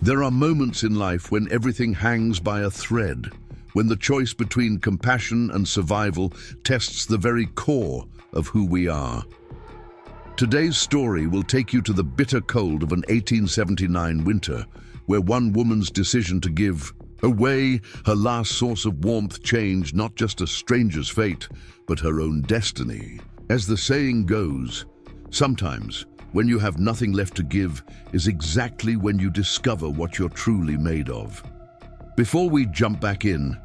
There are moments in life when everything hangs by a thread, when the choice between compassion and survival tests the very core of who we are. Today's story will take you to the bitter cold of an 1879 winter, where one woman's decision to give away her last source of warmth changed not just a stranger's fate, but her own destiny. As the saying goes, sometimes when you have nothing left to give is exactly when you discover what you're truly made of. Before we jump back in,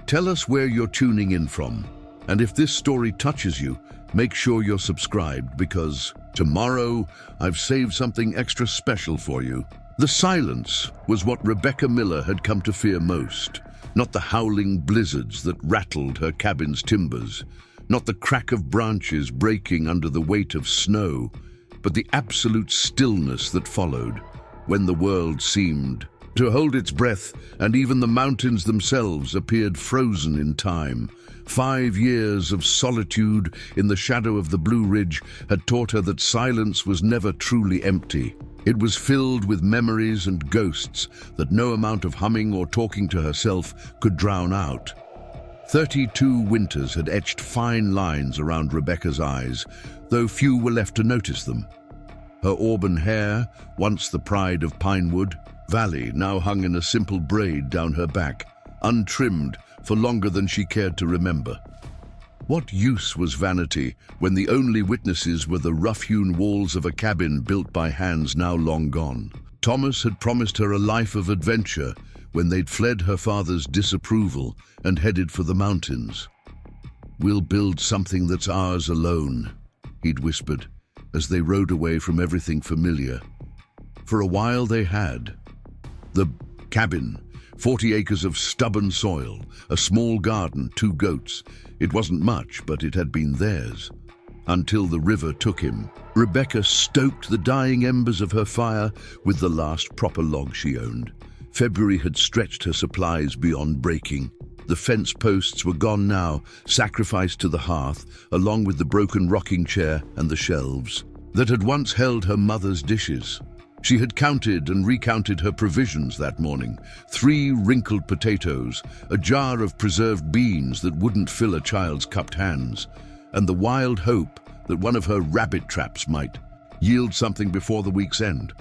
tell us where you're tuning in from. And if this story touches you, make sure you're subscribed, because tomorrow I've saved something extra special for you. The silence was what Rebecca Miller had come to fear most. Not the howling blizzards that rattled her cabin's timbers, not the crack of branches breaking under the weight of snow, but the absolute stillness that followed, when the world seemed to hold its breath and even the mountains themselves appeared frozen in time. 5 years of solitude in the shadow of the Blue Ridge had taught her that silence was never truly empty. It was filled with memories and ghosts that no amount of humming or talking to herself could drown out. 32 winters had etched fine lines around Rebecca's eyes, though few were left to notice them. Her auburn hair, once the pride of Pinewood Valley, now hung in a simple braid down her back, untrimmed for longer than she cared to remember. What use was vanity when the only witnesses were the rough-hewn walls of a cabin built by hands now long gone? Thomas had promised her a life of adventure when they'd fled her father's disapproval and headed for the mountains. "We'll build something that's ours alone," he'd whispered, as they rode away from everything familiar. For a while they had. The cabin, 40 acres of stubborn soil, a small garden, 2 goats. It wasn't much, but it had been theirs. Until the river took him. Rebecca stoked the dying embers of her fire with the last proper log she owned. February had stretched her supplies beyond breaking. The fence posts were gone now, sacrificed to the hearth, along with the broken rocking chair and the shelves that had once held her mother's dishes. She had counted and recounted her provisions that morning: 3 wrinkled potatoes, a jar of preserved beans that wouldn't fill a child's cupped hands, and the wild hope that one of her rabbit traps might yield something before the week's end.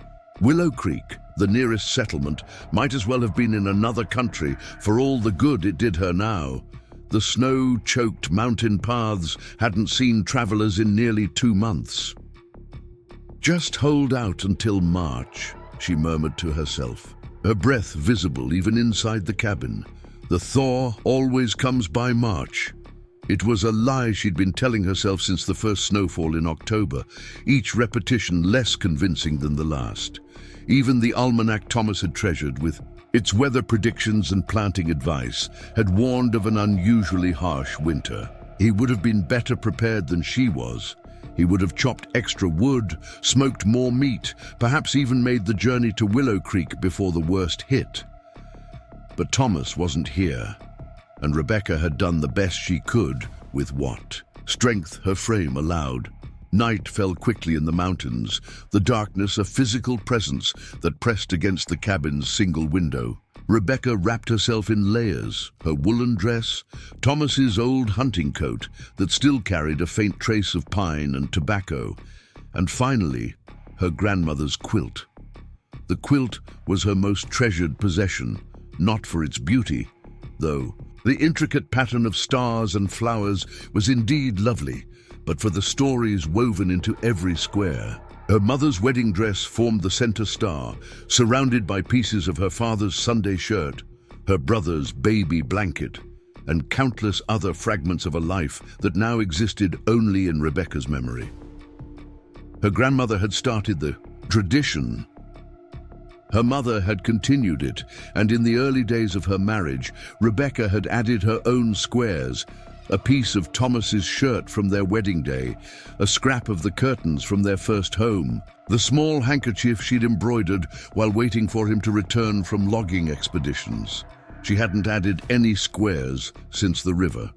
Willow Creek, the nearest settlement, might as well have been in another country for all the good it did her now. The snow-choked mountain paths hadn't seen travelers in nearly 2 months. "Just hold out until March," she murmured to herself, her breath visible even inside the cabin. "The thaw always comes by March." It was a lie she'd been telling herself since the first snowfall in October, each repetition less convincing than the last. Even the almanac Thomas had treasured, with its weather predictions and planting advice, had warned of an unusually harsh winter. He would have been better prepared than she was. He would have chopped extra wood, smoked more meat, perhaps even made the journey to Willow Creek before the worst hit. But Thomas wasn't here, and Rebecca had done the best she could with what strength her frame allowed. Night fell quickly in the mountains, the darkness a physical presence that pressed against the cabin's single window. Rebecca wrapped herself in layers, her woolen dress, Thomas's old hunting coat that still carried a faint trace of pine and tobacco, and finally, her grandmother's quilt. The quilt was her most treasured possession, not for its beauty, though the intricate pattern of stars and flowers was indeed lovely, but for the stories woven into every square. Her mother's wedding dress formed the center star, surrounded by pieces of her father's Sunday shirt, her brother's baby blanket, and countless other fragments of a life that now existed only in Rebecca's memory. Her grandmother had started the tradition. Her mother had continued it, and in the early days of her marriage, Rebecca had added her own squares: a piece of Thomas's shirt from their wedding day, a scrap of the curtains from their first home, the small handkerchief she'd embroidered while waiting for him to return from logging expeditions. She hadn't added any squares since the river.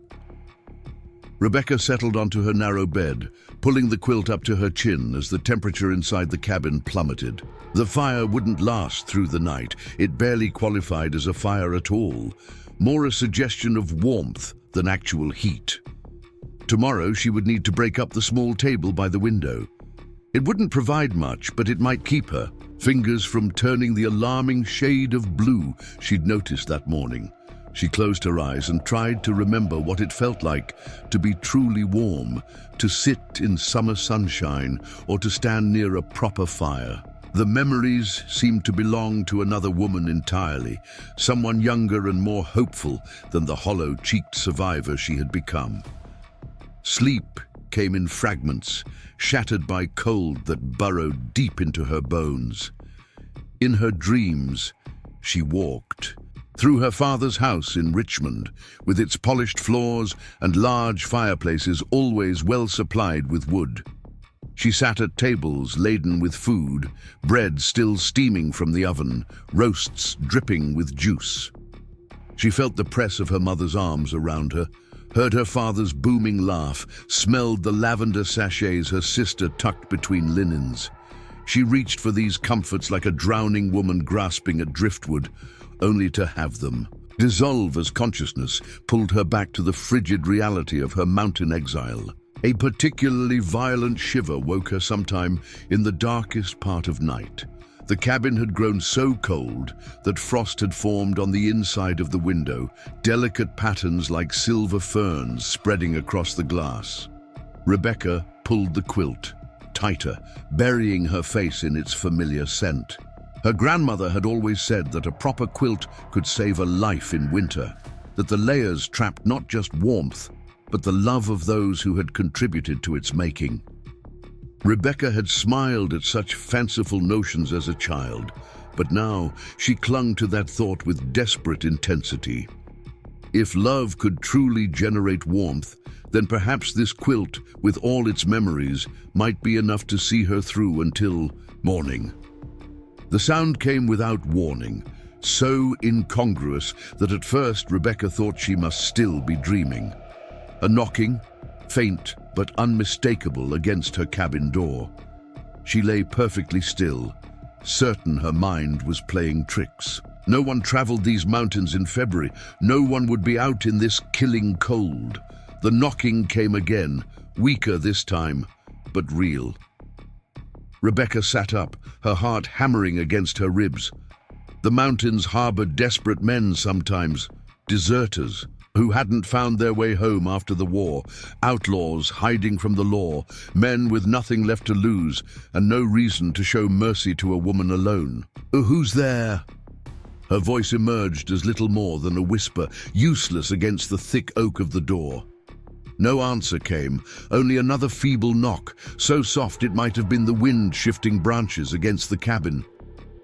Rebecca settled onto her narrow bed, pulling the quilt up to her chin as the temperature inside the cabin plummeted. The fire wouldn't last through the night. It barely qualified as a fire at all, more a suggestion of warmth than actual heat. Tomorrow she would need to break up the small table by the window. It wouldn't provide much, but it might keep her fingers from turning the alarming shade of blue she'd noticed that morning. She closed her eyes and tried to remember what it felt like to be truly warm, to sit in summer sunshine, or to stand near a proper fire. The memories seemed to belong to another woman entirely, someone younger and more hopeful than the hollow-cheeked survivor she had become. Sleep came in fragments, shattered by cold that burrowed deep into her bones. In her dreams, she walked through her father's house in Richmond, with its polished floors and large fireplaces always well supplied with wood. She sat at tables laden with food, bread still steaming from the oven, roasts dripping with juice. She felt the press of her mother's arms around her, heard her father's booming laugh, smelled the lavender sachets her sister tucked between linens. She reached for these comforts like a drowning woman grasping at driftwood, only to have them dissolve as consciousness pulled her back to the frigid reality of her mountain exile. A particularly violent shiver woke her sometime in the darkest part of night. The cabin had grown so cold that frost had formed on the inside of the window, delicate patterns like silver ferns spreading across the glass. Rebecca pulled the quilt tighter, burying her face in its familiar scent. Her grandmother had always said that a proper quilt could save a life in winter, that the layers trapped not just warmth, but the love of those who had contributed to its making. Rebecca had smiled at such fanciful notions as a child, but now she clung to that thought with desperate intensity. If love could truly generate warmth, then perhaps this quilt, with all its memories, might be enough to see her through until morning. The sound came without warning, so incongruous that at first Rebecca thought she must still be dreaming. A knocking, faint but unmistakable, against her cabin door. She lay perfectly still, certain her mind was playing tricks. No one traveled these mountains in February. No one would be out in this killing cold. The knocking came again, weaker this time, but real. Rebecca sat up, her heart hammering against her ribs. The mountains harbored desperate men sometimes, deserters who hadn't found their way home after the war, outlaws hiding from the law, men with nothing left to lose and no reason to show mercy to a woman alone. "Who's there?" Her voice emerged as little more than a whisper, useless against the thick oak of the door. No answer came, only another feeble knock, so soft it might have been the wind shifting branches against the cabin.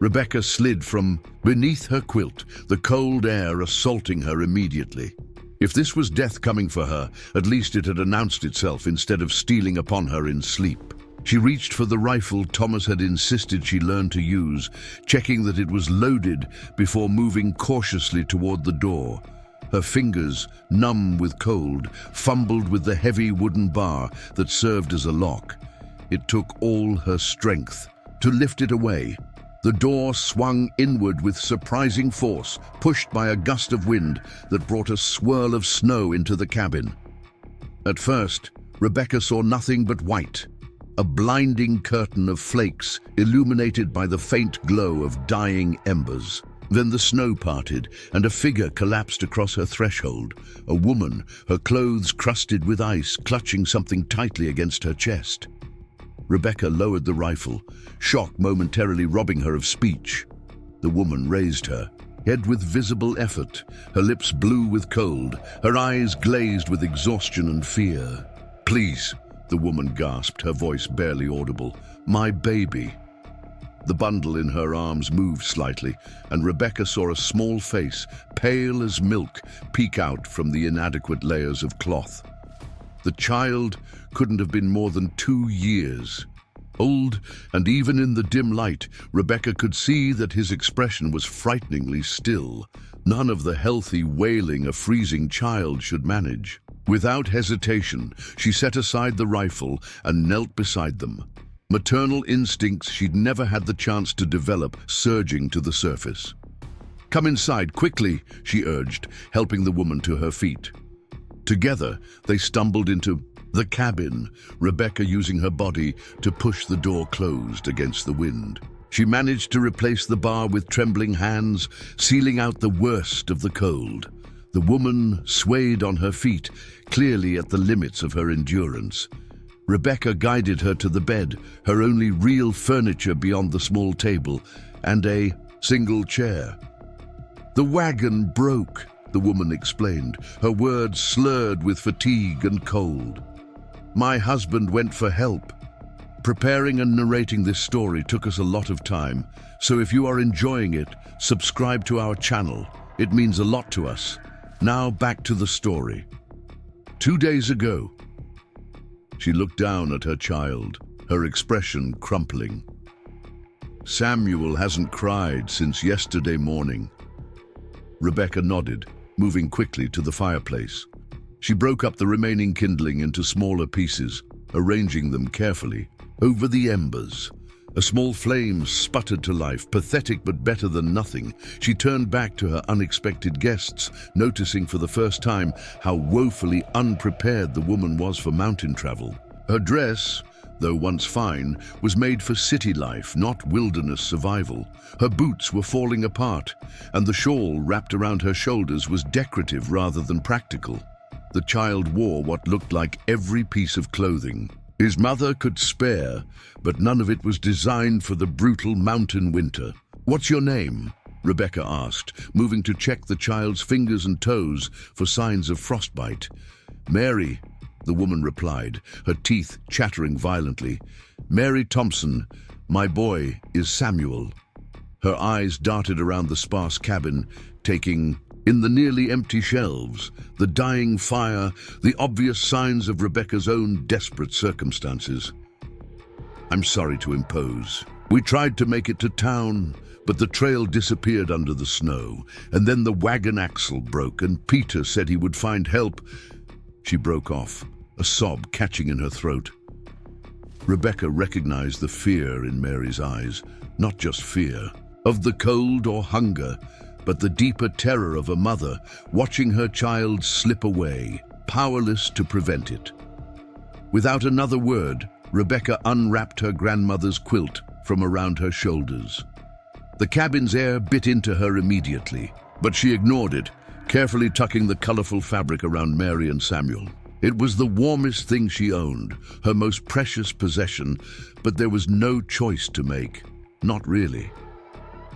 Rebecca slid from beneath her quilt, the cold air assaulting her immediately. If this was death coming for her, at least it had announced itself instead of stealing upon her in sleep. She reached for the rifle Thomas had insisted she learn to use, checking that it was loaded before moving cautiously toward the door. Her fingers, numb with cold, fumbled with the heavy wooden bar that served as a lock. It took all her strength to lift it away. The door swung inward with surprising force, pushed by a gust of wind that brought a swirl of snow into the cabin. At first, Rebecca saw nothing but white, a blinding curtain of flakes illuminated by the faint glow of dying embers. Then the snow parted, and a figure collapsed across her threshold, a woman, her clothes crusted with ice, clutching something tightly against her chest. Rebecca lowered the rifle, shock momentarily robbing her of speech. The woman raised her, head with visible effort, her lips blue with cold, her eyes glazed with exhaustion and fear. "Please," the woman gasped, her voice barely audible. "My baby." The bundle in her arms moved slightly, and Rebecca saw a small face, pale as milk, peek out from the inadequate layers of cloth. The child couldn't have been more than 2 years old, and even in the dim light, Rebecca could see that his expression was frighteningly still, none of the healthy wailing a freezing child should manage. Without hesitation, she set aside the rifle and knelt beside them. maternal instincts she'd never had the chance to develop surging to the surface. "Come inside, quickly," she urged, helping the woman to her feet. Together, they stumbled into the cabin, Rebecca using her body to push the door closed against the wind. She managed to replace the bar with trembling hands, sealing out the worst of the cold. The woman swayed on her feet, clearly at the limits of her endurance. Rebecca guided her to the bed, her only real furniture beyond the small table, and a single chair. "The wagon broke," the woman explained, her words slurred with fatigue and cold. "My husband went for help." Preparing and narrating this story took us a lot of time, so if you are enjoying it, subscribe to our channel. It means a lot to us. Now back to the story. 2 days ago. She looked down at her child, her expression crumpling. "Samuel hasn't cried since yesterday morning." Rebecca nodded, moving quickly to the fireplace. She broke up the remaining kindling into smaller pieces, arranging them carefully. Over the embers, a small flame sputtered to life, pathetic but better than nothing. She turned back to her unexpected guests, noticing for the first time how woefully unprepared the woman was for mountain travel. Her dress, though once fine, was made for city life, not wilderness survival. Her boots were falling apart, and the shawl wrapped around her shoulders was decorative rather than practical. The child wore what looked like every piece of clothing his mother could spare, but none of it was designed for the brutal mountain winter. "What's your name?" Rebecca asked, moving to check the child's fingers and toes for signs of frostbite. "Mary," the woman replied, her teeth chattering violently. "Mary Thompson. My boy is Samuel." Her eyes darted around the sparse cabin, taking in the nearly empty shelves, the dying fire, the obvious signs of Rebecca's own desperate circumstances. "I'm sorry to impose. We tried to make it to town, but the trail disappeared under the snow, and then the wagon axle broke, and Peter said he would find help." She broke off, a sob catching in her throat. Rebecca recognized the fear in Mary's eyes, not just fear of the cold or hunger, but the deeper terror of a mother watching her child slip away, powerless to prevent it. Without another word, Rebecca unwrapped her grandmother's quilt from around her shoulders. The cabin's air bit into her immediately, but she ignored it, carefully tucking the colorful fabric around Mary and Samuel. It was the warmest thing she owned, her most precious possession, but there was no choice to make. Not really.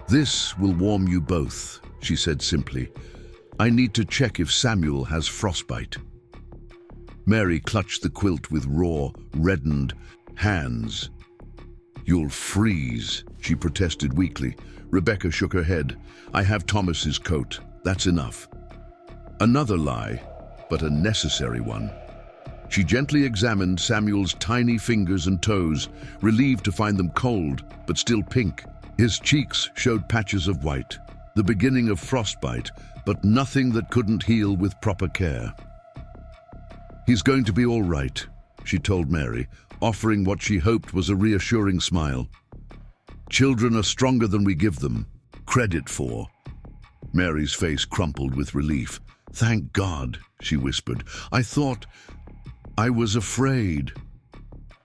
"This will warm you both," she said simply. "I need to check if Samuel has frostbite." Mary clutched the quilt with raw, reddened hands. "You'll freeze," she protested weakly. Rebecca shook her head. "I have Thomas's coat. That's enough." Another lie, but a necessary one. She gently examined Samuel's tiny fingers and toes, relieved to find them cold, but still pink. His cheeks showed patches of white, the beginning of frostbite, but nothing that couldn't heal with proper care. "He's going to be all right," she told Mary, offering what she hoped was a reassuring smile. "Children are stronger than we give them credit for." Mary's face crumpled with relief. "Thank God," she whispered. I was afraid."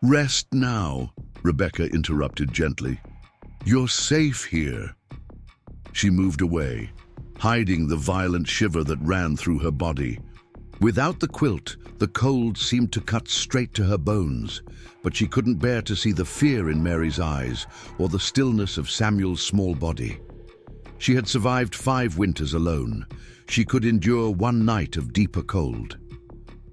"Rest now," Rebecca interrupted gently. "You're safe here." She moved away, hiding the violent shiver that ran through her body. Without the quilt, the cold seemed to cut straight to her bones, but she couldn't bear to see the fear in Mary's eyes or the stillness of Samuel's small body. She had survived 5 winters alone. She could endure 1 night of deeper cold.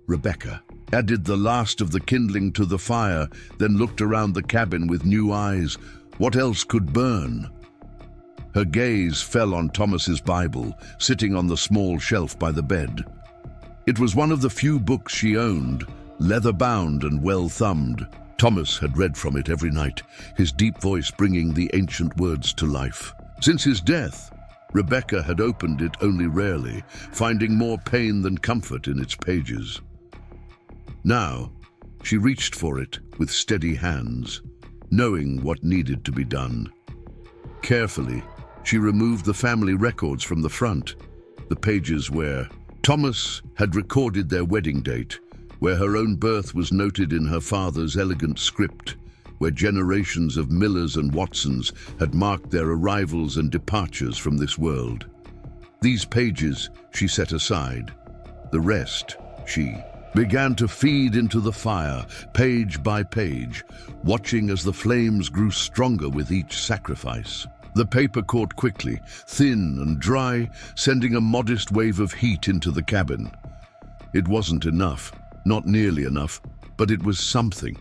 Rebecca added the last of the kindling to the fire, then looked around the cabin with new eyes. What else could burn? Her gaze fell on Thomas's Bible, sitting on the small shelf by the bed. It was one of the few books she owned, leather-bound and well-thumbed. Thomas had read from it every night, his deep voice bringing the ancient words to life. Since his death, Rebecca had opened it only rarely, finding more pain than comfort in its pages. Now, she reached for it with steady hands. knowing what needed to be done. Carefully, she removed the family records from the front, the pages where Thomas had recorded their wedding date, where her own birth was noted in her father's elegant script, where generations of Millers and Watsons had marked their arrivals and departures from this world. These pages she set aside. The rest she began to feed into the fire, page by page, watching as the flames grew stronger with each sacrifice. The paper caught quickly, thin and dry, sending a modest wave of heat into the cabin. It wasn't enough, not nearly enough, but it was something.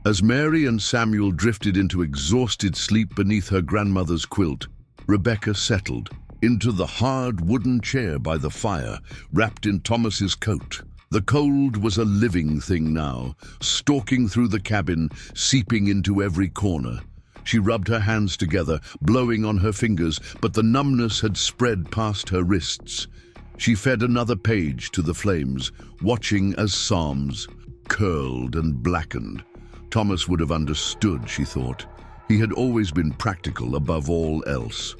As Mary and Samuel drifted into exhausted sleep beneath her grandmother's quilt, Rebecca settled into the hard wooden chair by the fire, wrapped in Thomas's coat. The cold was a living thing now, stalking through the cabin, seeping into every corner. She rubbed her hands together, blowing on her fingers, but the numbness had spread past her wrists. She fed another page to the flames, watching as Psalms curled and blackened. Thomas would have understood, she thought. He had always been practical above all else.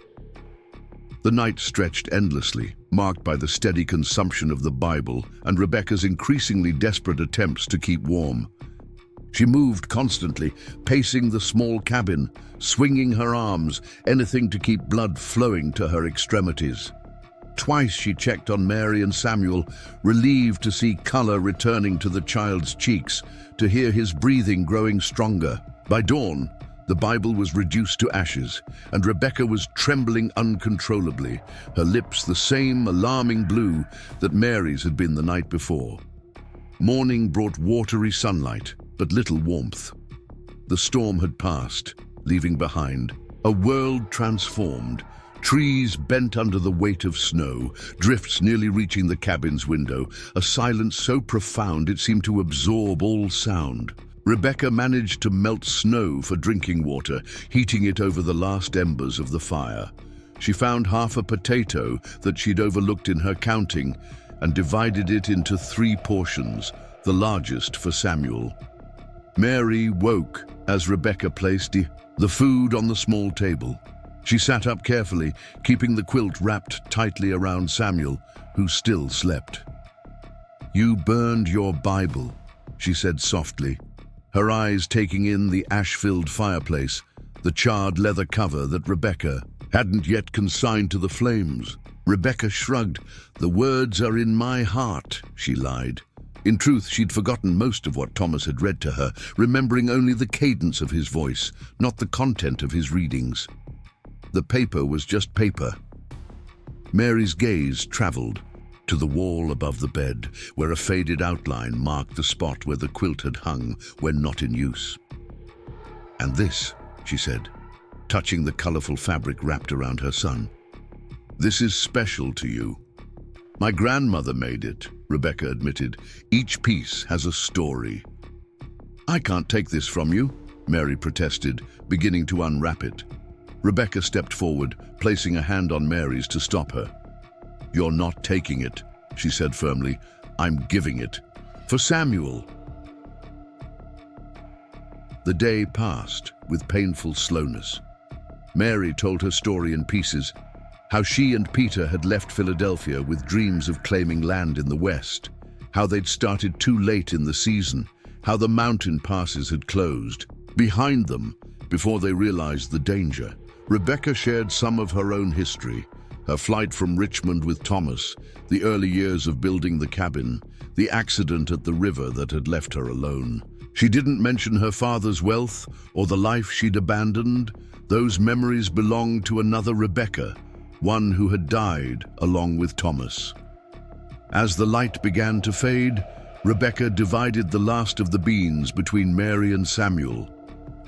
The night stretched endlessly, marked by the steady consumption of the Bible and Rebecca's increasingly desperate attempts to keep warm. She moved constantly, pacing the small cabin, swinging her arms, anything to keep blood flowing to her extremities. Twice she checked on Mary and Samuel, relieved to see color returning to the child's cheeks, to hear his breathing growing stronger. By dawn, the Bible was reduced to ashes, and Rebecca was trembling uncontrollably, her lips the same alarming blue that Mary's had been the night before. Morning brought watery sunlight, but little warmth. The storm had passed, leaving behind a world transformed, trees bent under the weight of snow, drifts nearly reaching the cabin's window, a silence so profound it seemed to absorb all sound. Rebecca managed to melt snow for drinking water, heating it over the last embers of the fire. She found half a potato that she'd overlooked in her counting and divided it into 3 portions, the largest for Samuel. Mary woke as Rebecca placed the food on the small table. She sat up carefully, keeping the quilt wrapped tightly around Samuel, who still slept. "You burned your Bible," she said softly, her eyes taking in the ash-filled fireplace, the charred leather cover that Rebecca hadn't yet consigned to the flames. Rebecca shrugged. "The words are in my heart," she lied. In truth, she'd forgotten most of what Thomas had read to her, remembering only the cadence of his voice, not the content of his readings. The paper was just paper. Mary's gaze traveled to the wall above the bed, where a faded outline marked the spot where the quilt had hung when not in use. "And this," she said, touching the colorful fabric wrapped around her son. "This is special to you." "My grandmother made it," Rebecca admitted. "Each piece has a story." "I can't take this from you," Mary protested, beginning to unwrap it. Rebecca stepped forward, placing a hand on Mary's to stop her. "You're not taking it," she said firmly. "I'm giving it. For Samuel." The day passed with painful slowness. Mary told her story in pieces, how she and Peter had left Philadelphia with dreams of claiming land in the West, how they'd started too late in the season, how the mountain passes had closed behind them before they realized the danger. Rebecca shared some of her own history, her flight from Richmond with Thomas, the early years of building the cabin, the accident at the river that had left her alone. She didn't mention her father's wealth or the life she'd abandoned. Those memories belonged to another Rebecca, one who had died along with Thomas. As the light began to fade, Rebecca divided the last of the beans between Mary and Samuel,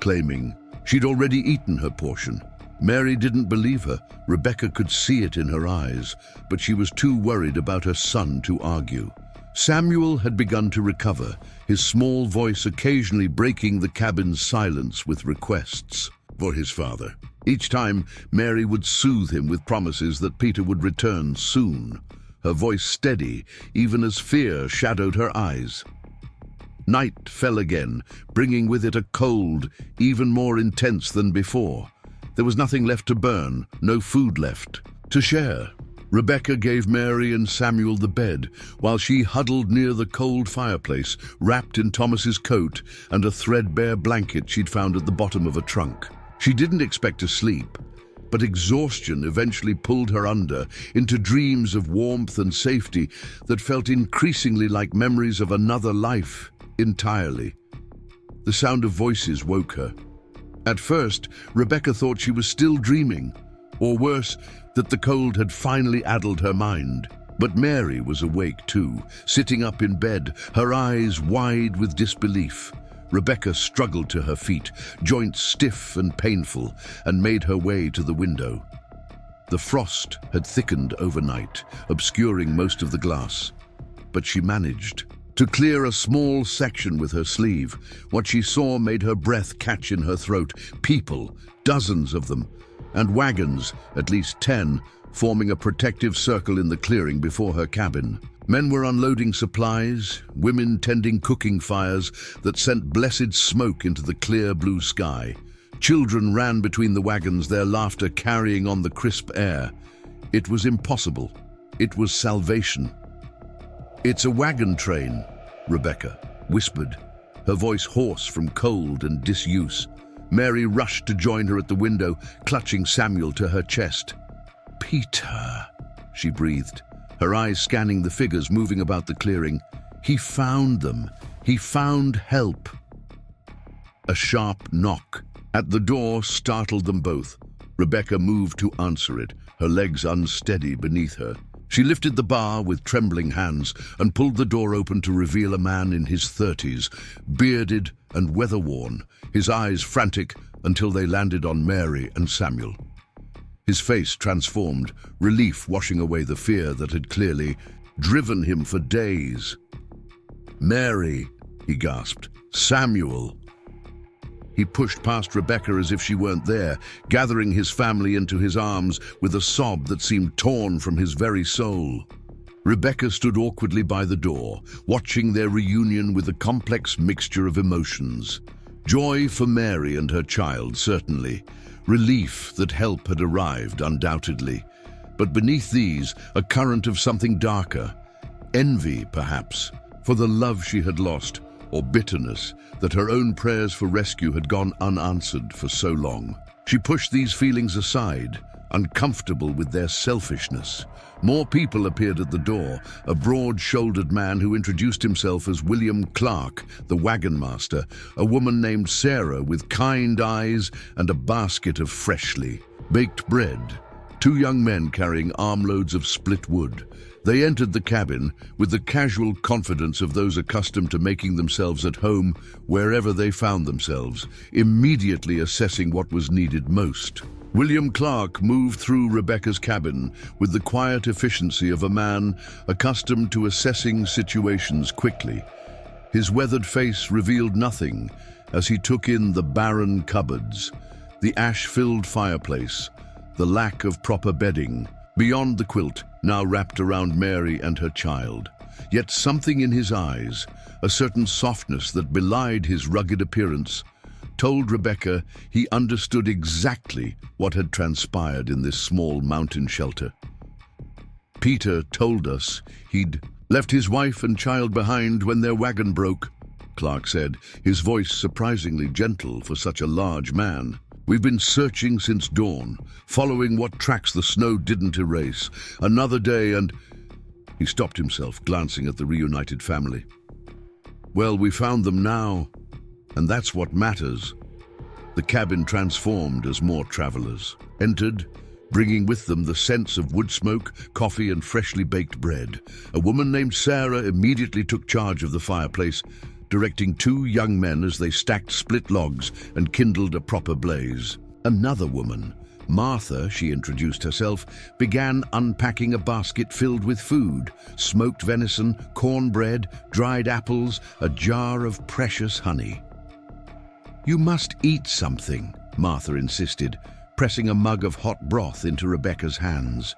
claiming she'd already eaten her portion. Mary didn't believe her. Rebecca could see it in her eyes, but she was too worried about her son to argue. Samuel had begun to recover, his small voice occasionally breaking the cabin's silence with requests for his father. Each time, Mary would soothe him with promises that Peter would return soon, her voice steady, even as fear shadowed her eyes. Night fell again, bringing with it a cold, even more intense than before. There was nothing left to burn, no food left to share. Rebecca gave Mary and Samuel the bed, while she huddled near the cold fireplace, wrapped in Thomas's coat and a threadbare blanket she'd found at the bottom of a trunk. She didn't expect to sleep, but exhaustion eventually pulled her under into dreams of warmth and safety that felt increasingly like memories of another life entirely. The sound of voices woke her. At first, Rebecca thought she was still dreaming, or worse, that the cold had finally addled her mind. But Mary was awake too, sitting up in bed, her eyes wide with disbelief. Rebecca struggled to her feet, joints stiff and painful, and made her way to the window. The frost had thickened overnight, obscuring most of the glass. But she managed to clear a small section with her sleeve. What she saw made her breath catch in her throat. People, dozens of them, and wagons, at least 10, forming a protective circle in the clearing before her cabin. Men were unloading supplies, women tending cooking fires that sent blessed smoke into the clear blue sky. Children ran between the wagons, their laughter carrying on the crisp air. It was impossible. It was salvation. "It's a wagon train," Rebecca whispered, her voice hoarse from cold and disuse. Mary rushed to join her at the window, clutching Samuel to her chest. "Peter," she breathed, her eyes scanning the figures moving about the clearing. "He found them. He found help." A sharp knock at the door startled them both. Rebecca moved to answer it, her legs unsteady beneath her. She lifted the bar with trembling hands and pulled the door open to reveal a man in his 30s, bearded and weather-worn, his eyes frantic until they landed on Mary and Samuel. His face transformed, relief washing away the fear that had clearly driven him for days. "Mary," he gasped. "Samuel." He pushed past Rebecca as if she weren't there, gathering his family into his arms with a sob that seemed torn from his very soul. Rebecca stood awkwardly by the door, watching their reunion with a complex mixture of emotions. Joy for Mary and her child, certainly. Relief that help had arrived, undoubtedly. But beneath these, a current of something darker. Envy, perhaps, for the love she had lost, or bitterness that her own prayers for rescue had gone unanswered for so long. She pushed these feelings aside, uncomfortable with their selfishness. More people appeared at the door, a broad-shouldered man who introduced himself as William Clark, the wagon master, a woman named Sarah with kind eyes and a basket of freshly baked bread, 2 young men carrying armloads of split wood. They entered the cabin with the casual confidence of those accustomed to making themselves at home wherever they found themselves, immediately assessing what was needed most. William Clark moved through Rebecca's cabin with the quiet efficiency of a man accustomed to assessing situations quickly. His weathered face revealed nothing as he took in the barren cupboards, the ash-filled fireplace, the lack of proper bedding, beyond the quilt now wrapped around Mary and her child. Yet something in his eyes, a certain softness that belied his rugged appearance, told Rebecca he understood exactly what had transpired in this small mountain shelter. "Peter told us he'd left his wife and child behind when their wagon broke," Clark said, his voice surprisingly gentle for such a large man. "We've been searching since dawn, following what tracks the snow didn't erase. Another day and—" He stopped himself, glancing at the reunited family. "Well, we found them now, and that's what matters." The cabin transformed as more travelers entered, bringing with them the scents of wood smoke, coffee, and freshly baked bread. A woman named Sarah immediately took charge of the fireplace, directing 2 young men as they stacked split logs and kindled a proper blaze. Another woman, Martha, she introduced herself, began unpacking a basket filled with food: smoked venison, cornbread, dried apples, a jar of precious honey. "You must eat something," Martha insisted, pressing a mug of hot broth into Rebecca's hands.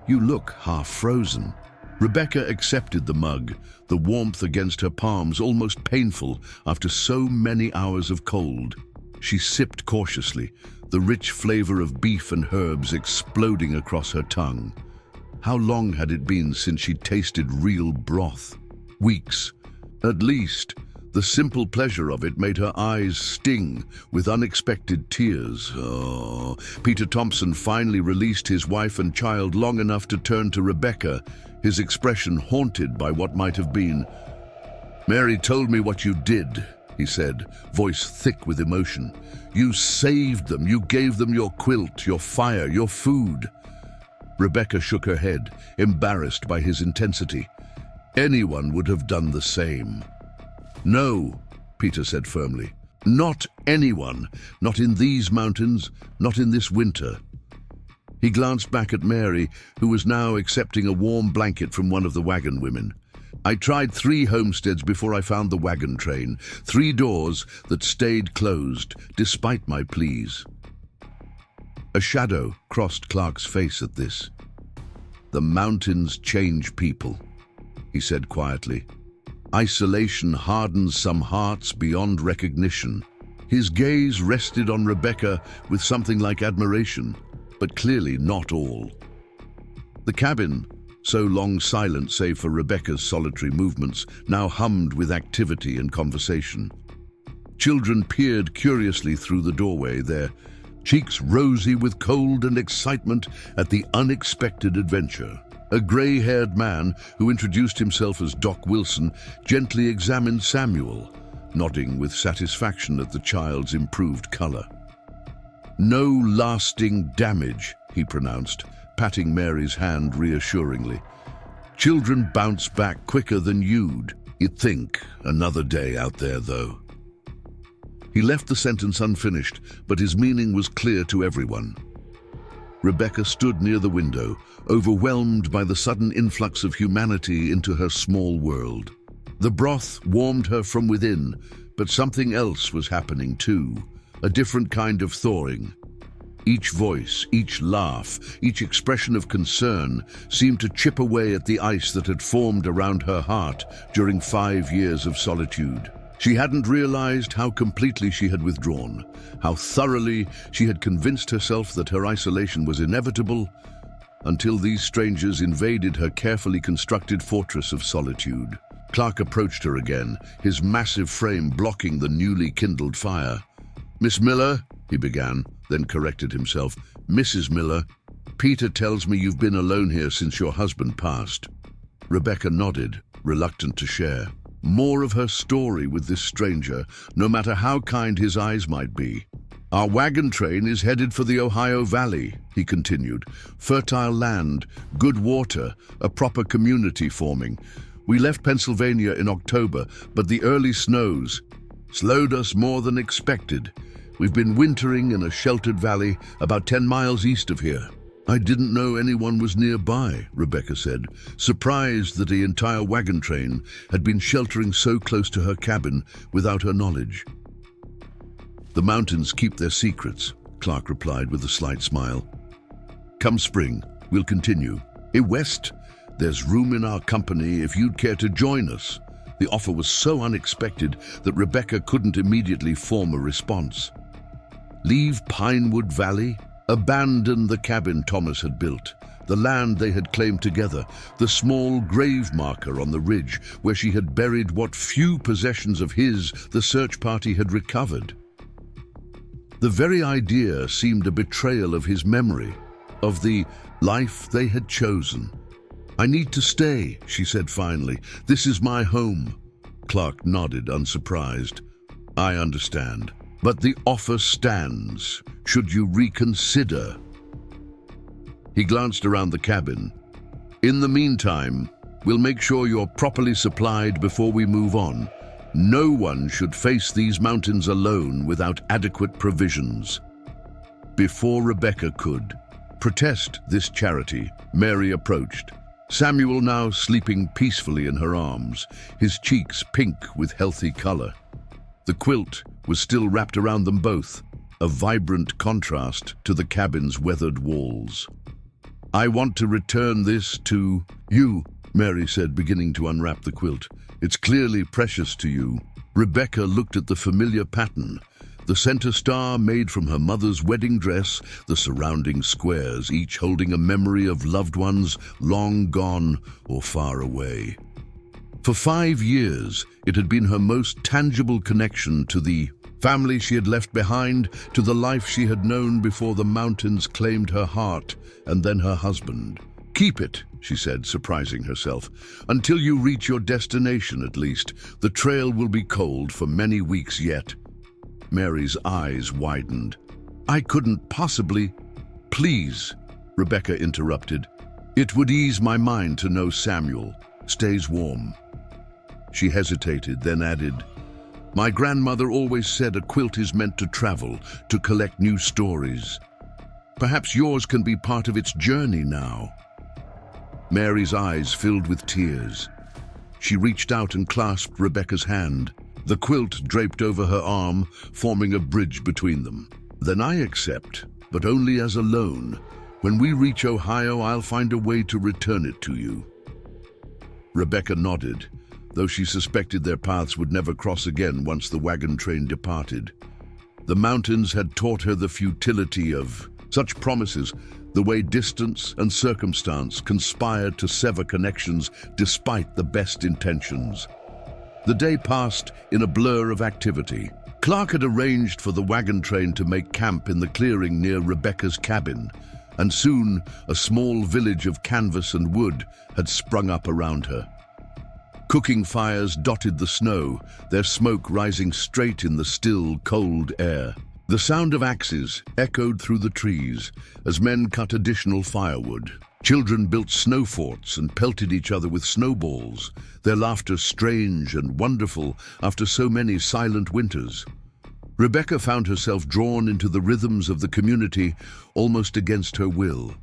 "You look half frozen." Rebecca accepted the mug, the warmth against her palms almost painful after so many hours of cold. She sipped cautiously, the rich flavor of beef and herbs exploding across her tongue. How long had it been since she tasted real broth? Weeks, at least. The simple pleasure of it made her eyes sting with unexpected tears. Oh, Peter Thompson finally released his wife and child long enough to turn to Rebecca, his expression haunted by what might have been. "Mary told me what you did," he said, voice thick with emotion. "You saved them. You gave them your quilt, your fire, your food." Rebecca shook her head, embarrassed by his intensity. Anyone would have done the same. "No," Peter said firmly. "Not anyone. Not in these mountains, not in this winter." He glanced back at Mary, who was now accepting a warm blanket from one of the wagon women. "I tried 3 homesteads before I found the wagon train, 3 doors that stayed closed, despite my pleas." A shadow crossed Clark's face at this. "The mountains change people," he said quietly. "Isolation hardens some hearts beyond recognition." His gaze rested on Rebecca with something like admiration, but clearly not all. The cabin, so long silent save for Rebecca's solitary movements, now hummed with activity and conversation. Children peered curiously through the doorway, their cheeks rosy with cold and excitement at the unexpected adventure. A gray-haired man, who introduced himself as Doc Wilson, gently examined Samuel, nodding with satisfaction at the child's improved color. "No lasting damage," he pronounced, patting Mary's hand reassuringly. "Children bounce back quicker than you'd think. Another day out there, though." He left the sentence unfinished, but his meaning was clear to everyone. Rebecca stood near the window, overwhelmed by the sudden influx of humanity into her small world. The broth warmed her from within, but something else was happening too, a different kind of thawing. Each voice, each laugh, each expression of concern seemed to chip away at the ice that had formed around her heart during 5 years of solitude. She hadn't realized how completely she had withdrawn, how thoroughly she had convinced herself that her isolation was inevitable, until these strangers invaded her carefully constructed fortress of solitude. Clark approached her again, his massive frame blocking the newly kindled fire. "Miss Miller," he began, then corrected himself. "Mrs. Miller, Peter tells me you've been alone here since your husband passed." Rebecca nodded, reluctant to share more of her story with this stranger, no matter how kind his eyes might be. "Our wagon train is headed for the Ohio Valley," he continued. "Fertile land, good water, a proper community forming. We left Pennsylvania in October, but the early snows slowed us more than expected. We've been wintering in a sheltered valley about 10 miles east of here." "I didn't know anyone was nearby," Rebecca said, surprised that the entire wagon train had been sheltering so close to her cabin without her knowledge. "The mountains keep their secrets," Clark replied with a slight smile. "Come spring, we'll continue. West, there's room in our company if you'd care to join us." The offer was so unexpected that Rebecca couldn't immediately form a response. Leave Pinewood Valley? Abandon the cabin Thomas had built, the land they had claimed together, the small grave marker on the ridge where she had buried what few possessions of his the search party had recovered. The very idea seemed a betrayal of his memory, of the life they had chosen. "I need to stay," she said finally. "This is my home." Clark nodded, unsurprised. "I understand. But the offer stands. Should you reconsider?" He glanced around the cabin. "In the meantime, we'll make sure you're properly supplied before we move on. No one should face these mountains alone without adequate provisions." Before Rebecca could protest this charity, Mary approached. Samuel now sleeping peacefully in her arms, his cheeks pink with healthy color. The quilt was still wrapped around them both, a vibrant contrast to the cabin's weathered walls. "I want to return this to you," Mary said, beginning to unwrap the quilt. "It's clearly precious to you." Rebecca looked at the familiar pattern, the center star made from her mother's wedding dress, the surrounding squares, each holding a memory of loved ones long gone or far away. For 5 years, it had been her most tangible connection to the family she had left behind, to the life she had known before the mountains claimed her heart and then her husband. "Keep it," she said, surprising herself. "Until you reach your destination, at least. The trail will be cold for many weeks yet." Mary's eyes widened. "I couldn't possibly—" "Please," Rebecca interrupted. "It would ease my mind to know Samuel stays warm." She hesitated, then added, "My grandmother always said a quilt is meant to travel, to collect new stories. Perhaps yours can be part of its journey now." Mary's eyes filled with tears. She reached out and clasped Rebecca's hand, the quilt draped over her arm, forming a bridge between them. "Then I accept, but only as a loan. When we reach Ohio, I'll find a way to return it to you." Rebecca nodded, though she suspected their paths would never cross again once the wagon train departed. The mountains had taught her the futility of such promises, the way distance and circumstance conspired to sever connections despite the best intentions. The day passed in a blur of activity. Clark had arranged for the wagon train to make camp in the clearing near Rebecca's cabin, and soon a small village of canvas and wood had sprung up around her. Cooking fires dotted the snow, their smoke rising straight in the still, cold air. The sound of axes echoed through the trees as men cut additional firewood. Children built snow forts and pelted each other with snowballs, their laughter strange and wonderful after so many silent winters. Rebecca found herself drawn into the rhythms of the community almost against her will.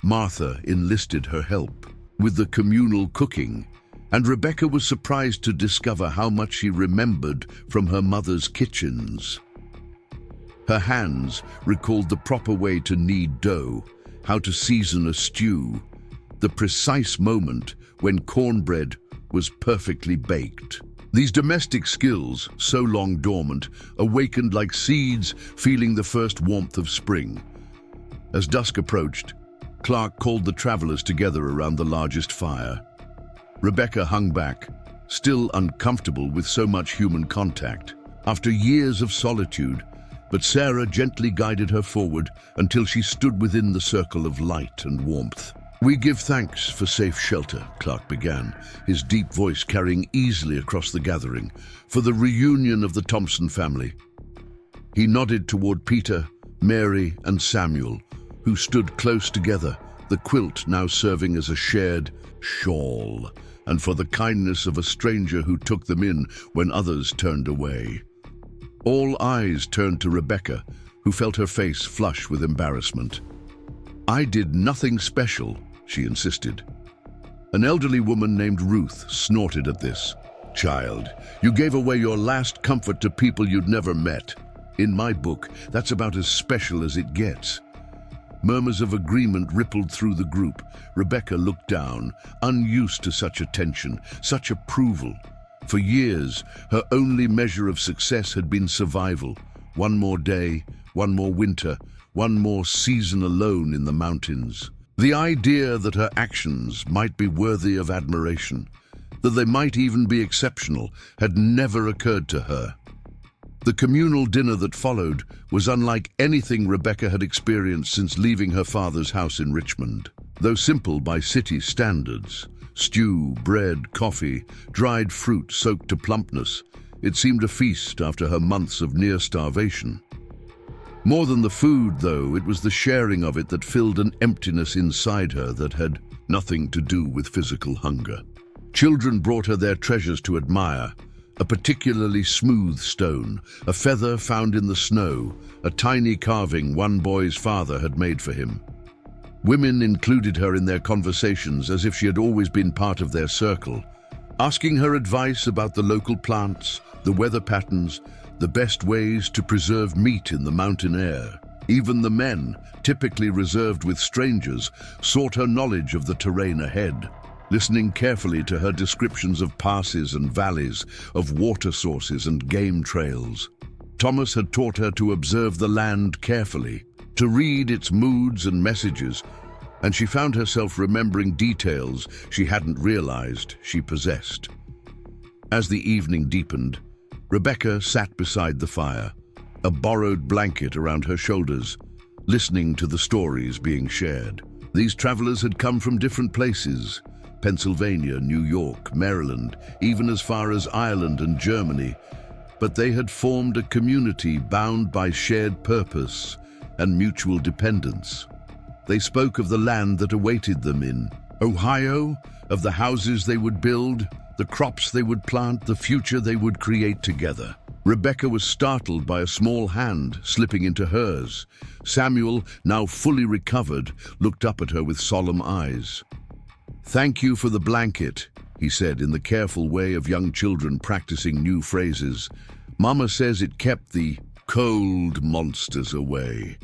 Martha enlisted her help with the communal cooking, and Rebecca was surprised to discover how much she remembered from her mother's kitchens. Her hands recalled the proper way to knead dough, how to season a stew, the precise moment when cornbread was perfectly baked. These domestic skills, so long dormant, awakened like seeds feeling the first warmth of spring. As dusk approached, Clark called the travelers together around the largest fire. Rebecca hung back, still uncomfortable with so much human contact. After years of solitude, but Sarah gently guided her forward until she stood within the circle of light and warmth. "We give thanks for safe shelter," Clark began, his deep voice carrying easily across the gathering, "for the reunion of the Thompson family." He nodded toward Peter, Mary, and Samuel, who stood close together, the quilt now serving as a shared shawl, and for the kindness of a stranger who took them in when others turned away. All eyes turned to Rebecca, who felt her face flush with embarrassment. "I did nothing special," she insisted. An elderly woman named Ruth snorted at this. "Child, you gave away your last comfort to people you'd never met. In my book, that's about as special as it gets." Murmurs of agreement rippled through the group. Rebecca looked down, unused to such attention, such approval. For years, her only measure of success had been survival. One more day, one more winter, one more season alone in the mountains. The idea that her actions might be worthy of admiration, that they might even be exceptional, had never occurred to her. The communal dinner that followed was unlike anything Rebecca had experienced since leaving her father's house in Richmond. Though simple by city standards, stew, bread, coffee, dried fruit soaked to plumpness, it seemed a feast after her months of near starvation. More than the food, though, it was the sharing of it that filled an emptiness inside her that had nothing to do with physical hunger. Children brought her their treasures to admire: a particularly smooth stone, a feather found in the snow, a tiny carving one boy's father had made for him. Women included her in their conversations as if she had always been part of their circle, asking her advice about the local plants, the weather patterns, the best ways to preserve meat in the mountain air. Even the men, typically reserved with strangers, sought her knowledge of the terrain ahead. listening carefully to her descriptions of passes and valleys, of water sources and game trails. Thomas had taught her to observe the land carefully, to read its moods and messages, and she found herself remembering details she hadn't realized she possessed. As the evening deepened, Rebecca sat beside the fire, a borrowed blanket around her shoulders, listening to the stories being shared. These travelers had come from different places: Pennsylvania, New York, Maryland, even as far as Ireland and Germany, but they had formed a community bound by shared purpose and mutual dependence. They spoke of the land that awaited them in Ohio, of the houses they would build, the crops they would plant, the future they would create together. Rebecca was startled by a small hand slipping into hers. Samuel, now fully recovered, looked up at her with solemn eyes. "Thank you for the blanket," he said in the careful way of young children practicing new phrases. "Mama says it kept the cold monsters away."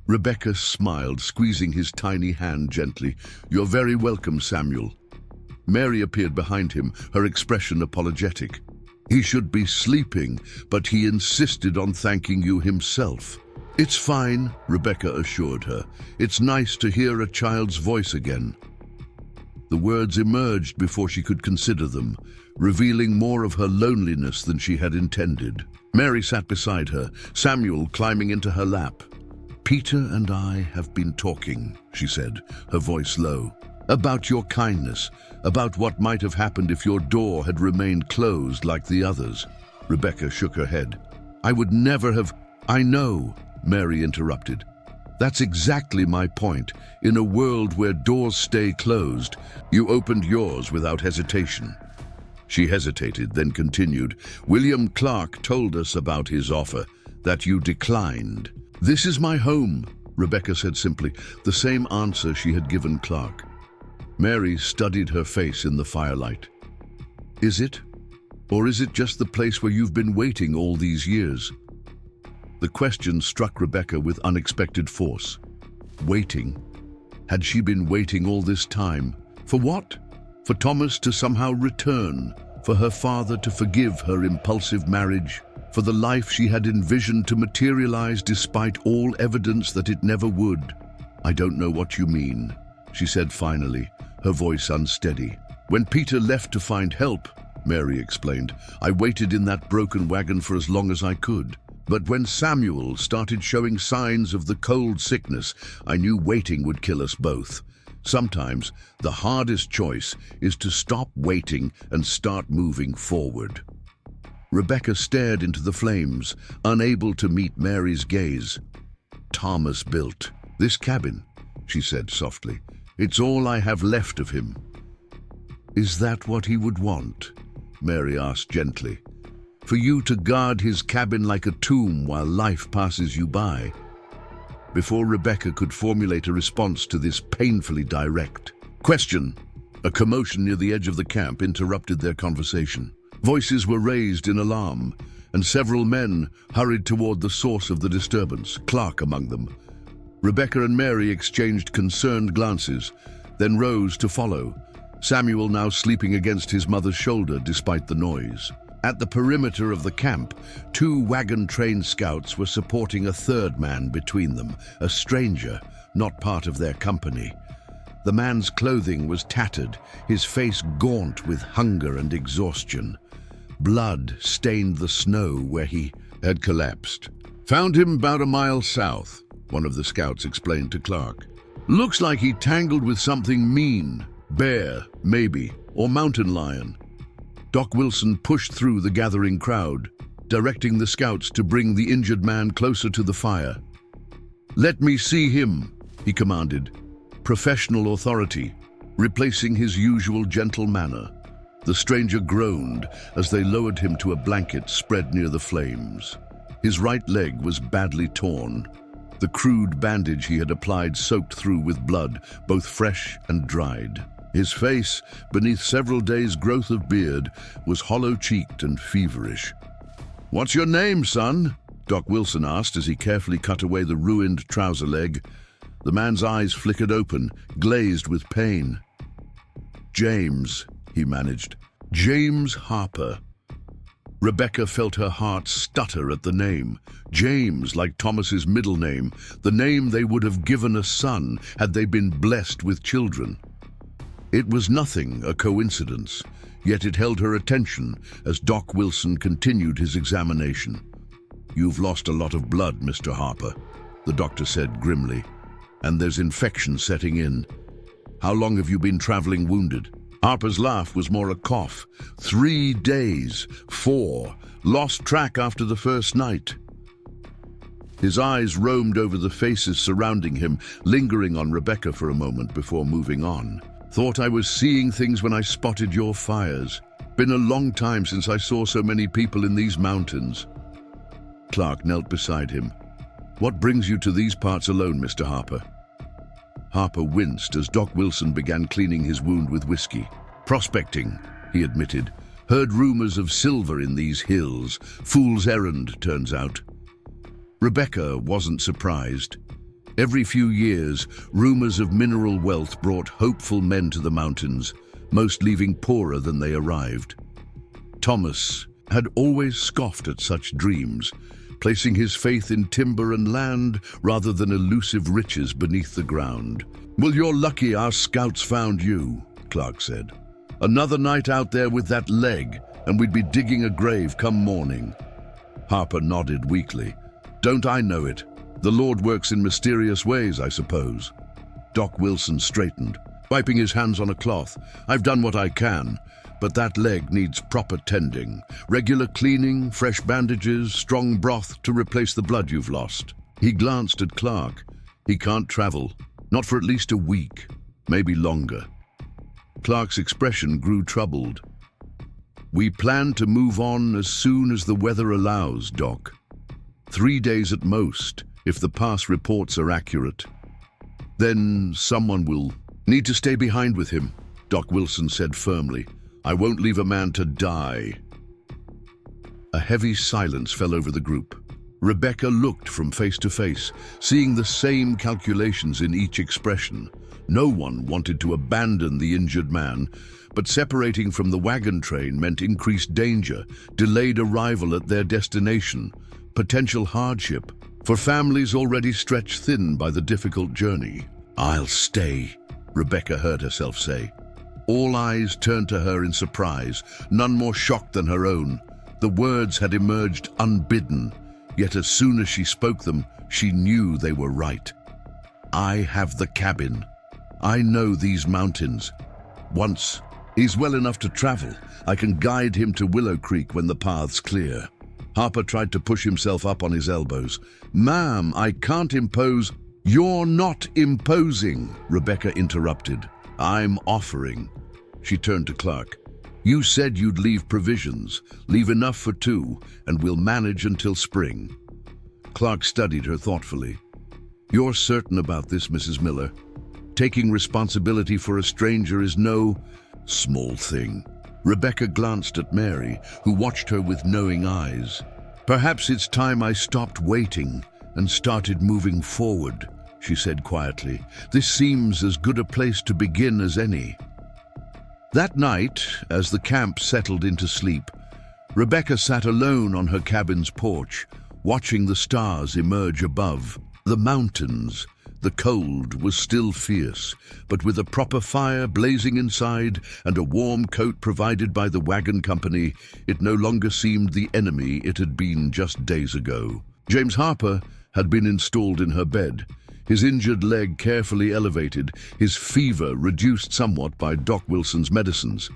Rebecca smiled, squeezing his tiny hand gently. "You're very welcome, Samuel." Mary appeared behind him, her expression apologetic. "He should be sleeping, but he insisted on thanking you himself." "It's fine," Rebecca assured her. "It's nice to hear a child's voice again." The words emerged before she could consider them, revealing more of her loneliness than she had intended. Mary sat beside her, Samuel climbing into her lap. "Peter and I have been talking," she said, her voice low, "about your kindness, about what might have happened if your door had remained closed like the others." Rebecca shook her head. "I would never have—" "I know," Mary interrupted. "That's exactly my point. In a world where doors stay closed, you opened yours without hesitation." She hesitated, then continued. "William Clark told us about his offer, that you declined." "This is my home," Rebecca said simply, the same answer she had given Clark. Mary studied her face in the firelight. "Is it? Or is it just the place where you've been waiting all these years?" The question struck Rebecca with unexpected force. Waiting? Had she been waiting all this time? For what? For Thomas to somehow return? For her father to forgive her impulsive marriage? For the life she had envisioned to materialize despite all evidence that it never would? "I don't know what you mean," she said finally, her voice unsteady. "When Peter left to find help," Mary explained, "I waited in that broken wagon for as long as I could. But when Samuel started showing signs of the cold sickness, I knew waiting would kill us both. Sometimes the hardest choice is to stop waiting and start moving forward." Rebecca stared into the flames, unable to meet Mary's gaze. "Thomas built this cabin," she said softly. "It's all I have left of him." "Is that what he would want?" Mary asked gently. "For you to guard his cabin like a tomb while life passes you by?" Before Rebecca could formulate a response to this painfully direct question, a commotion near the edge of the camp interrupted their conversation. Voices were raised in alarm, and several men hurried toward the source of the disturbance, Clark among them. Rebecca and Mary exchanged concerned glances, then rose to follow, Samuel now sleeping against his mother's shoulder despite the noise. At the perimeter of the camp, 2 wagon-trained scouts were supporting a third man between them, a stranger, not part of their company. The man's clothing was tattered, his face gaunt with hunger and exhaustion. Blood stained the snow where he had collapsed. "Found him about a mile south," one of the scouts explained to Clark. "Looks like he tangled with something mean. Bear, maybe, or mountain lion." Doc Wilson pushed through the gathering crowd, directing the scouts to bring the injured man closer to the fire. "Let me see him," he commanded, professional authority, replacing his usual gentle manner. The stranger groaned as they lowered him to a blanket spread near the flames. His right leg was badly torn. The crude bandage he had applied soaked through with blood, both fresh and dried. His face, beneath several days' growth of beard, was hollow-cheeked and feverish. "What's your name, son?" Doc Wilson asked as he carefully cut away the ruined trouser leg. The man's eyes flickered open, glazed with pain. James," he managed. "James Harper." Rebecca felt her heart stutter at the name. James, like Thomas's middle name, the name they would have given a son had they been blessed with children. It was nothing, a coincidence, yet it held her attention as Doc Wilson continued his examination. "You've lost a lot of blood, Mr. Harper," the doctor said grimly, "and there's infection setting in. How long have you been traveling wounded?" Harper's laugh was more a cough. 3 days, 4, lost track after the first night. His eyes roamed over the faces surrounding him, lingering on Rebecca for a moment before moving on. "Thought I was seeing things when I spotted your fires. Been a long time since I saw so many people in these mountains." Clark knelt beside him. "What brings you to these parts alone, Mr. Harper?" Harper winced as Doc Wilson began cleaning his wound with whiskey. "Prospecting," he admitted. "Heard rumors of silver in these hills. Fool's errand, turns out." Rebecca wasn't surprised. Every few years, rumors of mineral wealth brought hopeful men to the mountains, most leaving poorer than they arrived. Thomas had always scoffed at such dreams, placing his faith in timber and land rather than elusive riches beneath the ground. "Well, you're lucky our scouts found you," Clark said. "Another night out there with that leg, and we'd be digging a grave come morning." Harper nodded weakly. "Don't I know it? The Lord works in mysterious ways, I suppose." Doc Wilson straightened, wiping his hands on a cloth. "I've done what I can, but that leg needs proper tending. Regular cleaning, fresh bandages, strong broth to replace the blood you've lost." He glanced at Clark. "He can't travel, not for at least a week, maybe longer." Clark's expression grew troubled. "We plan to move on as soon as the weather allows, Doc. 3 days at most, if the past reports are accurate. Then someone will need to stay behind with him," Doc Wilson said firmly. "I won't leave a man to die." A heavy silence fell over the group. Rebecca looked from face to face, seeing the same calculations in each expression. No one wanted to abandon the injured man, but separating from the wagon train meant increased danger, delayed arrival at their destination, potential hardship for families already stretched thin by the difficult journey. "I'll stay," Rebecca heard herself say. All eyes turned to her in surprise, none more shocked than her own. The words had emerged unbidden, yet as soon as she spoke them, she knew they were right. "I have the cabin. I know these mountains. Once he's well enough to travel, I can guide him to Willow Creek when the path's clear." Harper tried to push himself up on his elbows. "Ma'am, I can't impose." "You're not imposing," Rebecca interrupted. "I'm offering." She turned to Clark. "You said you'd leave provisions, leave enough for 2, and we'll manage until spring." Clark studied her thoughtfully. "You're certain about this, Mrs. Miller? Taking responsibility for a stranger is no small thing." Rebecca glanced at Mary, who watched her with knowing eyes. "Perhaps it's time I stopped waiting and started moving forward," she said quietly. "This seems as good a place to begin as any." That night, as the camp settled into sleep, Rebecca sat alone on her cabin's porch, watching the stars emerge above. The mountains, the cold was still fierce, but with a proper fire blazing inside and a warm coat provided by the wagon company, it no longer seemed the enemy it had been just days ago. James Harper had been installed in her bed, his injured leg carefully elevated, his fever reduced somewhat by Doc Wilson's medicines.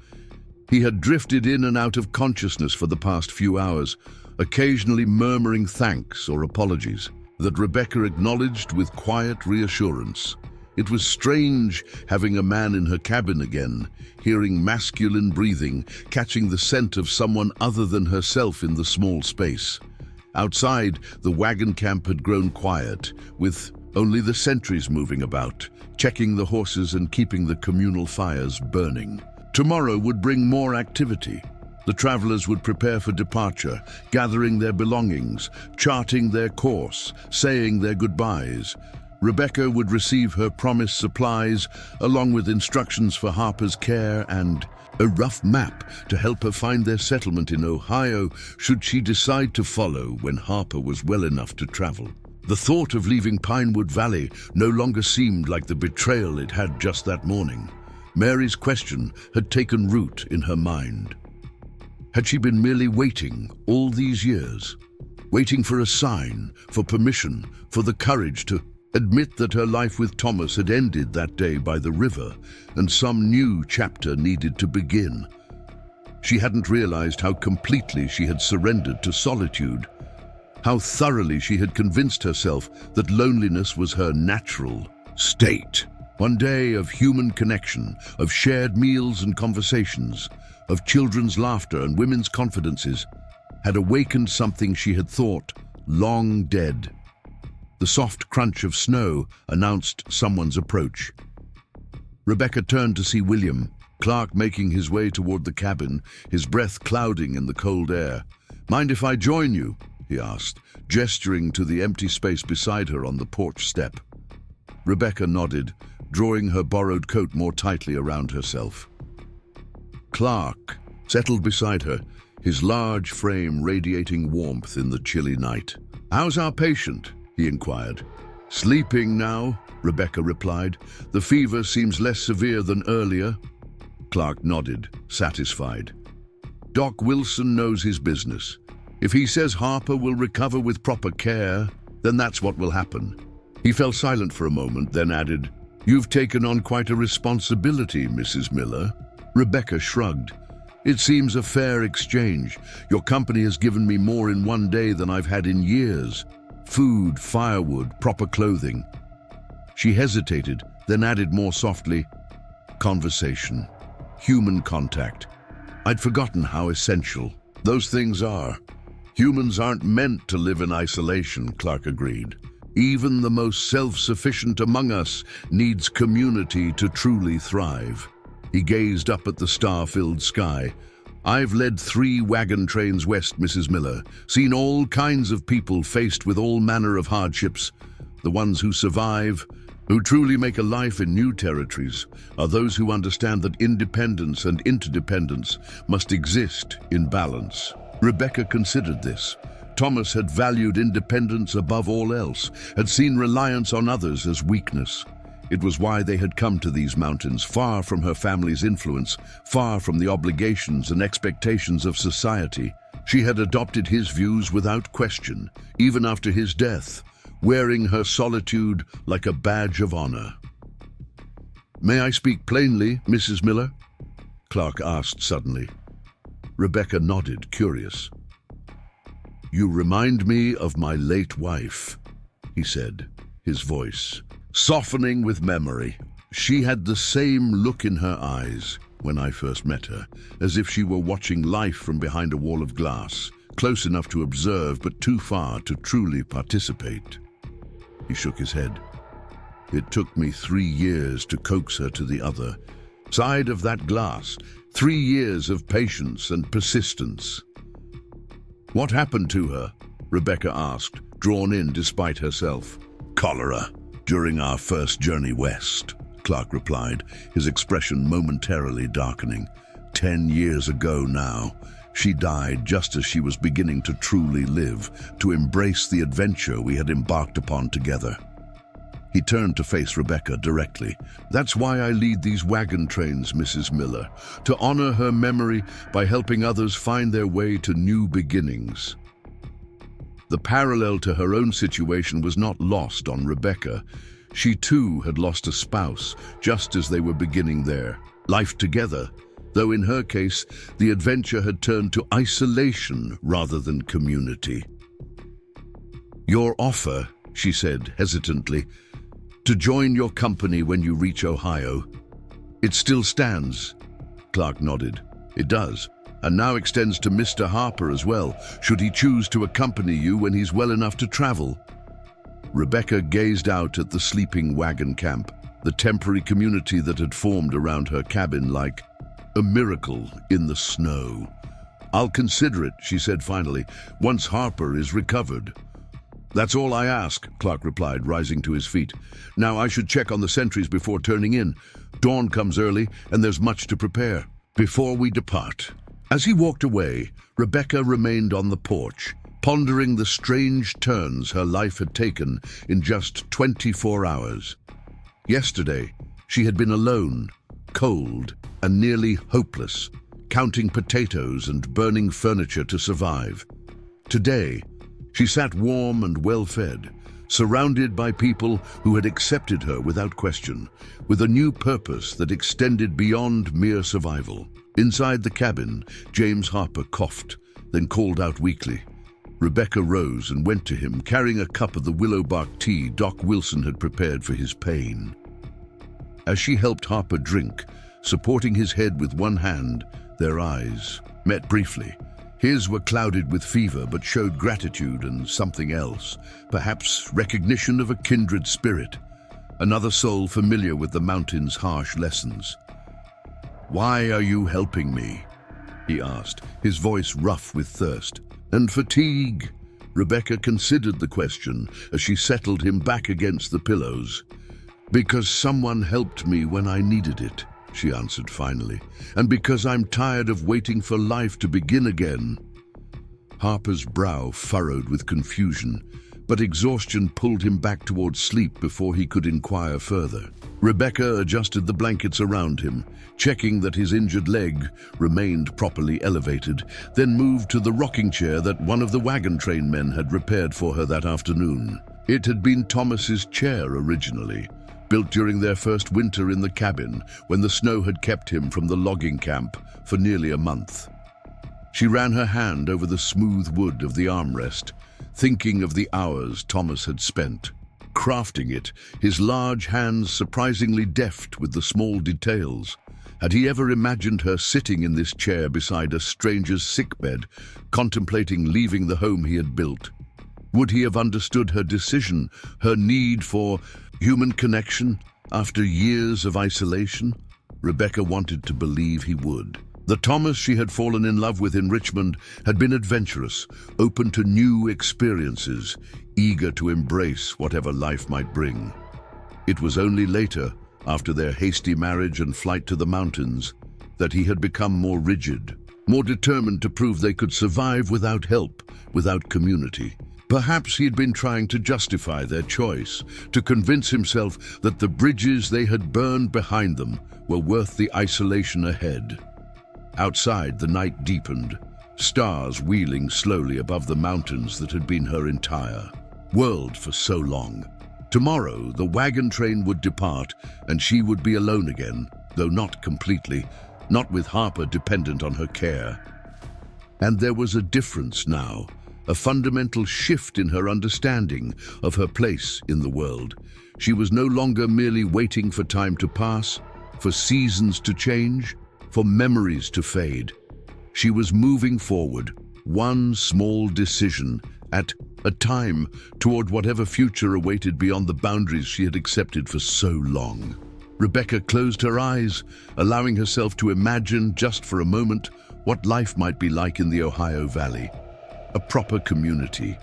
He had drifted in and out of consciousness for the past few hours, occasionally murmuring thanks or apologies that Rebecca acknowledged with quiet reassurance. It was strange having a man in her cabin again, hearing masculine breathing, catching the scent of someone other than herself in the small space. Outside, the wagon camp had grown quiet, with only the sentries moving about, checking the horses and keeping the communal fires burning. Tomorrow would bring more activity. The travelers would prepare for departure, gathering their belongings, charting their course, saying their goodbyes. Rebecca would receive her promised supplies, along with instructions for Harper's care and a rough map to help her find their settlement in Ohio should she decide to follow when Harper was well enough to travel. The thought of leaving Pinewood Valley no longer seemed like the betrayal it had just that morning. Mary's question had taken root in her mind. Had she been merely waiting all these years? Waiting for a sign, for permission, for the courage to admit that her life with Thomas had ended that day by the river and some new chapter needed to begin. She hadn't realized how completely she had surrendered to solitude, how thoroughly she had convinced herself that loneliness was her natural state. One day of human connection, of shared meals and conversations, of children's laughter and women's confidences, had awakened something she had thought long dead. The soft crunch of snow announced someone's approach. Rebecca turned to see William, Clark making his way toward the cabin, his breath clouding in the cold air. "Mind if I join you?" he asked, gesturing to the empty space beside her on the porch step. Rebecca nodded, drawing her borrowed coat more tightly around herself. Clark settled beside her, his large frame radiating warmth in the chilly night. "How's our patient?" he inquired. "Sleeping now," Rebecca replied. "The fever seems less severe than earlier." Clark nodded, satisfied. "Doc Wilson knows his business. If he says Harper will recover with proper care, then that's what will happen." He fell silent for a moment, then added, "You've taken on quite a responsibility, Mrs. Miller." Rebecca shrugged. "It seems a fair exchange. Your company has given me more in one day than I've had in years. Food, firewood, proper clothing." She hesitated, then added more softly, "Conversation, human contact. I'd forgotten how essential those things are." "Humans aren't meant to live in isolation," Clark agreed. "Even the most self-sufficient among us needs community to truly thrive." He gazed up at the star-filled sky. "I've led 3 wagon trains west, Mrs. Miller, seen all kinds of people faced with all manner of hardships. The ones who survive, who truly make a life in new territories, are those who understand that independence and interdependence must exist in balance." Rebecca considered this. Thomas had valued independence above all else, had seen reliance on others as weakness. It was why they had come to these mountains, far from her family's influence, far from the obligations and expectations of society. She had adopted his views without question, even after his death, wearing her solitude like a badge of honor. "May I speak plainly, Mrs. Miller?" Clark asked suddenly. Rebecca nodded, curious. "You remind me of my late wife," he said, his voice softening with memory. "She had the same look in her eyes when I first met her, as if she were watching life from behind a wall of glass, close enough to observe but too far to truly participate." He shook his head. "It took me 3 years to coax her to the other side of that glass, 3 years of patience and persistence." "What happened to her?" Rebecca asked, drawn in despite herself. "Cholera, during our first journey west," Clark replied, his expression momentarily darkening. 10 years ago now. She died just as she was beginning to truly live, to embrace the adventure we had embarked upon together. He turned to face Rebecca directly. "That's why I lead these wagon trains, Mrs. Miller, to honor her memory by helping others find their way to new beginnings." The parallel to her own situation was not lost on Rebecca. She too had lost a spouse, just as they were beginning their life together, though in her case, the adventure had turned to isolation rather than community. "Your offer," she said hesitantly, "to join your company when you reach Ohio. It still stands." Clark nodded. "It does, and now extends to Mr. Harper as well, should he choose to accompany you when he's well enough to travel." Rebecca gazed out at the sleeping wagon camp, the temporary community that had formed around her cabin like a miracle in the snow. "I'll consider it," she said finally, "once Harper is recovered." "That's all I ask," Clark replied, rising to his feet. "Now I should check on the sentries before turning in. Dawn comes early, and there's much to prepare." Before we depart. As he walked away, Rebecca remained on the porch, pondering the strange turns her life had taken in just 24 hours. Yesterday, she had been alone, cold, and nearly hopeless, counting potatoes and burning furniture to survive. Today, she sat warm and well-fed, surrounded by people who had accepted her without question, with a new purpose that extended beyond mere survival. Inside the cabin, James Harper coughed, then called out weakly. Rebecca rose and went to him, carrying a cup of the willow bark tea Doc Wilson had prepared for his pain. As she helped Harper drink, supporting his head with one hand, their eyes met briefly. His were clouded with fever, but showed gratitude and something else, perhaps recognition of a kindred spirit, another soul familiar with the mountain's harsh lessons. "Why are you helping me?" he asked, his voice rough with thirst and fatigue. Rebecca considered the question as she settled him back against the pillows. "Because someone helped me when I needed it," she answered finally, "and because I'm tired of waiting for life to begin again." Harper's brow furrowed with confusion, but exhaustion pulled him back towards sleep before he could inquire further. Rebecca adjusted the blankets around him, checking that his injured leg remained properly elevated, then moved to the rocking chair that one of the wagon train men had repaired for her that afternoon. It had been Thomas's chair originally, built during their first winter in the cabin when the snow had kept him from the logging camp for nearly a month. She ran her hand over the smooth wood of the armrest, thinking of the hours Thomas had spent crafting it, his large hands surprisingly deft with the small details. Had he ever imagined her sitting in this chair beside a stranger's sickbed, contemplating leaving the home he had built? Would he have understood her decision, her need for human connection after years of isolation? Rebecca wanted to believe he would. The Thomas she had fallen in love with in Richmond had been adventurous, open to new experiences, eager to embrace whatever life might bring. It was only later, after their hasty marriage and flight to the mountains, that he had become more rigid, more determined to prove they could survive without help, without community. Perhaps he had been trying to justify their choice, to convince himself that the bridges they had burned behind them were worth the isolation ahead. Outside, the night deepened, stars wheeling slowly above the mountains that had been her entire world for so long. Tomorrow, the wagon train would depart, and she would be alone again, though not completely, not with Harper dependent on her care. And there was a difference now, a fundamental shift in her understanding of her place in the world. She was no longer merely waiting for time to pass, for seasons to change, for memories to fade. She was moving forward, one small decision at a time, toward whatever future awaited beyond the boundaries she had accepted for so long. Rebecca closed her eyes, allowing herself to imagine just for a moment what life might be like in the Ohio Valley. A proper community,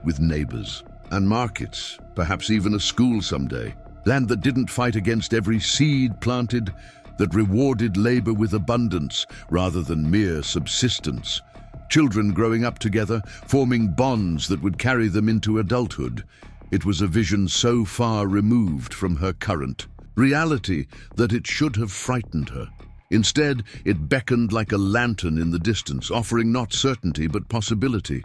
with neighbors and markets, perhaps even a school someday. Land that didn't fight against every seed planted, that rewarded labor with abundance rather than mere subsistence. Children growing up together, forming bonds that would carry them into adulthood. It was a vision so far removed from her current reality that it should have frightened her. Instead, it beckoned like a lantern in the distance, offering not certainty but possibility.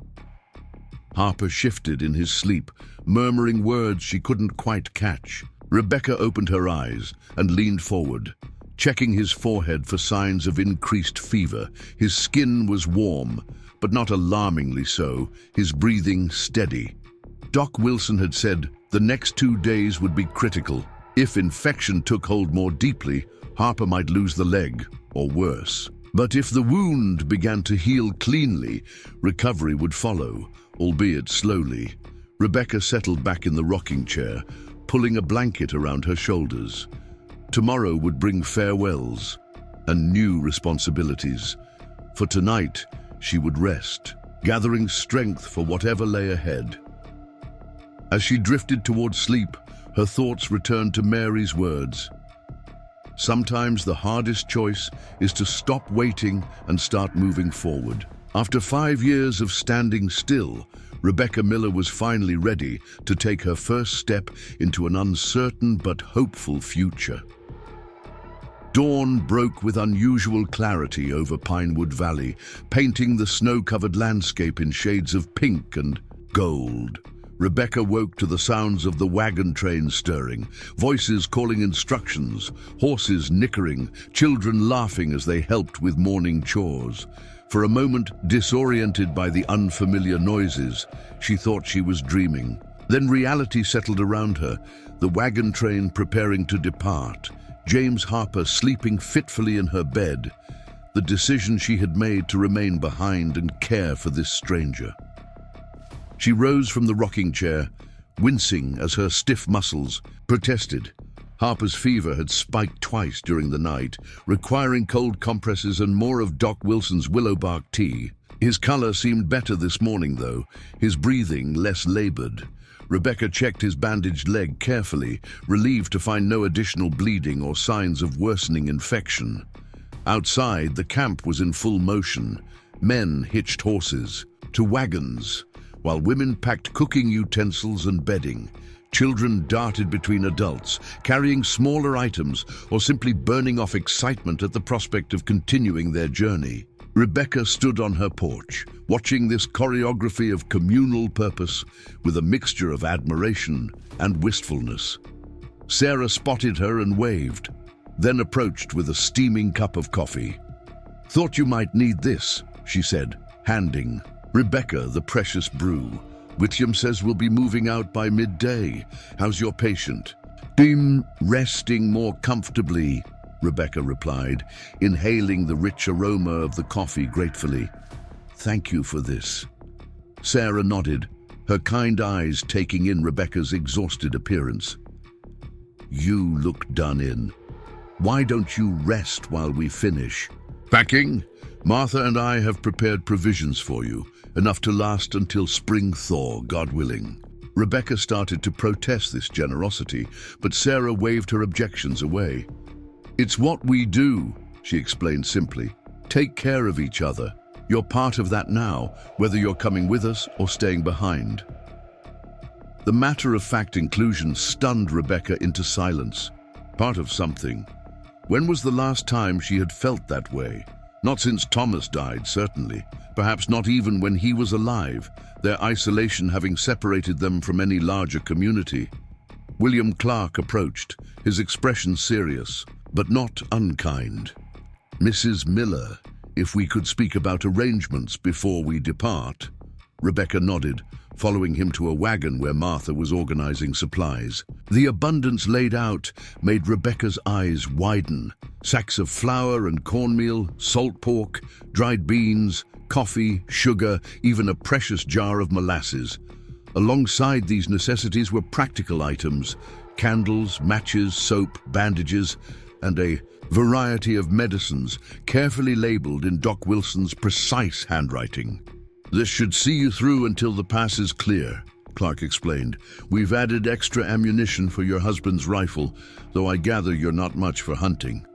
Harper shifted in his sleep, murmuring words she couldn't quite catch. Rebecca opened her eyes and leaned forward, checking his forehead for signs of increased fever. His skin was warm, but not alarmingly so, his breathing steady. Doc Wilson had said the next 2 days would be critical. If infection took hold more deeply, Harper might lose the leg, or worse. But if the wound began to heal cleanly, recovery would follow, albeit slowly. Rebecca settled back in the rocking chair, pulling a blanket around her shoulders. Tomorrow would bring farewells and new responsibilities. For tonight, she would rest, gathering strength for whatever lay ahead. As she drifted towards sleep, her thoughts returned to Mary's words. Sometimes the hardest choice is to stop waiting and start moving forward. After 5 years of standing still, Rebecca Miller was finally ready to take her first step into an uncertain but hopeful future. Dawn broke with unusual clarity over Pinewood Valley, painting the snow-covered landscape in shades of pink and gold. Rebecca woke to the sounds of the wagon train stirring, voices calling instructions, horses nickering, children laughing as they helped with morning chores. For a moment, disoriented by the unfamiliar noises, she thought she was dreaming. Then reality settled around her, the wagon train preparing to depart, James Harper sleeping fitfully in her bed, the decision she had made to remain behind and care for this stranger. She rose from the rocking chair, wincing as her stiff muscles protested. Harper's fever had spiked twice during the night, requiring cold compresses and more of Doc Wilson's willow bark tea. His color seemed better this morning, though, his breathing less labored. Rebecca checked his bandaged leg carefully, relieved to find no additional bleeding or signs of worsening infection. Outside, the camp was in full motion. Men hitched horses to wagons, while women packed cooking utensils and bedding. Children darted between adults, carrying smaller items or simply burning off excitement at the prospect of continuing their journey. Rebecca stood on her porch, watching this choreography of communal purpose with a mixture of admiration and wistfulness. Sarah spotted her and waved, then approached with a steaming cup of coffee. "Thought you might need this," she said, handing Rebecca the precious brew. "Whittiam says we'll be moving out by midday. How's your patient?" "Been resting more comfortably," Rebecca replied, inhaling the rich aroma of the coffee gratefully. "Thank you for this." Sarah nodded, her kind eyes taking in Rebecca's exhausted appearance. "You look done in. Why don't you rest while we finish?" "Packing? Martha and I have prepared provisions for you, enough to last until spring thaw, God willing." Rebecca started to protest this generosity, but Sarah waved her objections away. "It's what we do," she explained simply. "Take care of each other. You're part of that now, whether you're coming with us or staying behind." The matter-of-fact inclusion stunned Rebecca into silence. Part of something. When was the last time she had felt that way? Not since Thomas died, certainly. Perhaps not even when he was alive, their isolation having separated them from any larger community. William Clark approached, his expression serious, but not unkind. "Mrs. Miller, if we could speak about arrangements before we depart." Rebecca nodded, following him to a wagon where Martha was organizing supplies. The abundance laid out made Rebecca's eyes widen. Sacks of flour and cornmeal, salt pork, dried beans, coffee, sugar, even a precious jar of molasses. Alongside these necessities were practical items: candles, matches, soap, bandages, and a variety of medicines, carefully labeled in Doc Wilson's precise handwriting. "This should see you through until the pass is clear," Clark explained. "We've added extra ammunition for your husband's rifle, though I gather you're not much for hunting."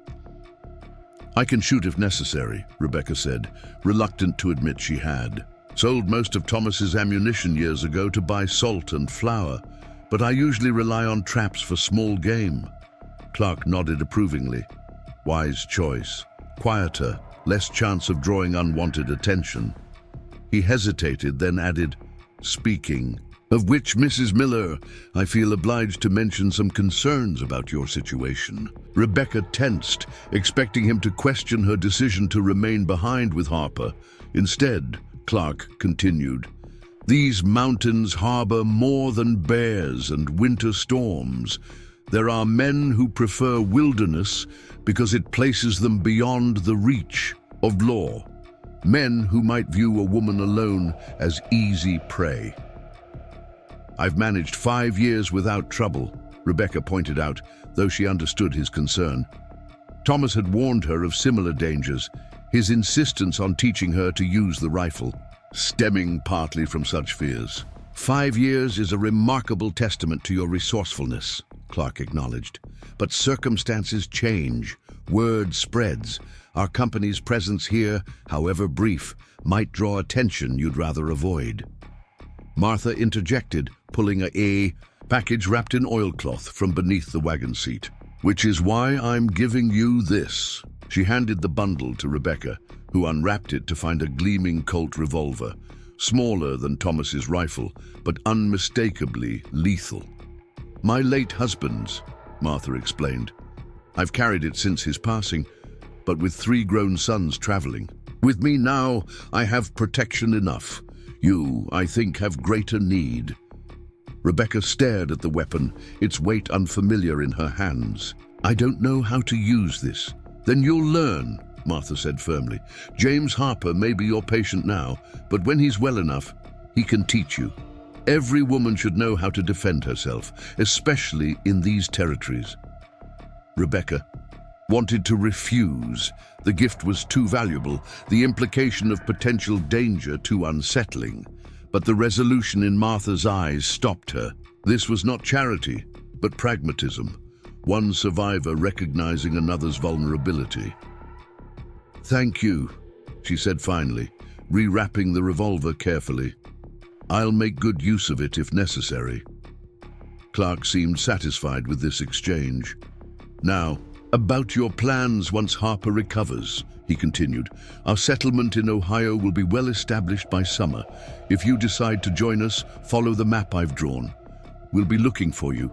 "I can shoot if necessary," Rebecca said, reluctant to admit she had. "Sold most of Thomas's ammunition years ago to buy salt and flour, but I usually rely on traps for small game." Clark nodded approvingly. "Wise choice. Quieter, less chance of drawing unwanted attention." He hesitated, then added, "Speaking of which, Mrs. Miller, I feel obliged to mention some concerns about your situation." Rebecca tensed, expecting him to question her decision to remain behind with Harper. Instead, Clark continued, "These mountains harbor more than bears and winter storms. There are men who prefer wilderness because it places them beyond the reach of law. Men who might view a woman alone as easy prey." "I've managed 5 years without trouble," Rebecca pointed out, though she understood his concern. Thomas had warned her of similar dangers, his insistence on teaching her to use the rifle, stemming partly from such fears. 5 years is a remarkable testament to your resourcefulness, Clark acknowledged. But circumstances change, word spreads. Our company's presence here, however brief, might draw attention you'd rather avoid. Martha interjected, pulling a package wrapped in oilcloth from beneath the wagon seat. Which is why I'm giving you this. She handed the bundle to Rebecca, who unwrapped it to find a gleaming Colt revolver, smaller than Thomas's rifle, but unmistakably lethal. My late husband's, Martha explained. I've carried it since his passing, but with 3 grown sons traveling. With me now, I have protection enough. You, I think, have greater need. Rebecca stared at the weapon, its weight unfamiliar in her hands. I don't know how to use this. Then you'll learn, Martha said firmly. James Harper may be your patient now, but when he's well enough, he can teach you. Every woman should know how to defend herself, especially in these territories. Rebecca wanted to refuse. The gift was too valuable, the implication of potential danger too unsettling. But the resolution in Martha's eyes stopped her. This was not charity, but pragmatism. One survivor recognizing another's vulnerability. Thank you, she said finally, rewrapping the revolver carefully. I'll make good use of it if necessary. Clark seemed satisfied with this exchange. Now, about your plans once Harper recovers, he continued. Our settlement in Ohio will be well established by summer. If you decide to join us, follow the map I've drawn. We'll be looking for you.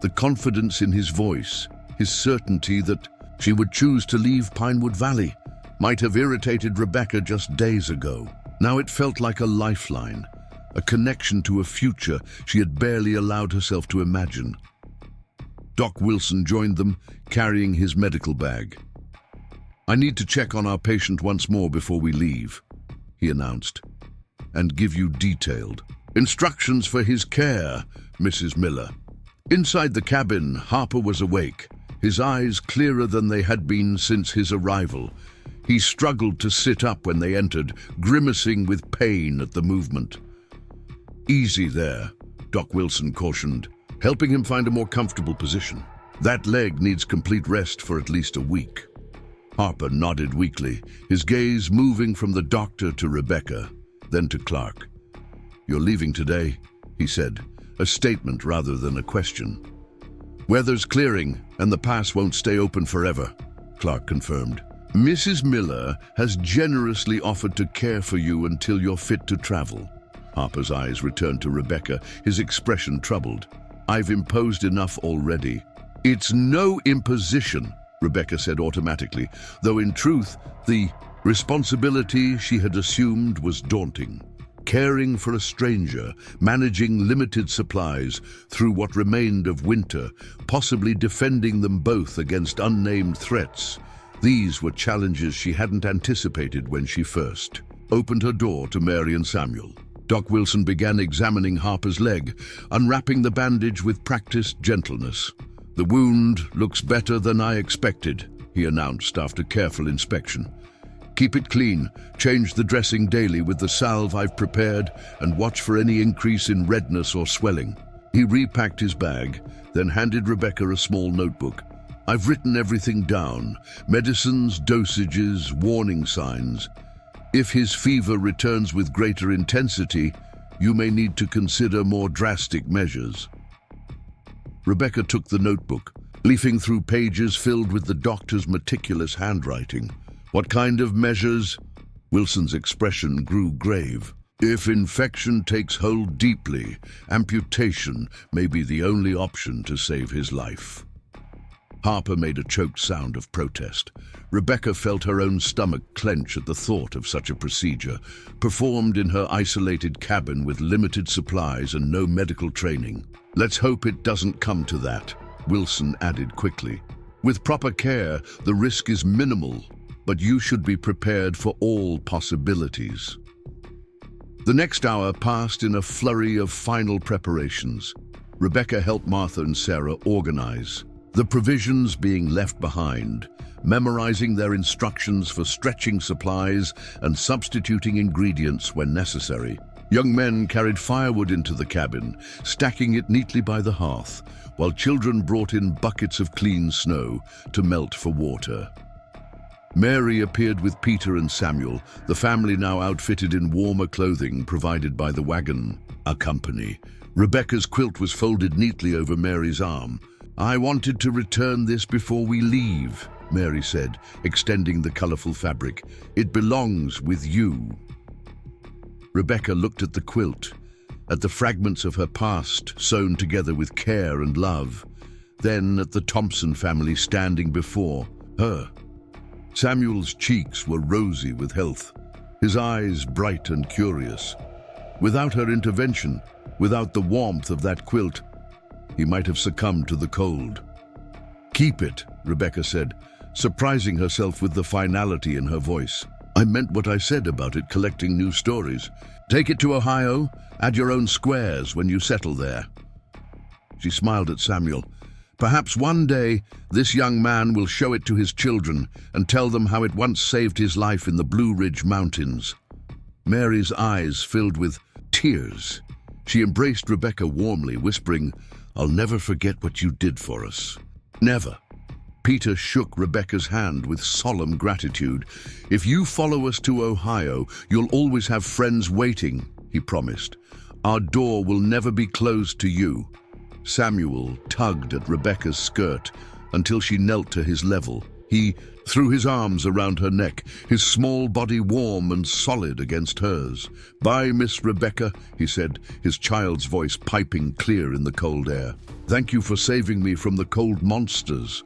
The confidence in his voice, his certainty that she would choose to leave Pinewood Valley, might have irritated Rebecca just days ago. Now it felt like a lifeline, a connection to a future she had barely allowed herself to imagine. Doc Wilson joined them, carrying his medical bag. I need to check on our patient once more before we leave, he announced, and give you detailed instructions for his care, Mrs. Miller. Inside the cabin, Harper was awake, his eyes clearer than they had been since his arrival. He struggled to sit up when they entered, grimacing with pain at the movement. Easy there, Doc Wilson cautioned, helping him find a more comfortable position. That leg needs complete rest for at least a week. Harper nodded weakly, his gaze moving from the doctor to Rebecca, then to Clark. You're leaving today, he said, a statement rather than a question. Weather's clearing, and the pass won't stay open forever, Clark confirmed. Mrs. Miller has generously offered to care for you until you're fit to travel. Harper's eyes returned to Rebecca, his expression troubled. I've imposed enough already. It's no imposition, Rebecca said automatically, though in truth, the responsibility she had assumed was daunting. Caring for a stranger, managing limited supplies through what remained of winter, possibly defending them both against unnamed threats. These were challenges she hadn't anticipated when she first opened her door to Mary and Samuel. Doc Wilson began examining Harper's leg, unwrapping the bandage with practiced gentleness. The wound looks better than I expected, he announced after careful inspection. Keep it clean, change the dressing daily with the salve I've prepared, and watch for any increase in redness or swelling. He repacked his bag, then handed Rebecca a small notebook. I've written everything down, medicines, dosages, warning signs. If his fever returns with greater intensity, you may need to consider more drastic measures. Rebecca took the notebook, leafing through pages filled with the doctor's meticulous handwriting. What kind of measures? Wilson's expression grew grave. If infection takes hold deeply, amputation may be the only option to save his life. Harper made a choked sound of protest. Rebecca felt her own stomach clench at the thought of such a procedure, performed in her isolated cabin with limited supplies and no medical training. Let's hope it doesn't come to that, Wilson added quickly. With proper care, the risk is minimal, but you should be prepared for all possibilities. The next hour passed in a flurry of final preparations. Rebecca helped Martha and Sarah organize, the provisions being left behind, memorizing their instructions for stretching supplies and substituting ingredients when necessary. Young men carried firewood into the cabin, stacking it neatly by the hearth, while children brought in buckets of clean snow to melt for water. Mary appeared with Peter and Samuel, the family now outfitted in warmer clothing provided by the wagon, a company. Rebecca's quilt was folded neatly over Mary's arm. "I wanted to return this before we leave," Mary said, extending the colorful fabric. "It belongs with you." Rebecca looked at the quilt, at the fragments of her past sewn together with care and love, then at the Thompson family standing before her. Samuel's cheeks were rosy with health, his eyes bright and curious. Without her intervention, without the warmth of that quilt, he might have succumbed to the cold. "Keep it," Rebecca said, surprising herself with the finality in her voice. "I meant what I said about it collecting new stories. Take it to Ohio, add your own squares when you settle there." She smiled at Samuel. "Perhaps one day this young man will show it to his children and tell them how it once saved his life in the Blue Ridge Mountains." Mary's eyes filled with tears. She embraced Rebecca warmly, whispering, "I'll never forget what you did for us." "Never." Peter shook Rebecca's hand with solemn gratitude. "If you follow us to Ohio, you'll always have friends waiting," he promised. "Our door will never be closed to you." Samuel tugged at Rebecca's skirt until she knelt to his level. He threw his arms around her neck, his small body warm and solid against hers. "Bye, Miss Rebecca," he said, his child's voice piping clear in the cold air. "Thank you for saving me from the cold monsters."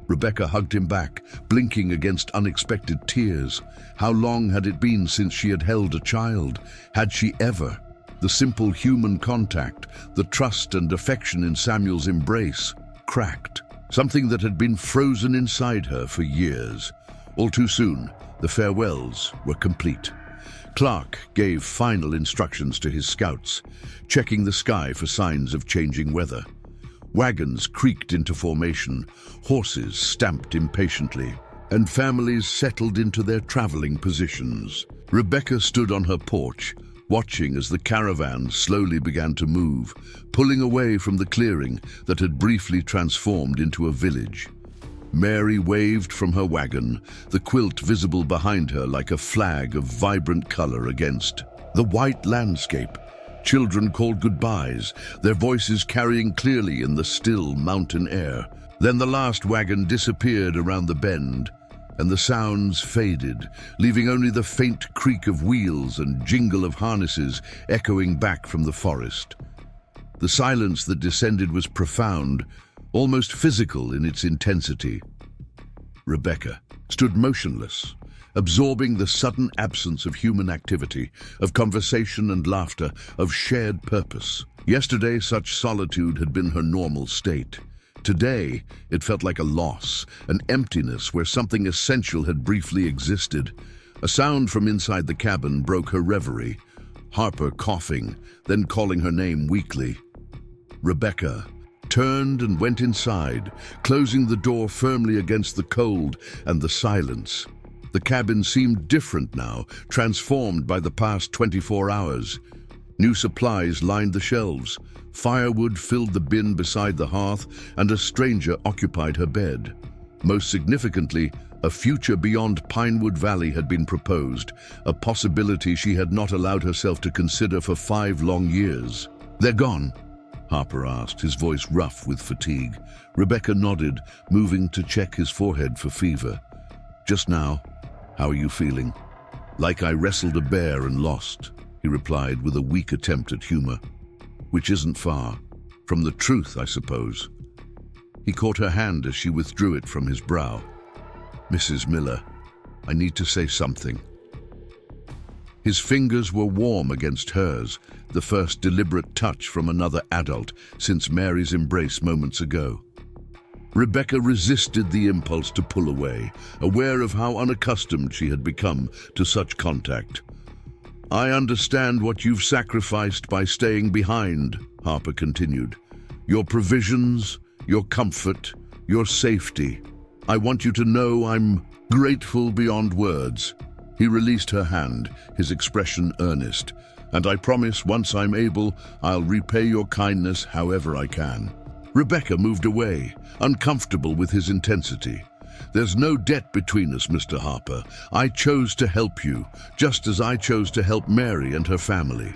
Rebecca hugged him back, blinking against unexpected tears. How long had it been since she had held a child? Had she ever? The simple human contact, the trust and affection in Samuel's embrace, cracked. Something that had been frozen inside her for years. All too soon, the farewells were complete. Clark gave final instructions to his scouts, checking the sky for signs of changing weather. Wagons creaked into formation, horses stamped impatiently, and families settled into their traveling positions. Rebecca stood on her porch, watching as the caravan slowly began to move, pulling away from the clearing that had briefly transformed into a village. Mary waved from her wagon, the quilt visible behind her like a flag of vibrant color against the white landscape. Children called goodbyes, their voices carrying clearly in the still mountain air. Then the last wagon disappeared around the bend, and the sounds faded, leaving only the faint creak of wheels and jingle of harnesses echoing back from the forest. The silence that descended was profound, almost physical in its intensity. Rebecca stood motionless, absorbing the sudden absence of human activity, of conversation and laughter, of shared purpose. Yesterday, such solitude had been her normal state. Today, it felt like a loss, an emptiness where something essential had briefly existed. A sound from inside the cabin broke her reverie. Harper coughing, then calling her name weakly. Rebecca turned and went inside, closing the door firmly against the cold and the silence. The cabin seemed different now, transformed by the past 24 hours. New supplies lined the shelves. Firewood filled the bin beside the hearth, and a stranger occupied her bed. Most significantly, a future beyond Pinewood Valley had been proposed, a possibility she had not allowed herself to consider for 5 long years. "They're gone?" Harper asked, his voice rough with fatigue. Rebecca nodded, moving to check his forehead for fever. "Just now. How are you feeling?" "Like I wrestled a bear and lost," he replied with a weak attempt at humor. "Which isn't far from the truth, I suppose." He caught her hand as she withdrew it from his brow. "Mrs. Miller, I need to say something." His fingers were warm against hers, the first deliberate touch from another adult since Mary's embrace moments ago. Rebecca resisted the impulse to pull away, aware of how unaccustomed she had become to such contact. "I understand what you've sacrificed by staying behind," Harper continued. "Your provisions, your comfort, your safety. I want you to know I'm grateful beyond words." He released her hand, his expression earnest. and I promise once I'm able, I'll repay your kindness however I can." Rebecca moved away, uncomfortable with his intensity. "There's no debt between us, Mr. Harper. I chose to help you, just as I chose to help Mary and her family."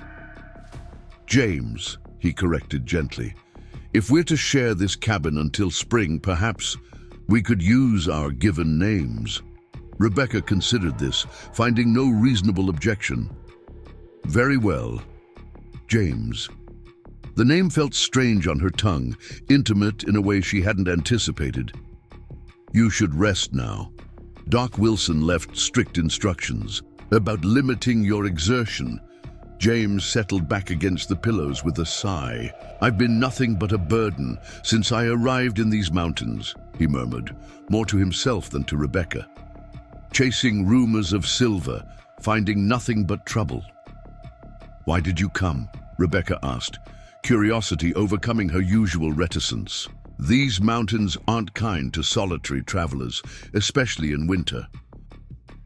"James," he corrected gently, "if we're to share this cabin until spring, perhaps we could use our given names." Rebecca considered this, finding no reasonable objection. "Very well, James." The name felt strange on her tongue, intimate in a way she hadn't anticipated. "You should rest now. Doc Wilson left strict instructions about limiting your exertion." James settled back against the pillows with a sigh. "I've been nothing but a burden since I arrived in these mountains," he murmured, more to himself than to Rebecca. "Chasing rumors of silver, finding nothing but trouble." "Why did you come?" Rebecca asked, curiosity overcoming her usual reticence. "These mountains aren't kind to solitary travelers, especially in winter."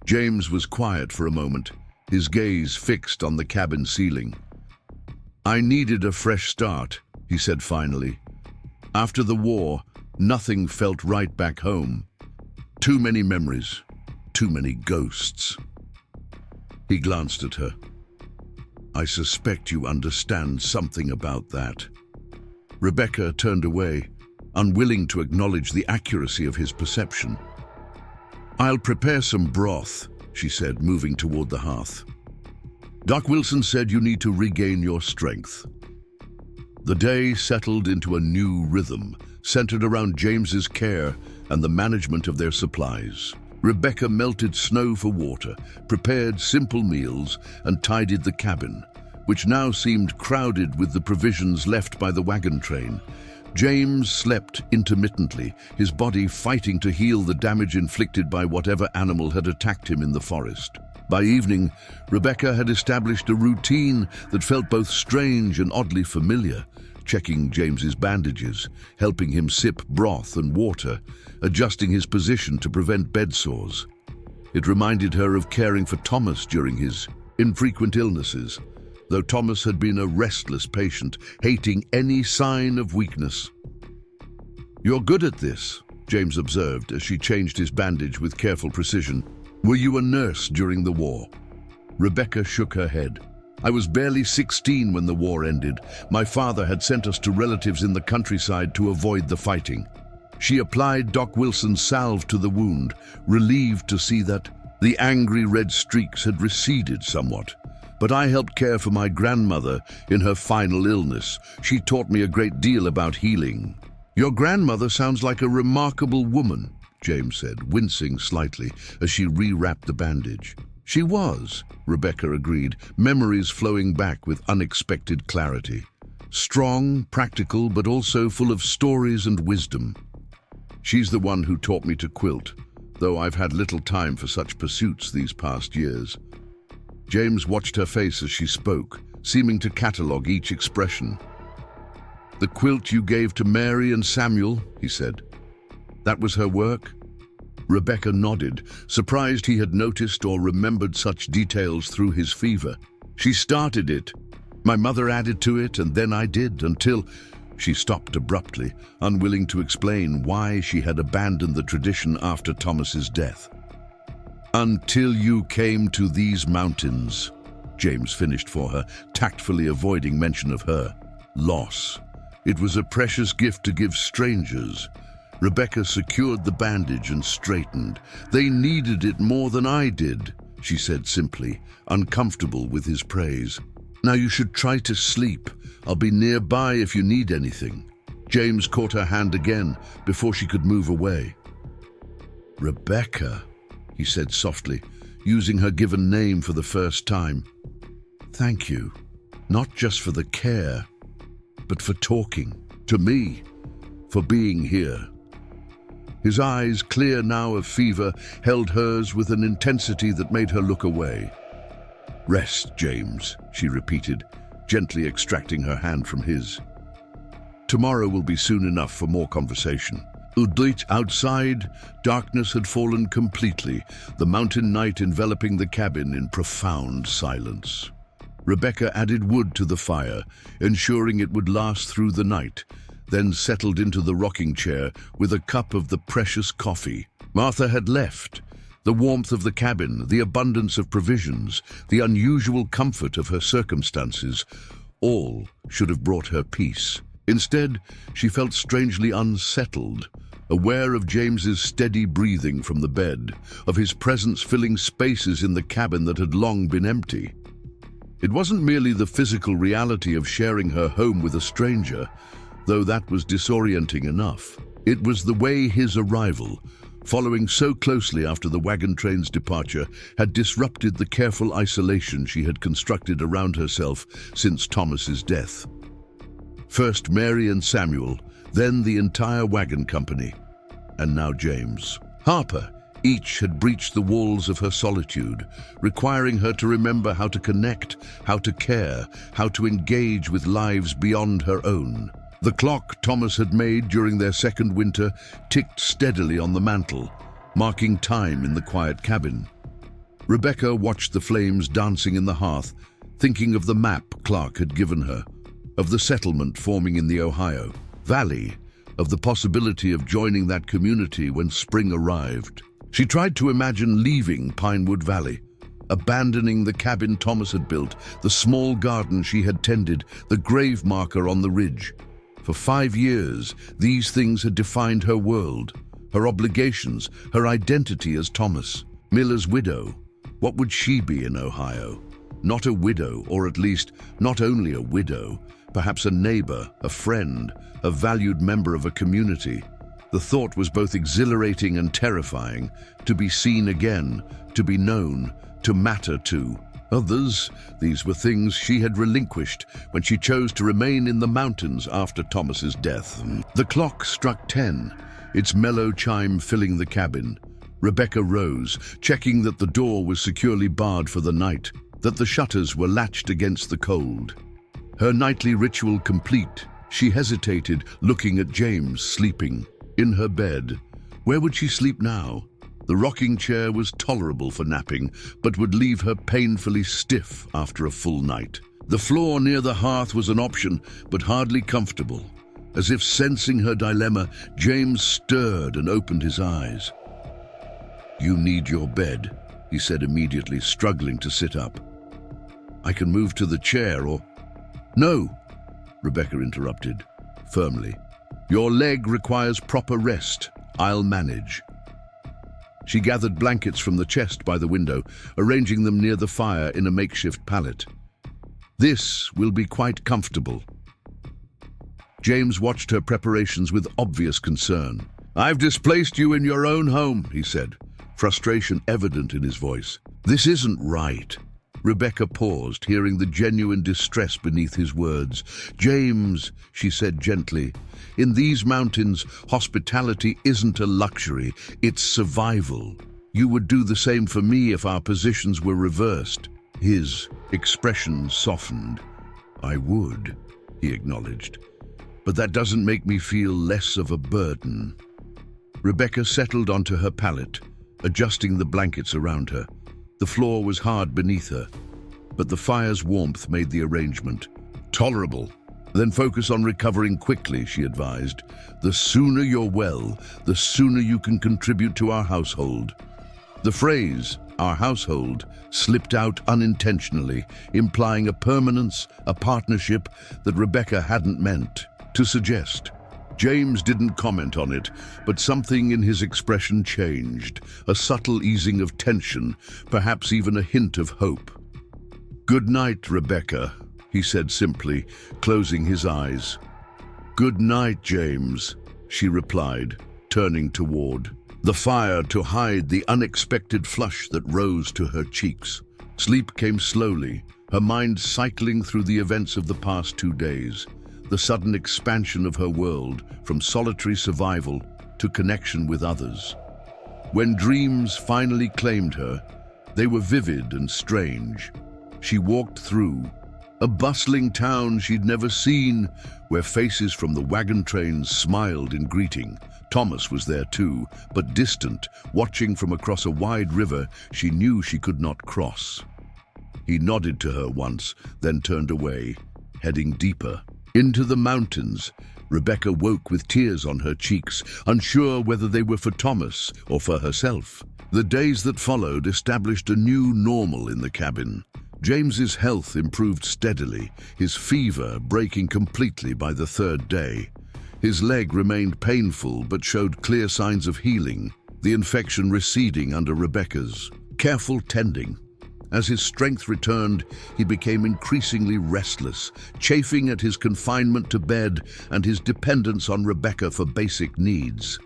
James was quiet for a moment, his gaze fixed on the cabin ceiling. "I needed a fresh start," he said finally. "After the war, nothing felt right back home. Too many memories, too many ghosts." He glanced at her. "I suspect you understand something about that." Rebecca turned away, unwilling to acknowledge the accuracy of his perception. "I'll prepare some broth," she said, moving toward the hearth. "Doc Wilson said you need to regain your strength." The day settled into a new rhythm, centered around James's care and the management of their supplies. Rebecca melted snow for water, prepared simple meals, and tidied the cabin, which now seemed crowded with the provisions left by the wagon train. James slept intermittently, his body fighting to heal the damage inflicted by whatever animal had attacked him in the forest. By evening, Rebecca had established a routine that felt both strange and oddly familiar, checking James's bandages, helping him sip broth and water, adjusting his position to prevent bed sores. It reminded her of caring for Thomas during his infrequent illnesses, though Thomas had been a restless patient, hating any sign of weakness. "You're good at this," James observed as she changed his bandage with careful precision. "Were you a nurse during the war?" Rebecca shook her head. "I was barely 16 when the war ended. My father had sent us to relatives in the countryside to avoid the fighting." She applied Doc Wilson's salve to the wound, relieved to see that the angry red streaks had receded somewhat. "But I helped care for my grandmother in her final illness. She taught me a great deal about healing." "Your grandmother sounds like a remarkable woman," James said, wincing slightly as she rewrapped the bandage. "She was," Rebecca agreed, memories flowing back with unexpected clarity. "Strong, practical, but also full of stories and wisdom. She's the one who taught me to quilt, though I've had little time for such pursuits these past years." James watched her face as she spoke, seeming to catalogue each expression. "The quilt you gave to Mary and Samuel," he said. "That was her work?" Rebecca nodded, surprised he had noticed or remembered such details through his fever. "She started it. My mother added to it, and then I did, until—" She stopped abruptly, unwilling to explain why she had abandoned the tradition after Thomas's death. "Until you came to these mountains," James finished for her, tactfully avoiding mention of her loss. "It was a precious gift to give strangers." Rebecca secured the bandage and straightened. "They needed it more than I did," she said simply, uncomfortable with his praise. "Now you should try to sleep. I'll be nearby if you need anything." James caught her hand again before she could move away. "Rebecca," he said softly, using her given name for the first time. "Thank you, not just for the care, but for talking to me, for being here." His eyes, clear now of fever, held hers with an intensity that made her look away. "Rest, James," she repeated, gently extracting her hand from his. "Tomorrow will be soon enough for more conversation." Outside, darkness had fallen completely, the mountain night enveloping the cabin in profound silence. Rebecca added wood to the fire, ensuring it would last through the night, then settled into the rocking chair with a cup of the precious coffee. Martha had left. The warmth of the cabin, the abundance of provisions, the unusual comfort of her circumstances, all should have brought her peace. Instead, she felt strangely unsettled, aware of James's steady breathing from the bed, of his presence filling spaces in the cabin that had long been empty. It wasn't merely the physical reality of sharing her home with a stranger, though that was disorienting enough. It was the way his arrival, following so closely after the wagon train's departure, had disrupted the careful isolation she had constructed around herself since Thomas's death. First Mary and Samuel, then the entire wagon company, and now James. Harper, each had breached the walls of her solitude, requiring her to remember how to connect, how to care, how to engage with lives beyond her own. The clock Thomas had made during their second winter ticked steadily on the mantel, marking time in the quiet cabin. Rebecca watched the flames dancing in the hearth, thinking of the map Clark had given her, of the settlement forming in the Ohio Valley, of the possibility of joining that community when spring arrived. She tried to imagine leaving Pinewood Valley, abandoning the cabin Thomas had built, the small garden she had tended, the grave marker on the ridge. For 5 years, these things had defined her world, her obligations, her identity as Thomas. Miller's widow. What would she be in Ohio? Not a widow, or at least not only a widow, perhaps a neighbor, a friend, a valued member of a community. The thought was both exhilarating and terrifying, to be seen again, to be known, to matter to. Others, these were things she had relinquished when she chose to remain in the mountains after Thomas's death. The clock struck 10, its mellow chime filling the cabin. Rebecca rose, checking that the door was securely barred for the night, that the shutters were latched against the cold. Her nightly ritual complete, she hesitated, looking at James sleeping in her bed. Where would she sleep now? The rocking chair was tolerable for napping, but would leave her painfully stiff after a full night. The floor near the hearth was an option, but hardly comfortable. As if sensing her dilemma, James stirred and opened his eyes. "You need your bed," he said immediately, struggling to sit up. "I can move to the chair or—" "No," Rebecca interrupted, firmly. "Your leg requires proper rest. I'll manage." She gathered blankets from the chest by the window, arranging them near the fire in a makeshift pallet. "This will be quite comfortable." James watched her preparations with obvious concern. "I've displaced you in your own home," he said, frustration evident in his voice. "This isn't right." Rebecca paused, hearing the genuine distress beneath his words. "James," she said gently, "in these mountains, hospitality isn't a luxury, it's survival. You would do the same for me if our positions were reversed." His expression softened. "I would," he acknowledged, "but that doesn't make me feel less of a burden." Rebecca settled onto her pallet, adjusting the blankets around her. The floor was hard beneath her, but the fire's warmth made the arrangement tolerable. "Then focus on recovering quickly," she advised. "The sooner you're well, the sooner you can contribute to our household." The phrase, "our household," slipped out unintentionally, implying a permanence, a partnership that Rebecca hadn't meant to suggest. James didn't comment on it, but something in his expression changed, a subtle easing of tension, perhaps even a hint of hope. "Good night, Rebecca," he said simply, closing his eyes. "Good night, James," she replied, turning toward the fire to hide the unexpected flush that rose to her cheeks. Sleep came slowly, her mind cycling through the events of the past 2 days. The sudden expansion of her world, from solitary survival to connection with others. When dreams finally claimed her, they were vivid and strange. She walked through a bustling town she'd never seen, where faces from the wagon trains smiled in greeting. Thomas was there too, but distant, watching from across a wide river she knew she could not cross. He nodded to her once, then turned away, heading deeper. Into the mountains, Rebecca woke with tears on her cheeks, unsure whether they were for Thomas or for herself. The days that followed established a new normal in the cabin. James's health improved steadily, his fever breaking completely by the third day. His leg remained painful but showed clear signs of healing, the infection receding under Rebecca's careful tending. As his strength returned, he became increasingly restless, chafing at his confinement to bed and his dependence on Rebecca for basic needs.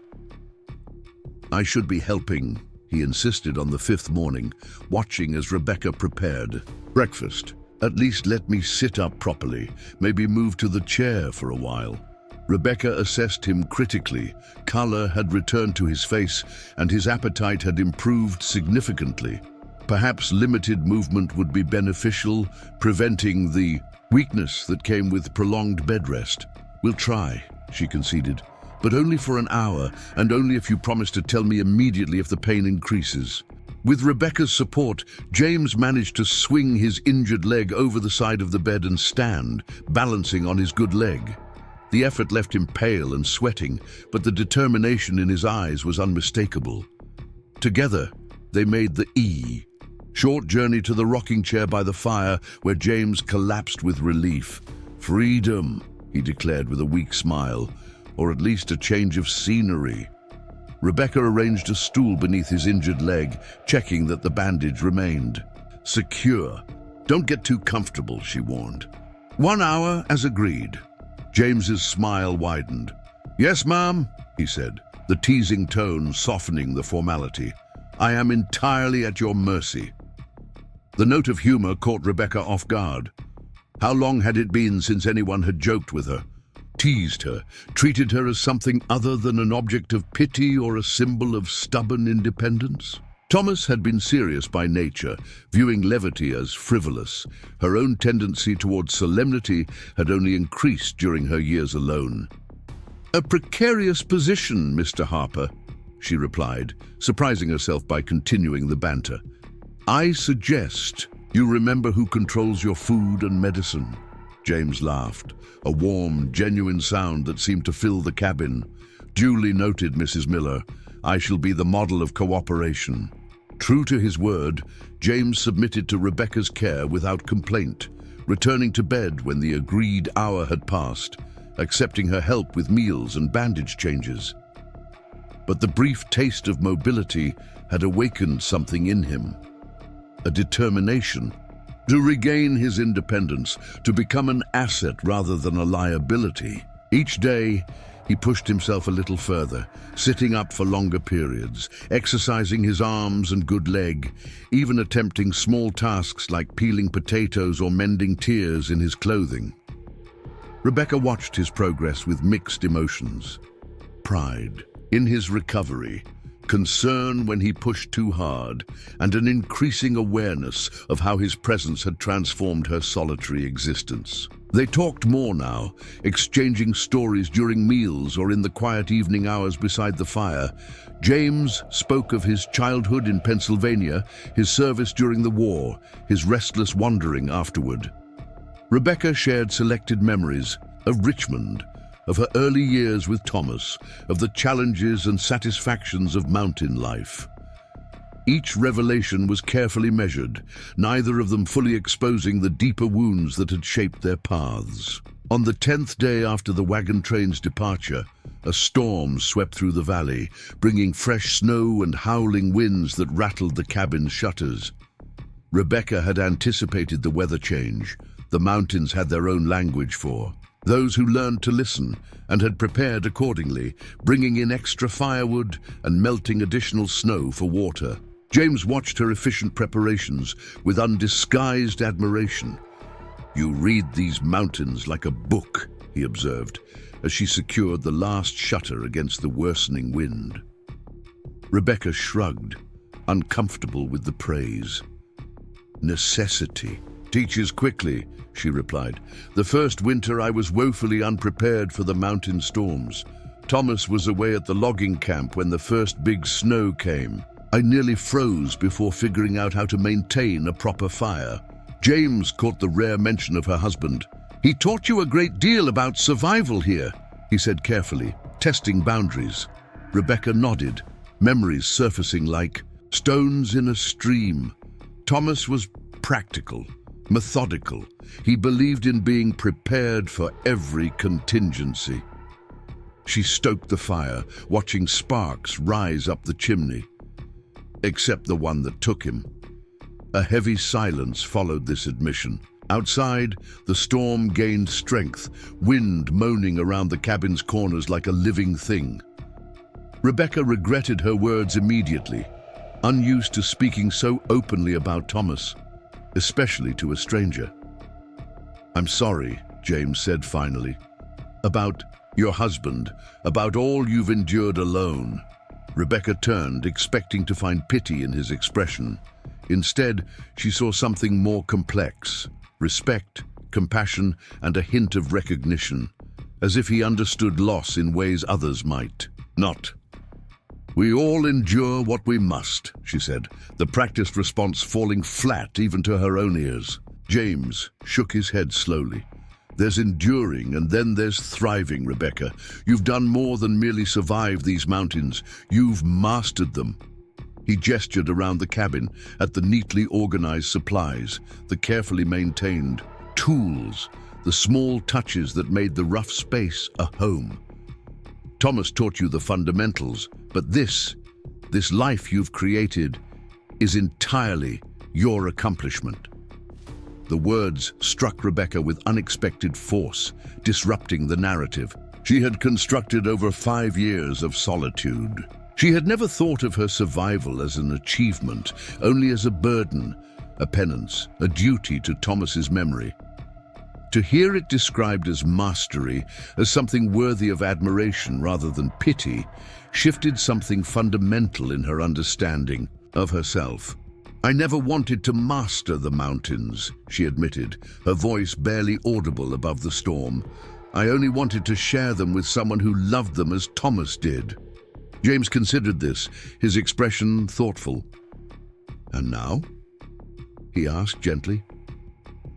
"I should be helping," he insisted on the fifth morning, watching as Rebecca prepared breakfast. "At least let me sit up properly, maybe move to the chair for a while." Rebecca assessed him critically. Color had returned to his face, and his appetite had improved significantly. Perhaps limited movement would be beneficial, preventing the weakness that came with prolonged bed rest. "We'll try," she conceded, "but only for an hour, and only if you promise to tell me immediately if the pain increases." With Rebecca's support, James managed to swing his injured leg over the side of the bed and stand, balancing on his good leg. The effort left him pale and sweating, but the determination in his eyes was unmistakable. Together, they made the short journey to the rocking chair by the fire, where James collapsed with relief. "Freedom," he declared with a weak smile, "or at least a change of scenery." Rebecca arranged a stool beneath his injured leg, checking that the bandage remained secure. "Don't get too comfortable," she warned. "1 hour, as agreed." James's smile widened. "Yes, ma'am," he said, the teasing tone softening the formality. "I am entirely at your mercy." The note of humor caught Rebecca off guard. How long had it been since anyone had joked with her, teased her, treated her as something other than an object of pity or a symbol of stubborn independence? Thomas had been serious by nature, viewing levity as frivolous. Her own tendency towards solemnity had only increased during her years alone. "A precarious position, Mr. Harper," she replied, surprising herself by continuing the banter. "I suggest you remember who controls your food and medicine." James laughed, a warm, genuine sound that seemed to fill the cabin. "Duly noted, Mrs. Miller. I shall be the model of cooperation." True to his word, James submitted to Rebecca's care without complaint, returning to bed when the agreed hour had passed, accepting her help with meals and bandage changes. But the brief taste of mobility had awakened something in him. A determination to regain his independence, to become an asset rather than a liability. Each day, he pushed himself a little further, sitting up for longer periods, exercising his arms and good leg, even attempting small tasks like peeling potatoes or mending tears in his clothing. Rebecca watched his progress with mixed emotions. Pride in his recovery, concern when he pushed too hard, and an increasing awareness of how his presence had transformed her solitary existence. They talked more now, exchanging stories during meals or in the quiet evening hours beside the fire. James spoke of his childhood in Pennsylvania, his service during the war, his restless wandering afterward. Rebecca shared selected memories of Richmond, of her early years with Thomas, of the challenges and satisfactions of mountain life. Each revelation was carefully measured, neither of them fully exposing the deeper wounds that had shaped their paths. On the 10th day after the wagon train's departure, a storm swept through the valley, bringing fresh snow and howling winds that rattled the cabin's shutters. Rebecca had anticipated the weather change. The mountains had their own language for those who learned to listen and had prepared accordingly, bringing in extra firewood and melting additional snow for water. James watched her efficient preparations with undisguised admiration. "You read these mountains like a book," he observed, as she secured the last shutter against the worsening wind. Rebecca shrugged, uncomfortable with the praise. "Necessity teaches quickly," she replied. "The first winter I was woefully unprepared for the mountain storms. Thomas was away at the logging camp when the first big snow came. I nearly froze before figuring out how to maintain a proper fire. James caught the rare mention of her husband. "He taught you a great deal about survival here," he said carefully, testing boundaries. Rebecca nodded, memories surfacing like stones in a stream. Thomas was practical, methodical. He believed in being prepared for every contingency. She stoked the fire, watching sparks rise up the chimney. Except the one that took him. A heavy silence followed this admission. Outside, the storm gained strength, wind moaning around the cabin's corners like a living thing. Rebecca regretted her words immediately, unused to speaking so openly about Thomas, especially to a stranger. "I'm sorry," James said finally. "About your husband, about all you've endured alone." Rebecca turned, expecting to find pity in his expression. Instead, she saw something more complex: respect, compassion, and a hint of recognition, as if he understood loss in ways others might not. "We all endure what we must," she said, the practiced response falling flat even to her own ears. James shook his head slowly. "There's enduring and then there's thriving, Rebecca. You've done more than merely survive these mountains. You've mastered them." He gestured around the cabin at the neatly organized supplies, the carefully maintained tools, the small touches that made the rough space a home. "Thomas taught you the fundamentals, but this life you've created is entirely your accomplishment." The words struck Rebecca with unexpected force, disrupting the narrative she had constructed over 5 years of solitude. She had never thought of her survival as an achievement, only as a burden, a penance, a duty to Thomas's memory. To hear it described as mastery, as something worthy of admiration rather than pity, shifted something fundamental in her understanding of herself. "I never wanted to master the mountains," she admitted, her voice barely audible above the storm. "I only wanted to share them with someone who loved them as Thomas did." James considered this, his expression thoughtful. "And now?" he asked gently.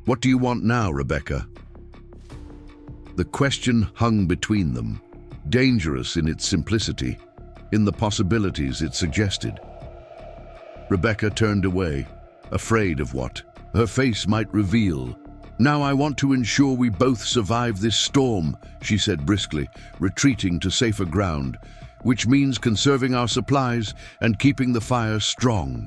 "What do you want now, Rebecca?" The question hung between them, dangerous in its simplicity, in the possibilities it suggested. Rebecca turned away, afraid of what her face might reveal. "Now I want to ensure we both survive this storm," she said briskly, retreating to safer ground, "which means conserving our supplies and keeping the fire strong."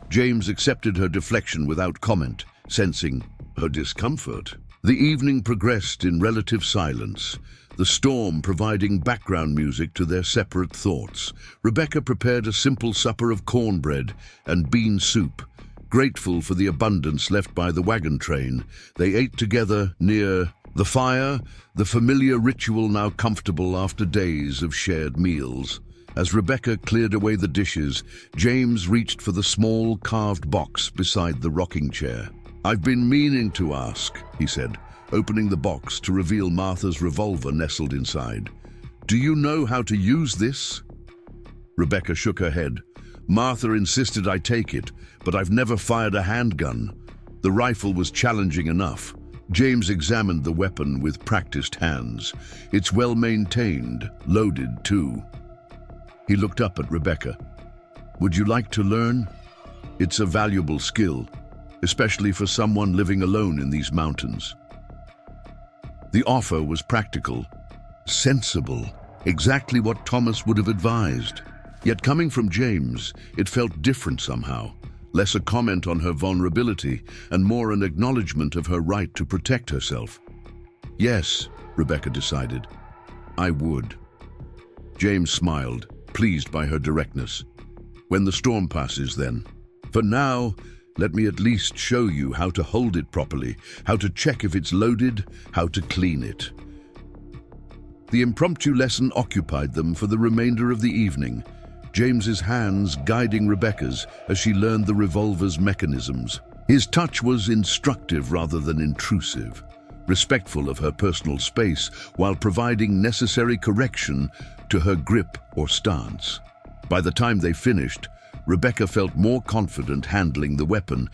James accepted her deflection without comment, sensing her discomfort. The evening progressed in relative silence, the storm providing background music to their separate thoughts. Rebecca prepared a simple supper of cornbread and bean soup. Grateful for the abundance left by the wagon train, they ate together near the fire, the familiar ritual now comfortable after days of shared meals. As Rebecca cleared away the dishes, James reached for the small carved box beside the rocking chair. "I've been meaning to ask," he said, opening the box to reveal Martha's revolver nestled inside. "Do you know how to use this?" Rebecca shook her head. "Martha insisted I take it, but I've never fired a handgun. The rifle was challenging enough." James examined the weapon with practiced hands. "It's well maintained, loaded too." He looked up at Rebecca. "Would you like to learn? It's a valuable skill, especially for someone living alone in these mountains." The offer was practical, sensible, exactly what Thomas would have advised. Yet coming from James, it felt different somehow, less a comment on her vulnerability and more an acknowledgement of her right to protect herself. "Yes," Rebecca decided, "I would." James smiled, pleased by her directness. "When the storm passes, then. For now, let me at least show you how to hold it properly, how to check if it's loaded, how to clean it." The impromptu lesson occupied them for the remainder of the evening, James's hands guiding Rebecca's as she learned the revolver's mechanisms. His touch was instructive rather than intrusive, respectful of her personal space while providing necessary correction to her grip or stance. By the time they finished, Rebecca felt more confident handling the weapon,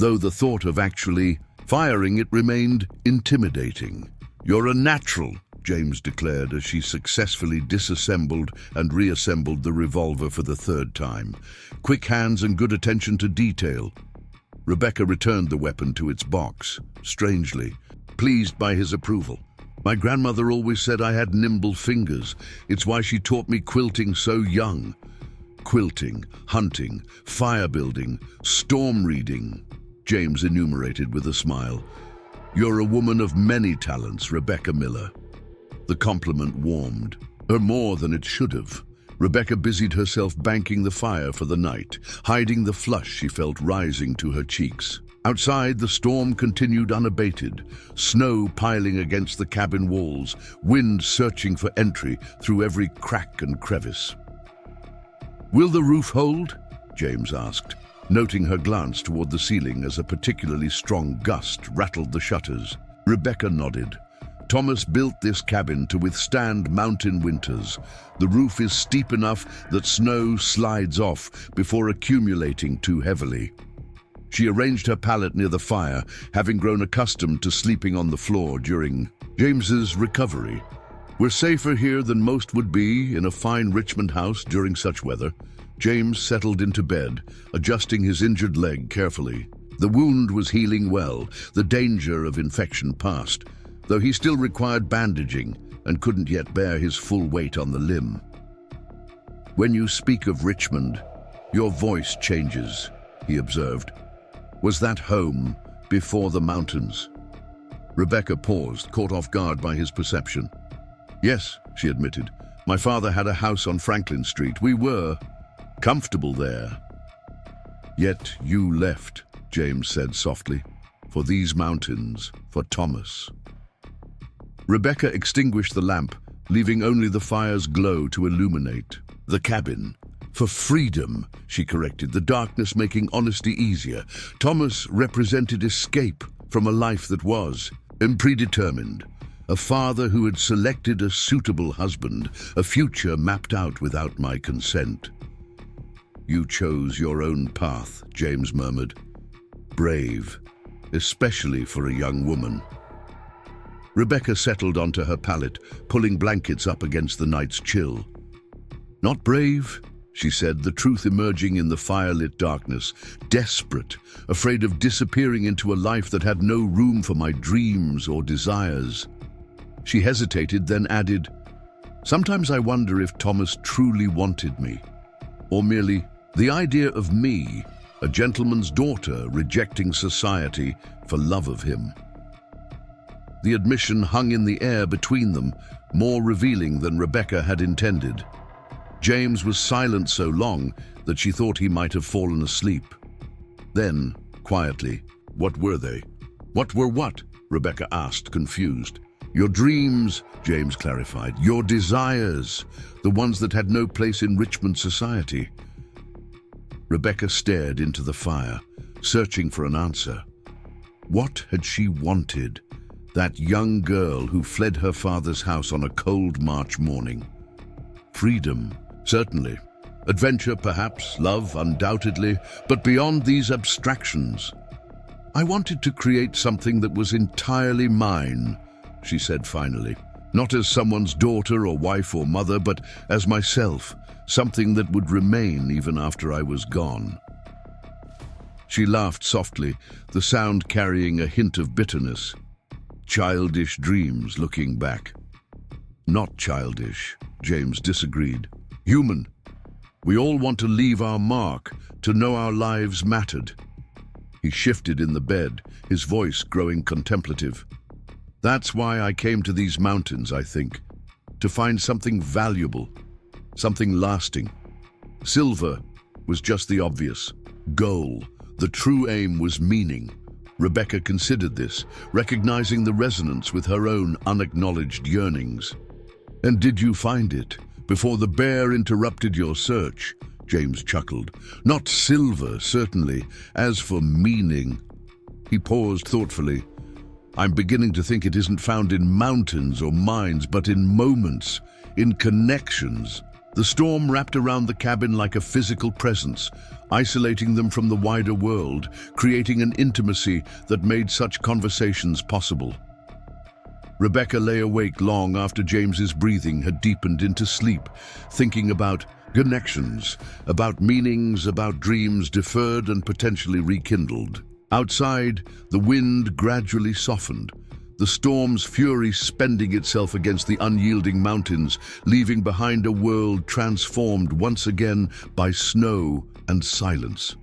though the thought of actually firing it remained intimidating. "You're a natural," James declared as she successfully disassembled and reassembled the revolver for the third time. "Quick hands and good attention to detail." Rebecca returned the weapon to its box, strangely, pleased by his approval. "My grandmother always said I had nimble fingers. It's why she taught me quilting so young." Quilting, hunting, fire building, storm reading, James enumerated with a smile. "You're a woman of many talents, Rebecca Miller." The compliment warmed her more than it should have. Rebecca busied herself banking the fire for the night, hiding the flush she felt rising to her cheeks. Outside, the storm continued unabated, snow piling against the cabin walls, wind searching for entry through every crack and crevice. "Will the roof hold?" James asked, noting her glance toward the ceiling as a particularly strong gust rattled the shutters. Rebecca nodded. "Thomas built this cabin to withstand mountain winters. The roof is steep enough that snow slides off before accumulating too heavily." She arranged her pallet near the fire, having grown accustomed to sleeping on the floor during James's recovery. "We're safer here than most would be in a fine Richmond house during such weather." James settled into bed, adjusting his injured leg carefully. The wound was healing well, the danger of infection past, though he still required bandaging and couldn't yet bear his full weight on the limb. "When you speak of Richmond, your voice changes," he observed. "Was that home before the mountains?" Rebecca paused, caught off guard by his perception. "Yes," she admitted. "My father had a house on Franklin Street. We were comfortable there." "Yet you left," James said softly, "for these mountains, for Thomas." Rebecca extinguished the lamp, leaving only the fire's glow to illuminate the cabin. "For freedom," she corrected, the darkness making honesty easier. Thomas represented escape from a life that was predetermined. A father who had selected a suitable husband, a future mapped out without my consent. "You chose your own path," James murmured. "Brave, especially for a young woman." Rebecca settled onto her pallet, pulling blankets up against the night's chill. "Not brave," she said, the truth emerging in the firelit darkness. "Desperate, afraid of disappearing into a life that had no room for my dreams or desires." She hesitated, then added, "Sometimes I wonder if Thomas truly wanted me, or merely the idea of me, a gentleman's daughter, rejecting society for love of him." The admission hung in the air between them, more revealing than Rebecca had intended. James was silent so long that she thought he might have fallen asleep. Then, quietly, "What were they?" "What were what?" Rebecca asked, confused. "Your dreams," James clarified. "Your desires, the ones that had no place in Richmond society." Rebecca stared into the fire, searching for an answer. What had she wanted? That young girl who fled her father's house on a cold March morning. Freedom, certainly. Adventure, perhaps. Love, undoubtedly. But beyond these abstractions, "I wanted to create something that was entirely mine," she said finally. "Not as someone's daughter or wife or mother, but as myself. Something that would remain even after I was gone." She laughed softly, the sound carrying a hint of bitterness. Childish dreams looking back. "Not childish," James disagreed. "Human. We all want to leave our mark, to know our lives mattered." He shifted in the bed, his voice growing contemplative. "That's why I came to these mountains, I think. To find something valuable, something lasting. Silver was just the obvious. Goal. The true aim was meaning." Rebecca considered this, recognizing the resonance with her own unacknowledged yearnings. "And did you find it before the bear interrupted your search?" James chuckled. "Not silver, certainly. As for meaning..." He paused thoughtfully. "I'm beginning to think it isn't found in mountains or mines, but in moments, in connections." The storm wrapped around the cabin like a physical presence, isolating them from the wider world, creating an intimacy that made such conversations possible. Rebecca lay awake long after James's breathing had deepened into sleep, thinking about connections, about meanings, about dreams deferred and potentially rekindled. Outside, the wind gradually softened, the storm's fury spending itself against the unyielding mountains, leaving behind a world transformed once again by snow and silence.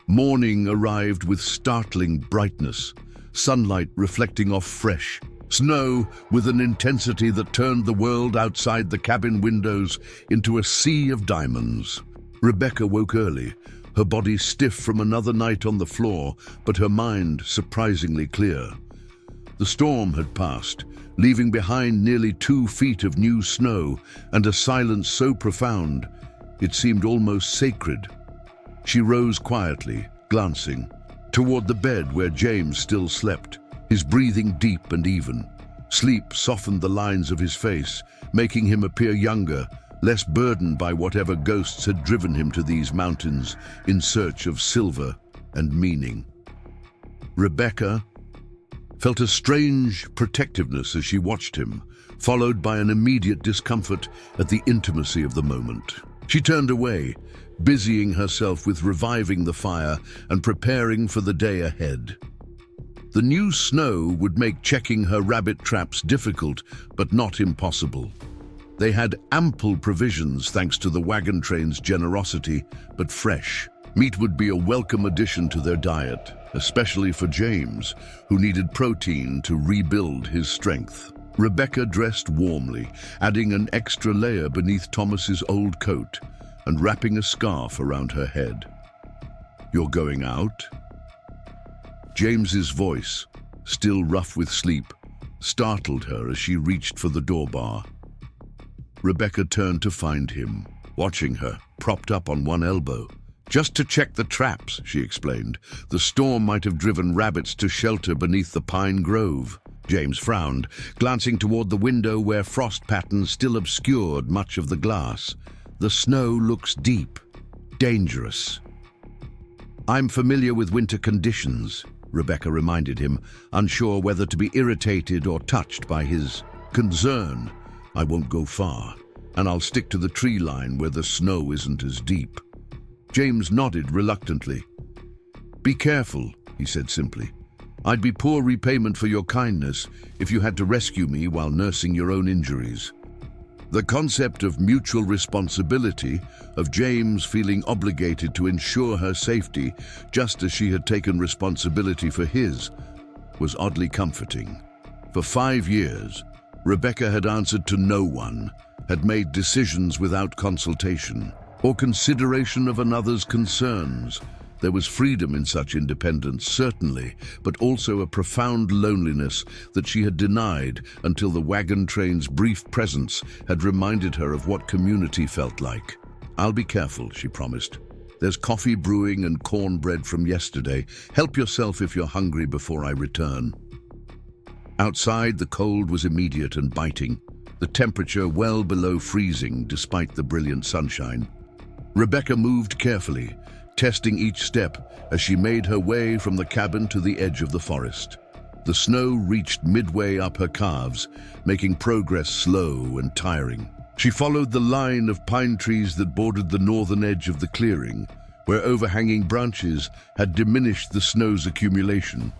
Morning arrived with startling brightness, sunlight reflecting off fresh snow with an intensity that turned the world outside the cabin windows into a sea of diamonds. Rebecca woke early, her body stiff from another night on the floor, but her mind surprisingly clear. The storm had passed, leaving behind nearly 2 feet of new snow and a silence so profound it seemed almost sacred. She rose quietly, glancing toward the bed where James still slept, his breathing deep and even. Sleep softened the lines of his face, making him appear younger, less burdened by whatever ghosts had driven him to these mountains in search of silver and meaning. Rebecca felt a strange protectiveness as she watched him, followed by an immediate discomfort at the intimacy of the moment. She turned away, busying herself with reviving the fire and preparing for the day ahead. The new snow would make checking her rabbit traps difficult, but not impossible. They had ample provisions thanks to the wagon train's generosity, but fresh. Meat would be a welcome addition to their diet, especially for James, who needed protein to rebuild his strength. Rebecca dressed warmly, adding an extra layer beneath Thomas's old coat and wrapping a scarf around her head. "You're going out?" James's voice, still rough with sleep, startled her as she reached for the door bar. Rebecca turned to find him, watching her, propped up on one elbow. "Just to check the traps," she explained. "The storm might have driven rabbits to shelter beneath the pine grove." James frowned, glancing toward the window where frost patterns still obscured much of the glass. "The snow looks deep, dangerous." "I'm familiar with winter conditions," Rebecca reminded him, unsure whether to be irritated or touched by his concern. "I won't go far, and I'll stick to the tree line where the snow isn't as deep." James nodded reluctantly. "Be careful," he said simply. "I'd be poor repayment for your kindness if you had to rescue me while nursing your own injuries." The concept of mutual responsibility, of James feeling obligated to ensure her safety just as she had taken responsibility for his, was oddly comforting. For 5 years, Rebecca had answered to no one, had made decisions without consultation or consideration of another's concerns. There was freedom in such independence, certainly, but also a profound loneliness that she had denied until the wagon train's brief presence had reminded her of what community felt like. "I'll be careful," she promised. "There's coffee brewing and cornbread from yesterday. Help yourself if you're hungry before I return." Outside, the cold was immediate and biting, the temperature well below freezing despite the brilliant sunshine. Rebecca moved carefully, testing each step as she made her way from the cabin to the edge of the forest. The snow reached midway up her calves, making progress slow and tiring. She followed the line of pine trees that bordered the northern edge of the clearing, where overhanging branches had diminished the snow's accumulation.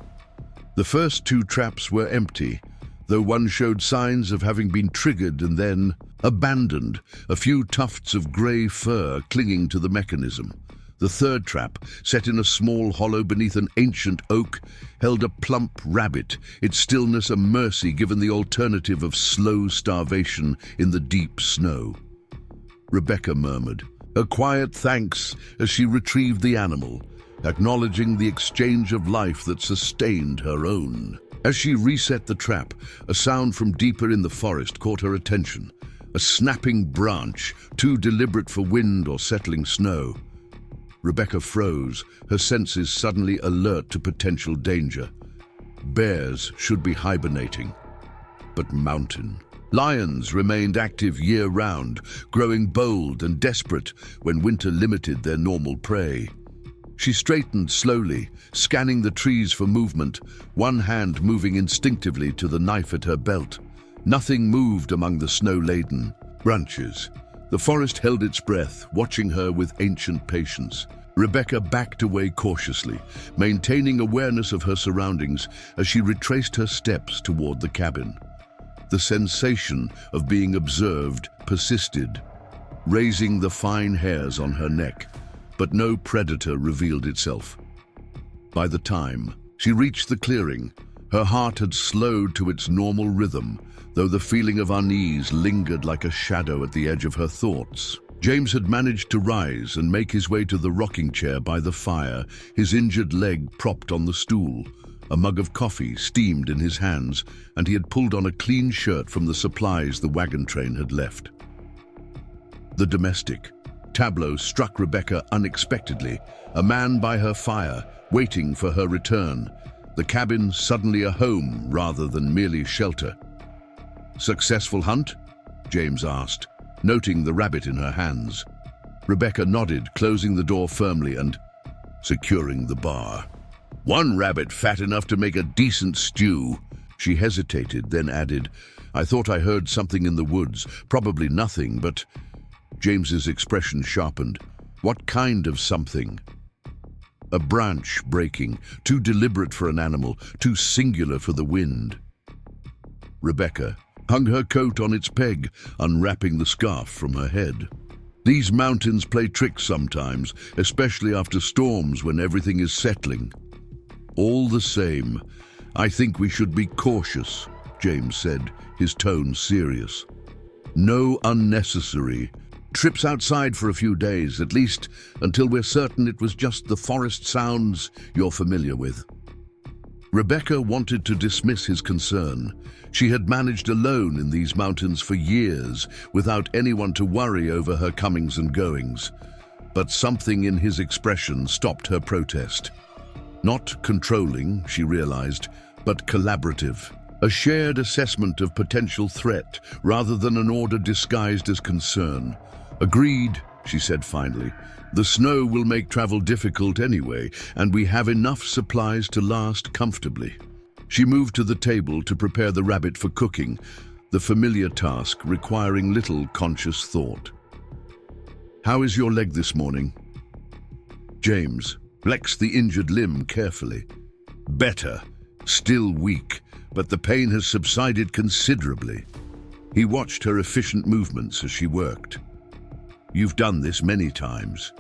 The first 2 traps were empty, though one showed signs of having been triggered and then abandoned, a few tufts of grey fur clinging to the mechanism. The third trap, set in a small hollow beneath an ancient oak, held a plump rabbit, its stillness a mercy given the alternative of slow starvation in the deep snow. Rebecca murmured, a quiet thanks as she retrieved the animal, acknowledging the exchange of life that sustained her own. As she reset the trap, a sound from deeper in the forest caught her attention, a snapping branch, too deliberate for wind or settling snow. Rebecca froze, her senses suddenly alert to potential danger. Bears should be hibernating, but mountain Lions remained active year-round, growing bold and desperate when winter limited their normal prey. She straightened slowly, scanning the trees for movement, one hand moving instinctively to the knife at her belt. Nothing moved among the snow-laden branches. The forest held its breath, watching her with ancient patience. Rebecca backed away cautiously, maintaining awareness of her surroundings as she retraced her steps toward the cabin. The sensation of being observed persisted, raising the fine hairs on her neck, but no predator revealed itself. By the time she reached the clearing, her heart had slowed to its normal rhythm, though the feeling of unease lingered like a shadow at the edge of her thoughts. James had managed to rise and make his way to the rocking chair by the fire, his injured leg propped on the stool. A mug of coffee steamed in his hands, and he had pulled on a clean shirt from the supplies the wagon train had left. The domestic tableau struck Rebecca unexpectedly, a man by her fire, waiting for her return. The cabin suddenly a home rather than merely shelter. "Successful hunt?" James asked, noting the rabbit in her hands. Rebecca nodded, closing the door firmly and securing the bar. "One rabbit fat enough to make a decent stew." She hesitated, then added, "I thought I heard something in the woods. Probably nothing, but..." James's expression sharpened. "What kind of something?" "A branch breaking, too deliberate for an animal, too singular for the wind." Rebecca hung her coat on its peg, unwrapping the scarf from her head. "These mountains play tricks sometimes, especially after storms when everything is settling." "All the same, I think we should be cautious," James said, his tone serious. "No unnecessary trips outside for a few days, at least until we're certain it was just the forest sounds you're familiar with." Rebecca wanted to dismiss his concern. She had managed alone in these mountains for years, without anyone to worry over her comings and goings. But something in his expression stopped her protest. Not controlling, she realized, but collaborative. A shared assessment of potential threat, rather than an order disguised as concern. "Agreed," she said finally. "The snow will make travel difficult anyway, and we have enough supplies to last comfortably." She moved to the table to prepare the rabbit for cooking, the familiar task requiring little conscious thought. "How is your leg this morning?" James flexed the injured limb carefully. "Better. Still weak, but the pain has subsided considerably." He watched her efficient movements as she worked. "You've done this many times."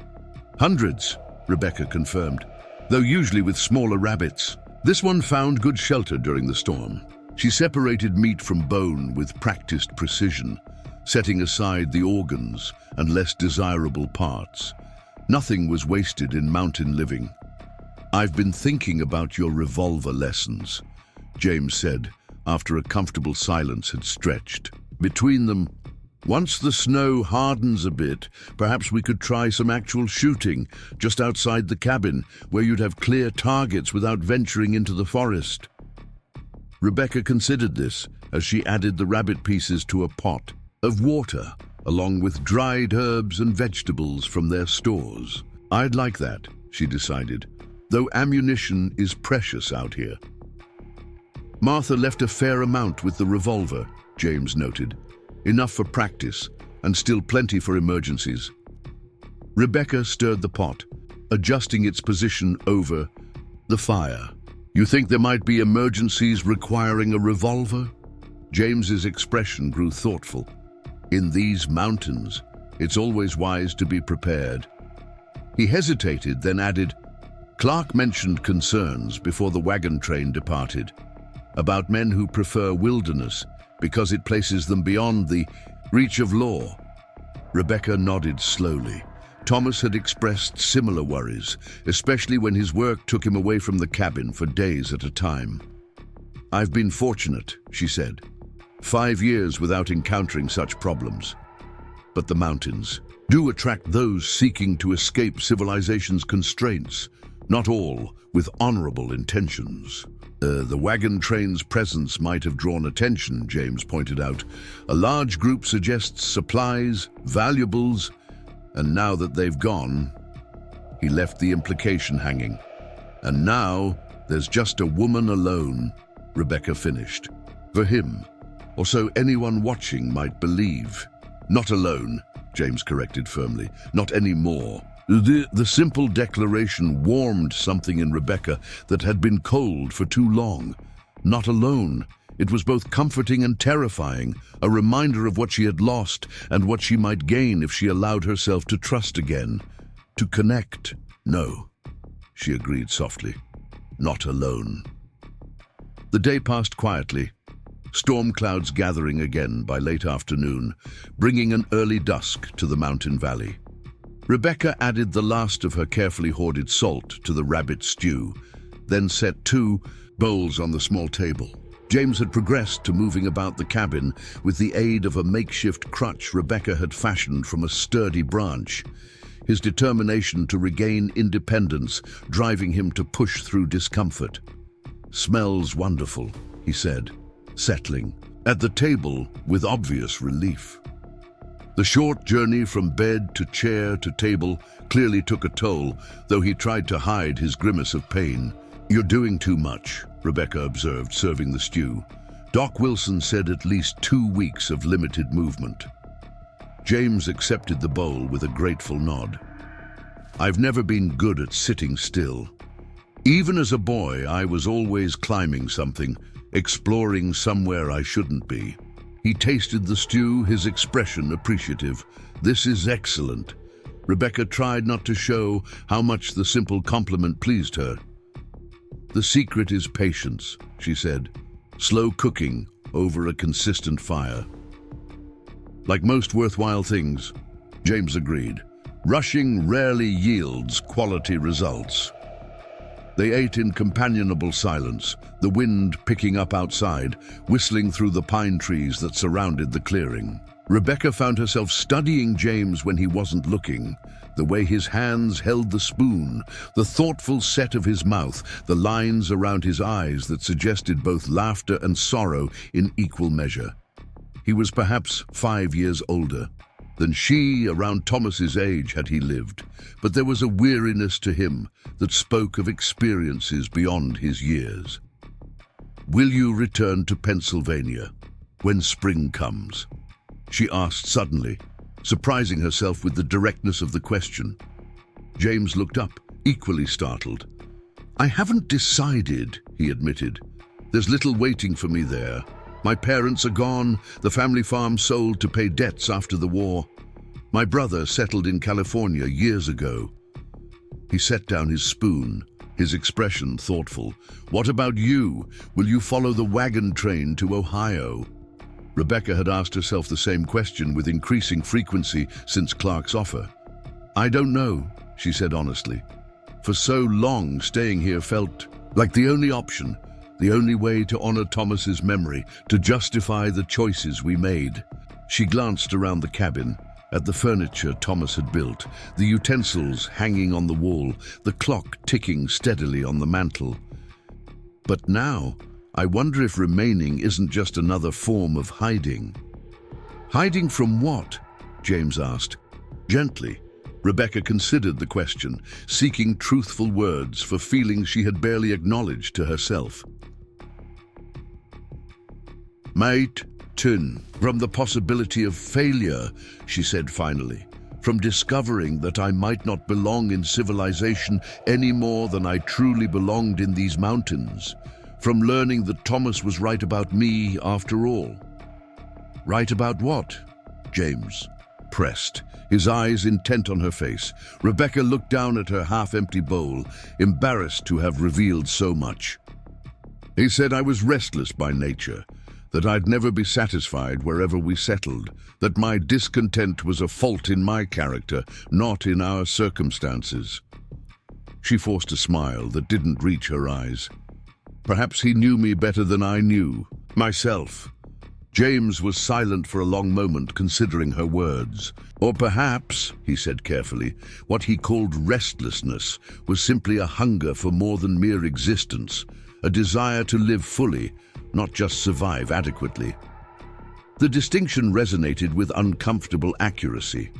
"Hundreds," Rebecca confirmed, "though usually with smaller rabbits. This one found good shelter during the storm." She separated meat from bone with practiced precision, setting aside the organs and less desirable parts. Nothing was wasted in mountain living. "I've been thinking about your revolver lessons," James said, after a comfortable silence had stretched between them. "Once the snow hardens a bit, perhaps we could try some actual shooting just outside the cabin, where you'd have clear targets without venturing into the forest." Rebecca considered this as she added the rabbit pieces to a pot of water, along with dried herbs and vegetables from their stores. "I'd like that," she decided, "though ammunition is precious out here." "Martha left a fair amount with the revolver," James noted. "Enough for practice, and still plenty for emergencies." Rebecca stirred the pot, adjusting its position over the fire. "You think there might be emergencies requiring a revolver?" James's expression grew thoughtful. "In these mountains, it's always wise to be prepared." He hesitated, then added, "Clark mentioned concerns before the wagon train departed, about men who prefer wilderness because it places them beyond the reach of law." Rebecca nodded slowly. Thomas had expressed similar worries, especially when his work took him away from the cabin for days at a time. "I've been fortunate," she said. 5 years without encountering such problems. But the mountains do attract those seeking to escape civilization's constraints, not all with honorable intentions." The wagon train's presence might have drawn attention, James pointed out. A large group suggests supplies, valuables, and now that they've gone, he left the implication hanging. And now, there's just a woman alone, Rebecca finished. For him, or so anyone watching might believe. Not alone, James corrected firmly. Not anymore. The simple declaration warmed something in Rebecca that had been cold for too long. Not alone. It was both comforting and terrifying, a reminder of what she had lost and what she might gain if she allowed herself to trust again. To connect. No, she agreed softly. Not alone. The day passed quietly, storm clouds gathering again by late afternoon, bringing an early dusk to the mountain valley. Rebecca added the last of her carefully hoarded salt to the rabbit stew, then set 2 bowls on the small table. James had progressed to moving about the cabin with the aid of a makeshift crutch Rebecca had fashioned from a sturdy branch, his determination to regain independence driving him to push through discomfort. "Smells wonderful," he said, settling at the table with obvious relief. The short journey from bed to chair to table clearly took a toll, though he tried to hide his grimace of pain. "You're doing too much," Rebecca observed, serving the stew. "Doc Wilson said at least 2 weeks of limited movement." James accepted the bowl with a grateful nod. "I've never been good at sitting still. Even as a boy, I was always climbing something, exploring somewhere I shouldn't be." He tasted the stew, his expression appreciative. "This is excellent." Rebecca tried not to show how much the simple compliment pleased her. "The secret is patience," she said. "Slow cooking over a consistent fire." "Like most worthwhile things," James agreed. "Rushing rarely yields quality results." They ate in companionable silence, the wind picking up outside, whistling through the pine trees that surrounded the clearing. Rebecca found herself studying James when he wasn't looking, the way his hands held the spoon, the thoughtful set of his mouth, the lines around his eyes that suggested both laughter and sorrow in equal measure. He was perhaps 5 years older than she, around Thomas's age had he lived, but there was a weariness to him that spoke of experiences beyond his years. "Will you return to Pennsylvania when spring comes?" she asked suddenly, surprising herself with the directness of the question. James looked up, equally startled. "I haven't decided," he admitted. "There's little waiting for me there. My parents are gone, the family farm sold to pay debts after the war. My brother settled in California years ago." He set down his spoon, his expression thoughtful. "What about you? Will you follow the wagon train to Ohio?" Rebecca had asked herself the same question with increasing frequency since Clark's offer. "I don't know," she said honestly. "For so long, staying here felt like the only option. The only way to honor Thomas's memory, to justify the choices we made." She glanced around the cabin, at the furniture Thomas had built, the utensils hanging on the wall, the clock ticking steadily on the mantel. "But now, I wonder if remaining isn't just another form of hiding." "Hiding from what?" James asked. Gently, Rebecca considered the question, seeking truthful words for feelings she had barely acknowledged to herself. "Mate, from the possibility of failure," she said finally, "from discovering that I might not belong in civilization any more than I truly belonged in these mountains, from learning that Thomas was right about me after all." "Right about what?" James pressed, his eyes intent on her face. Rebecca looked down at her half-empty bowl, embarrassed to have revealed so much. "He said I was restless by nature, that I'd never be satisfied wherever we settled, that my discontent was a fault in my character, not in our circumstances." She forced a smile that didn't reach her eyes. "Perhaps he knew me better than I knew myself." James was silent for a long moment, considering her words. "Or perhaps," he said carefully, "what he called restlessness was simply a hunger for more than mere existence, a desire to live fully, not just survive adequately. The distinction resonated with uncomfortable accuracy.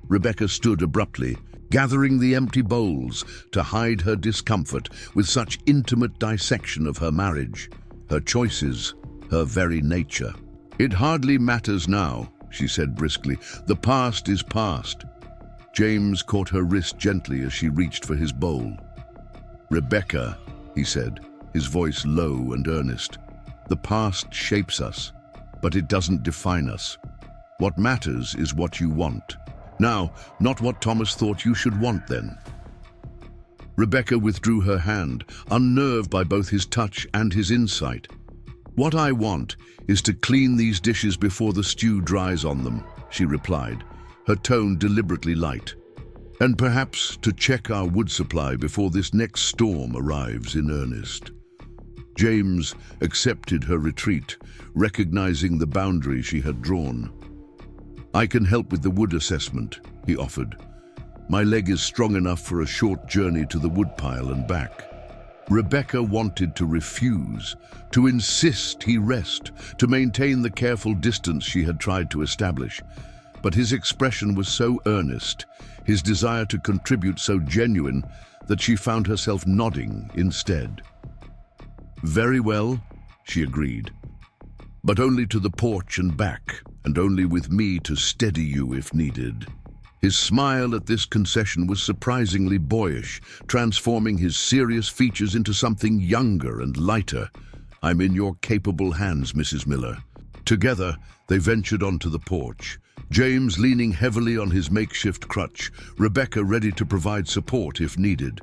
Rebecca stood abruptly, gathering the empty bowls to hide her discomfort with such intimate dissection of her marriage, her choices, her very nature. "It hardly matters now," she said briskly. "The past is past." James caught her wrist gently as she reached for his bowl. "Rebecca," he said, his voice low and earnest, "the past shapes us, but it doesn't define us. What matters is what you want. Now, not what Thomas thought you should want then." Rebecca withdrew her hand, unnerved by both his touch and his insight. "What I want is to clean these dishes before the stew dries on them," she replied, her tone deliberately light. "And perhaps to check our wood supply before this next storm arrives in earnest." James accepted her retreat, recognizing the boundary she had drawn. "I can help with the wood assessment," he offered. "My leg is strong enough for a short journey to the woodpile and back." Rebecca wanted to refuse, to insist he rest, to maintain the careful distance she had tried to establish. But his expression was so earnest, his desire to contribute so genuine, that she found herself nodding instead. "Very well," she agreed, "but only to the porch and back, and only with me to steady you if needed." His smile at this concession was surprisingly boyish, transforming his serious features into something younger and lighter. "I'm in your capable hands, Mrs. Miller." Together, they ventured onto the porch, James leaning heavily on his makeshift crutch, Rebecca ready to provide support if needed.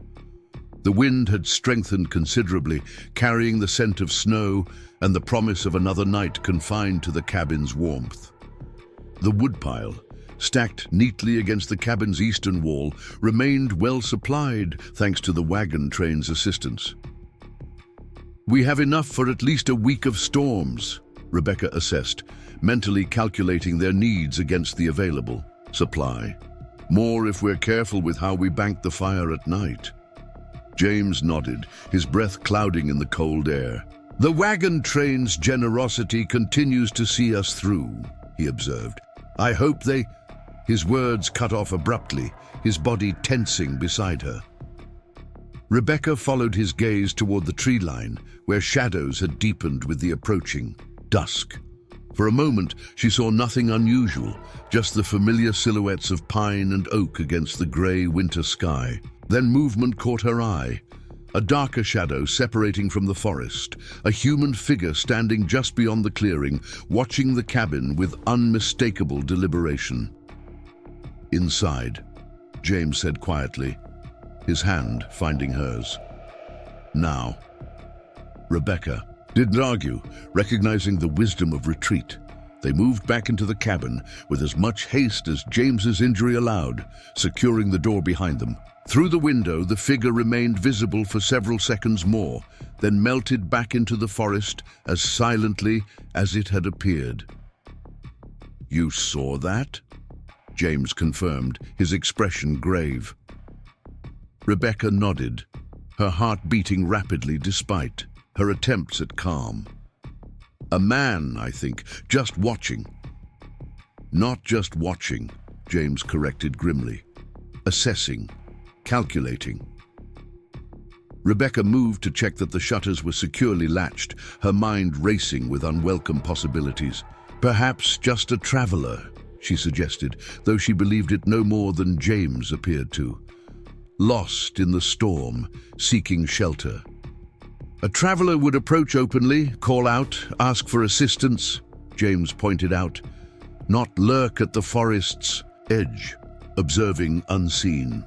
The wind had strengthened considerably, carrying the scent of snow and the promise of another night confined to the cabin's warmth. The woodpile, stacked neatly against the cabin's eastern wall, remained well supplied thanks to the wagon train's assistance. "We have enough for at least a week of storms," Rebecca assessed, mentally calculating their needs against the available supply. "More if we're careful with how we bank the fire at night." James nodded, his breath clouding in the cold air. "The wagon train's generosity continues to see us through," he observed. "I hope they—" His words cut off abruptly, his body tensing beside her. Rebecca followed his gaze toward the tree line, where shadows had deepened with the approaching dusk. For a moment, she saw nothing unusual, just the familiar silhouettes of pine and oak against the gray winter sky. Then movement caught her eye. A darker shadow separating from the forest, a human figure standing just beyond the clearing, watching the cabin with unmistakable deliberation. "Inside," James said quietly, his hand finding hers. "Now." Rebecca didn't argue, recognizing the wisdom of retreat. They moved back into the cabin with as much haste as James's injury allowed, securing the door behind them. Through the window, the figure remained visible for several seconds more, then melted back into the forest as silently as it had appeared. "You saw that?" James confirmed, his expression grave. Rebecca nodded, her heart beating rapidly despite her attempts at calm. "A man, I think, just watching." "Not just watching," James corrected grimly. "Assessing, calculating." Rebecca moved to check that the shutters were securely latched, her mind racing with unwelcome possibilities. "Perhaps just a traveler," she suggested, though she believed it no more than James appeared to. "Lost in the storm, seeking shelter." "A traveler would approach openly, call out, ask for assistance," James pointed out, "not lurk at the forest's edge, observing unseen."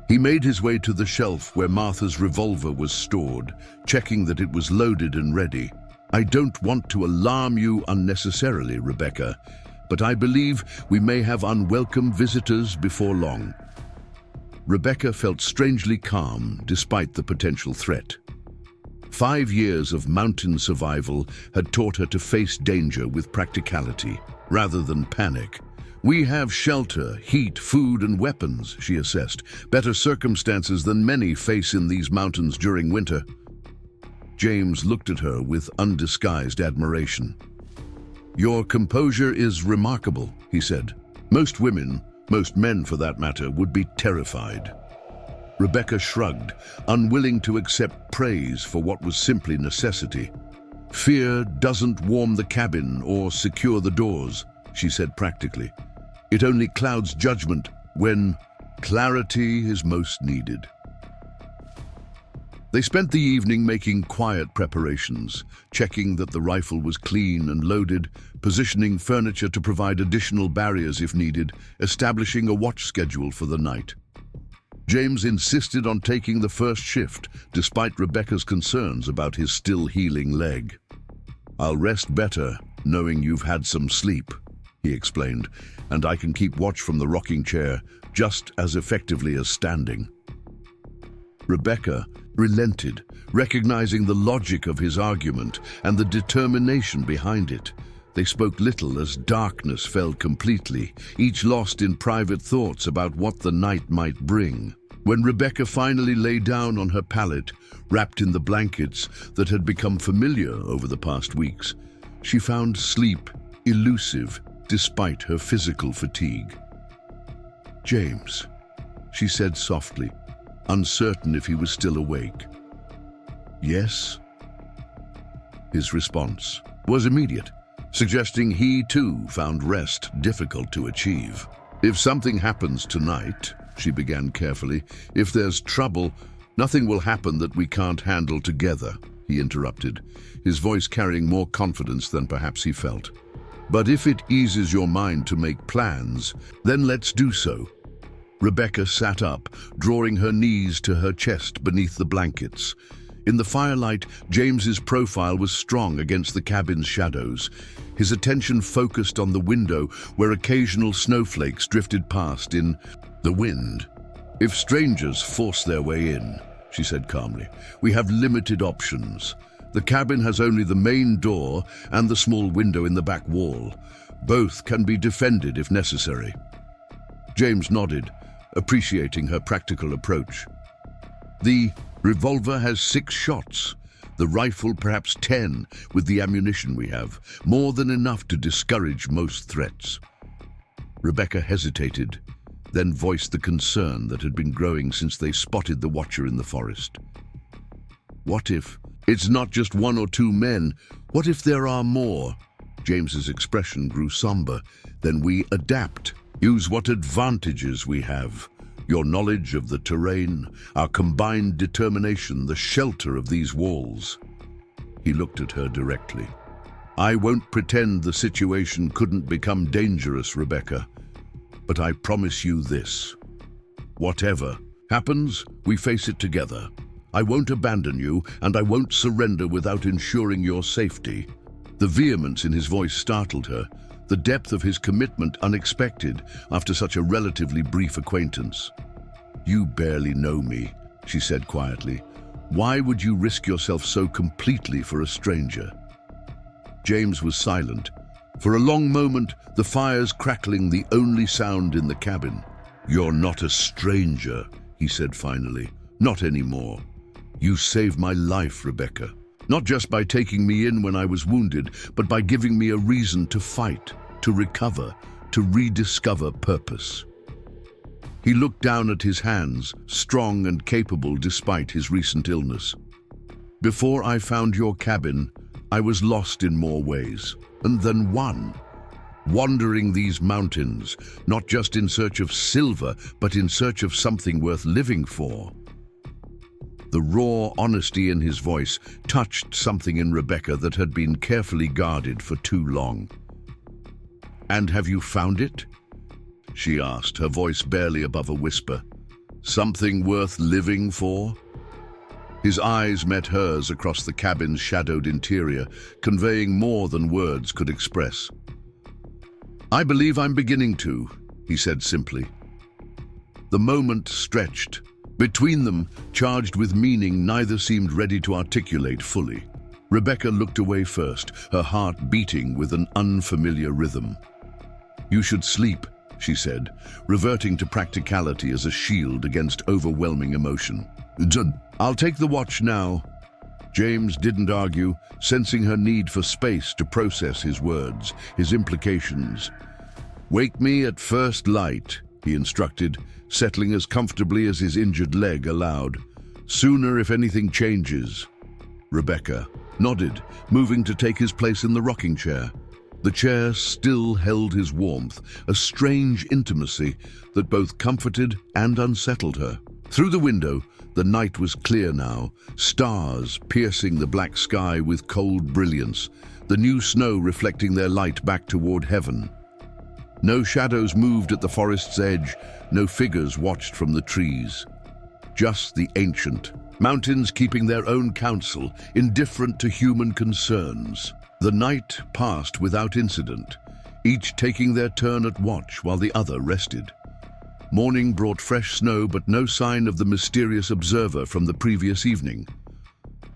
He made his way to the shelf where Martha's revolver was stored, checking that it was loaded and ready. "I don't want to alarm you unnecessarily, Rebecca, but I believe we may have unwelcome visitors before long." Rebecca felt strangely calm despite the potential threat. 5 years of mountain survival had taught her to face danger with practicality rather than panic, We have shelter, heat, food, and weapons, she assessed. Better circumstances than many face in these mountains during winter. James looked at her with undisguised admiration. Your composure is remarkable, he said. Most women, most men for that matter, would be terrified. Rebecca shrugged, unwilling to accept praise for what was simply necessity. Fear doesn't warm the cabin or secure the doors, she said practically. It only clouds judgment when clarity is most needed. They spent the evening making quiet preparations, checking that the rifle was clean and loaded, positioning furniture to provide additional barriers if needed, establishing a watch schedule for the night. James insisted on taking the first shift, despite Rebecca's concerns about his still healing leg. I'll rest better, knowing you've had some sleep, he explained, and I can keep watch from the rocking chair just as effectively as standing. Rebecca relented, recognizing the logic of his argument and the determination behind it. They spoke little as darkness fell completely, each lost in private thoughts about what the night might bring. When Rebecca finally lay down on her pallet, wrapped in the blankets that had become familiar over the past weeks, she found sleep elusive despite her physical fatigue. James, she said softly, uncertain if he was still awake. Yes? His response was immediate, suggesting he too found rest difficult to achieve. If something happens tonight, she began carefully, if there's trouble, nothing will happen that we can't handle together, he interrupted, his voice carrying more confidence than perhaps he felt. But if it eases your mind to make plans, then let's do so. Rebecca sat up, drawing her knees to her chest beneath the blankets. In the firelight, James's profile was strong against the cabin's shadows, his attention focused on the window where occasional snowflakes drifted past in the wind. If strangers force their way in, she said calmly, we have limited options. The cabin has only the main door and the small window in the back wall. Both can be defended if necessary. James nodded, appreciating her practical approach. The revolver has 6 shots, the rifle perhaps 10 with the ammunition we have, more than enough to discourage most threats. Rebecca hesitated, then voiced the concern that had been growing since they spotted the watcher in the forest. What if it's not just 1 or 2 men? What if there are more? James's expression grew somber. Then we adapt. Use what advantages we have. Your knowledge of the terrain, our combined determination, the shelter of these walls. He looked at her directly. I won't pretend the situation couldn't become dangerous, Rebecca, but I promise you this. Whatever happens, we face it together. I won't abandon you, and I won't surrender without ensuring your safety. The vehemence in his voice startled her, the depth of his commitment unexpected after such a relatively brief acquaintance. You barely know me, she said quietly. Why would you risk yourself so completely for a stranger? James was silent. For a long moment, the fires crackling the only sound in the cabin. You're not a stranger, he said finally. Not anymore. You saved my life, Rebecca. Not just by taking me in when I was wounded, but by giving me a reason to fight, to recover, to rediscover purpose. He looked down at his hands, strong and capable despite his recent illness. Before I found your cabin, I was lost in more ways than one. Wandering these mountains, not just in search of silver, but in search of something worth living for. The raw honesty in his voice touched something in Rebecca that had been carefully guarded for too long. And have you found it? She asked, her voice barely above a whisper. Something worth living for? His eyes met hers across the cabin's shadowed interior, conveying more than words could express. I believe I'm beginning to, he said simply. The moment stretched. Between them, charged with meaning neither seemed ready to articulate fully. Rebecca looked away first, her heart beating with an unfamiliar rhythm. "You should sleep," she said, reverting to practicality as a shield against overwhelming emotion. "I'll take the watch now." James didn't argue, sensing her need for space to process his words, his implications. "Wake me at first light," he instructed, settling as comfortably as his injured leg allowed. "Sooner if anything changes." Rebecca nodded, moving to take his place in the rocking chair. The chair still held his warmth, a strange intimacy that both comforted and unsettled her. Through the window, the night was clear now, stars piercing the black sky with cold brilliance, the new snow reflecting their light back toward heaven. No shadows moved at the forest's edge, no figures watched from the trees. Just the ancient mountains keeping their own counsel, indifferent to human concerns. The night passed without incident, each taking their turn at watch while the other rested. Morning brought fresh snow, but no sign of the mysterious observer from the previous evening.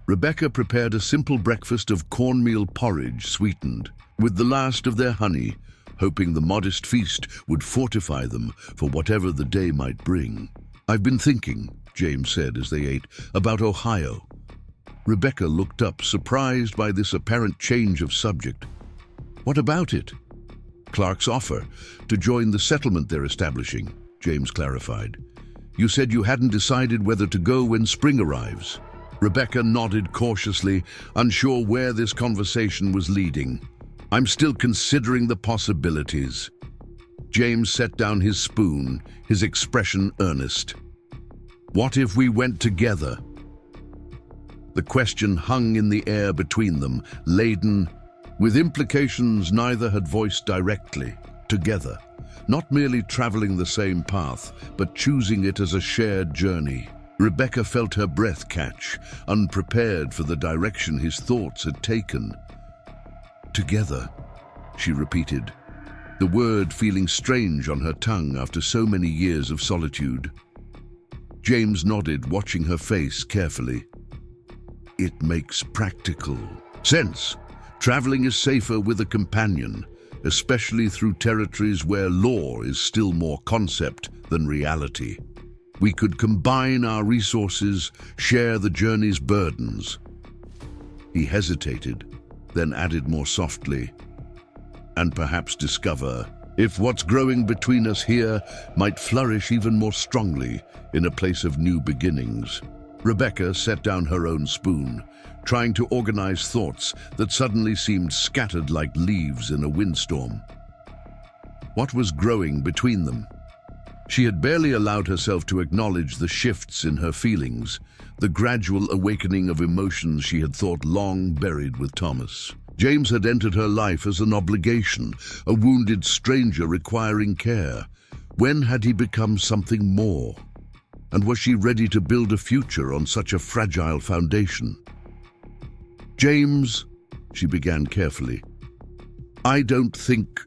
Rebecca prepared a simple breakfast of cornmeal porridge sweetened with the last of their honey, hoping the modest feast would fortify them for whatever the day might bring. "I've been thinking," James said as they ate, "about Ohio." Rebecca looked up, surprised by this apparent change of subject. "What about it?" "Clark's offer to join the settlement they're establishing," James clarified. "You said you hadn't decided whether to go when spring arrives." Rebecca nodded cautiously, unsure where this conversation was leading. "I'm still considering the possibilities." James set down his spoon, his expression earnest. "What if we went together?" The question hung in the air between them, laden with implications neither had voiced directly. Together, not merely traveling the same path, but choosing it as a shared journey. Rebecca felt her breath catch, unprepared for the direction his thoughts had taken. "Together," she repeated, the word feeling strange on her tongue after so many years of solitude. James nodded, watching her face carefully. "It makes practical sense. Traveling is safer with a companion, especially through territories where lore is still more concept than reality. We could combine our resources, share the journey's burdens." He hesitated, then added more softly, "And perhaps discover if what's growing between us here might flourish even more strongly in a place of new beginnings." Rebecca set down her own spoon, trying to organize thoughts that suddenly seemed scattered like leaves in a windstorm. What was growing between them? She had barely allowed herself to acknowledge the shifts in her feelings, the gradual awakening of emotions she had thought long buried with Thomas. James had entered her life as an obligation, a wounded stranger requiring care. When had he become something more? And was she ready to build a future on such a fragile foundation? "James," she began carefully, "I don't think—"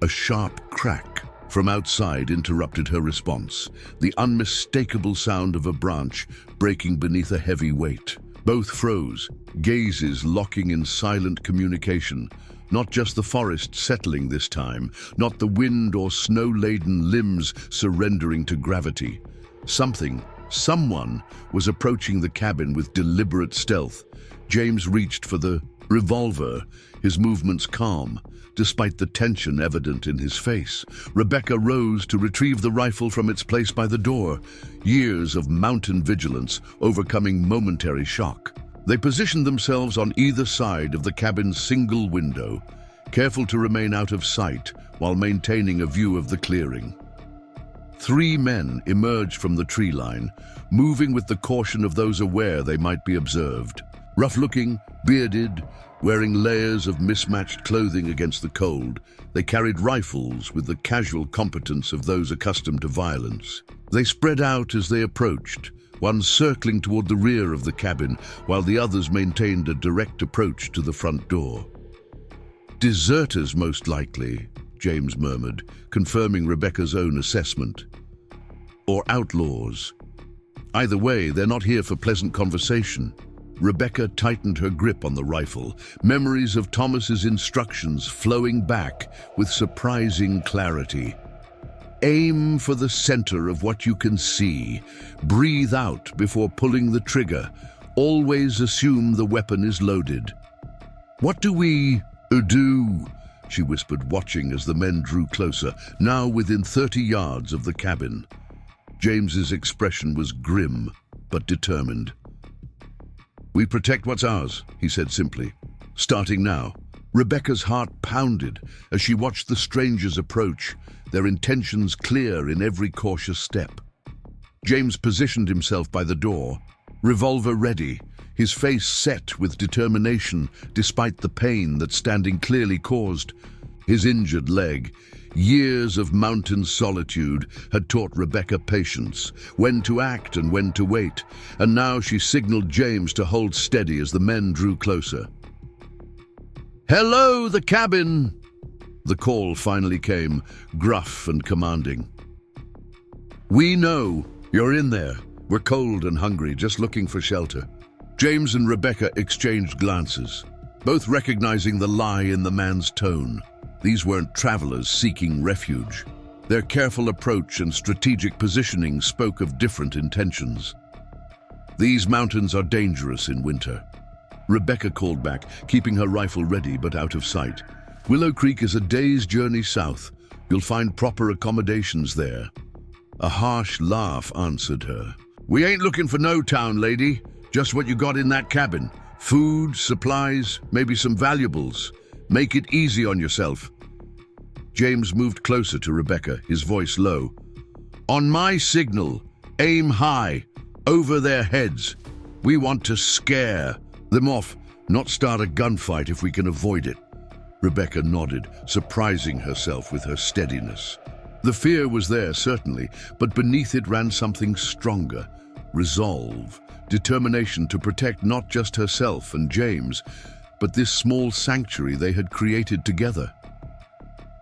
A sharp crack from outside interrupted her response, the unmistakable sound of a branch breaking beneath a heavy weight. Both froze, gazes locking in silent communication. Not just the forest settling this time, not the wind or snow-laden limbs surrendering to gravity. Someone was approaching the cabin with deliberate stealth. James reached for the revolver, his movements calm, despite the tension evident in his face. Rebecca rose to retrieve the rifle from its place by the door, years of mountain vigilance overcoming momentary shock. They positioned themselves on either side of the cabin's single window, careful to remain out of sight while maintaining a view of the clearing. 3 men emerged from the tree line, moving with the caution of those aware they might be observed. Rough-looking, bearded, wearing layers of mismatched clothing against the cold, they carried rifles with the casual competence of those accustomed to violence. They spread out as they approached, one circling toward the rear of the cabin, while the others maintained a direct approach to the front door. "Deserters, most likely," James murmured, confirming Rebecca's own assessment. "Or outlaws. Either way, they're not here for pleasant conversation." Rebecca tightened her grip on the rifle, memories of Thomas's instructions flowing back with surprising clarity. Aim for the center of what you can see. Breathe out before pulling the trigger. Always assume the weapon is loaded. "What do we do?" she whispered, watching as the men drew closer, now within 30 yards of the cabin. James's expression was grim, but determined. "We protect what's ours," he said simply. "Starting now." Rebecca's heart pounded as she watched the strangers approach, their intentions clear in every cautious step. James positioned himself by the door, revolver ready, his face set with determination despite the pain that standing clearly caused. His injured leg, years of mountain solitude, had taught Rebecca patience, when to act and when to wait, and now she signaled James to hold steady as the men drew closer. "Hello, the cabin!" The call finally came, gruff and commanding. "We know. You're in there. We're cold and hungry, just looking for shelter." James and Rebecca exchanged glances, both recognizing the lie in the man's tone. These weren't travelers seeking refuge. Their careful approach and strategic positioning spoke of different intentions. "These mountains are dangerous in winter." Rebecca called back, keeping her rifle ready but out of sight. "Willow Creek is a day's journey south. You'll find proper accommodations there." A harsh laugh answered her. "We ain't looking for no town, lady. Just what you got in that cabin. Food, supplies, maybe some valuables. Make it easy on yourself." James moved closer to Rebecca, his voice low. "On my signal, aim high, over their heads. We want to scare them off, not start a gunfight if we can avoid it." Rebecca nodded, surprising herself with her steadiness. The fear was there, certainly, but beneath it ran something stronger. Resolve, determination to protect not just herself and James, but this small sanctuary they had created together.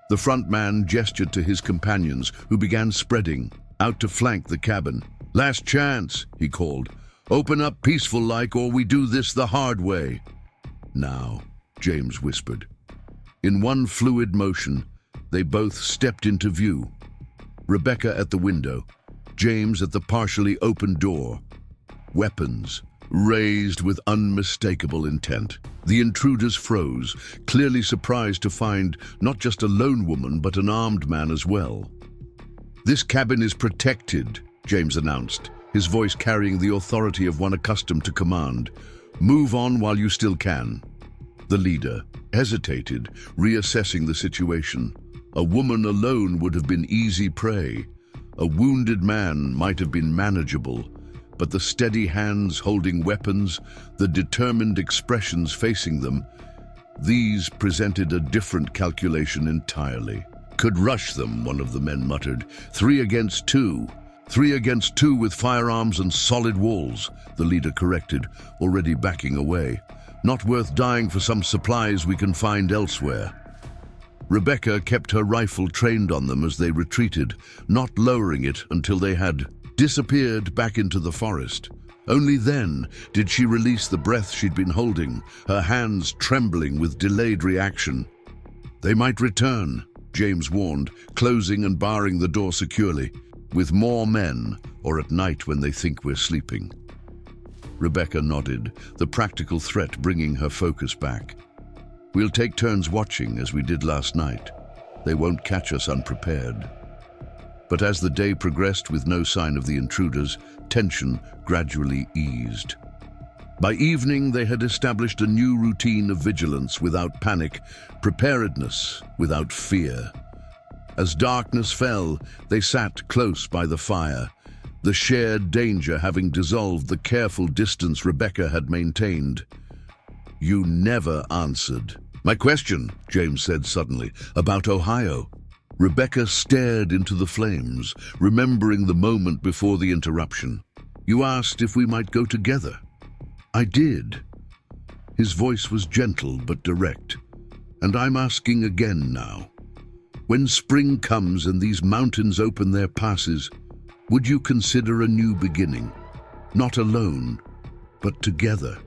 The front man gestured to his companions, who began spreading out to flank the cabin. "Last chance," he called. "Open up peaceful-like, or we do this the hard way." "Now," James whispered. In one fluid motion, they both stepped into view. Rebecca at the window, James at the partially open door. Weapons raised with unmistakable intent. The intruders froze, clearly surprised to find not just a lone woman, but an armed man as well. "This cabin is protected," James announced, his voice carrying the authority of one accustomed to command. "Move on while you still can." The leader hesitated, reassessing the situation. A woman alone would have been easy prey. A wounded man might have been manageable, but the steady hands holding weapons, the determined expressions facing them, these presented a different calculation entirely. "Could rush them," one of the men muttered. "3 against 2. 3 against 2 with firearms and solid walls," the leader corrected, already backing away. "Not worth dying for some supplies we can find elsewhere." Rebecca kept her rifle trained on them as they retreated, not lowering it until they had disappeared back into the forest. Only then did she release the breath she'd been holding, her hands trembling with delayed reaction. "They might return," James warned, closing and barring the door securely. "With more men, or at night when they think we're sleeping." Rebecca nodded, the practical threat bringing her focus back. "We'll take turns watching as we did last night. They won't catch us unprepared." But as the day progressed with no sign of the intruders, tension gradually eased. By evening, they had established a new routine of vigilance without panic, preparedness without fear. As darkness fell, they sat close by the fire, the shared danger having dissolved the careful distance Rebecca had maintained. "You never answered my question," James said suddenly, "about Ohio." Rebecca stared into the flames, remembering the moment before the interruption. "You asked if we might go together." "I did." His voice was gentle but direct. "And I'm asking again now. When spring comes and these mountains open their passes, would you consider a new beginning? Not alone, but together?"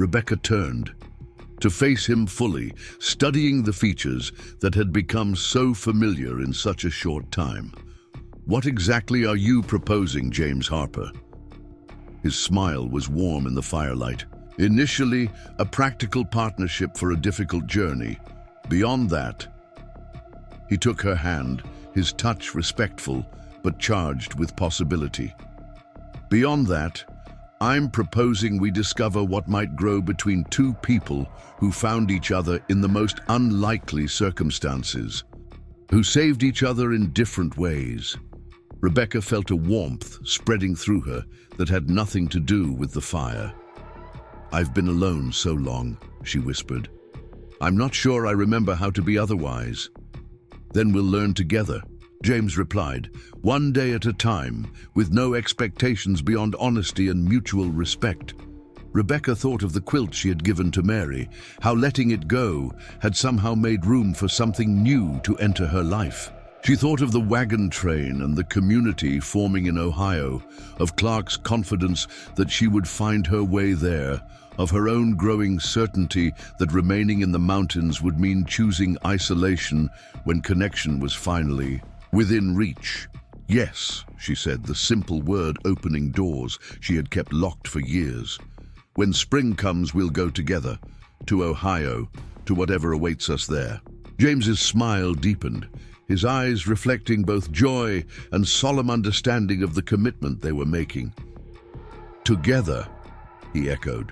Rebecca turned to face him fully, studying the features that had become so familiar in such a short time. "What exactly are you proposing, James Harper?" His smile was warm in the firelight. "Initially, a practical partnership for a difficult journey. Beyond that..." He took her hand, his touch respectful, but charged with possibility. "Beyond that, I'm proposing we discover what might grow between two people who found each other in the most unlikely circumstances, who saved each other in different ways." Rebecca felt a warmth spreading through her that had nothing to do with the fire. "I've been alone so long," she whispered. "I'm not sure I remember how to be otherwise." "Then we'll learn together," James replied, "one day at a time, with no expectations beyond honesty and mutual respect." Rebecca thought of the quilt she had given to Mary, how letting it go had somehow made room for something new to enter her life. She thought of the wagon train and the community forming in Ohio, of Clark's confidence that she would find her way there, of her own growing certainty that remaining in the mountains would mean choosing isolation when connection was finally within reach. "Yes," she said, the simple word opening doors she had kept locked for years. "When spring comes, we'll go together, to Ohio, to whatever awaits us there." James's smile deepened, his eyes reflecting both joy and solemn understanding of the commitment they were making. "Together," he echoed.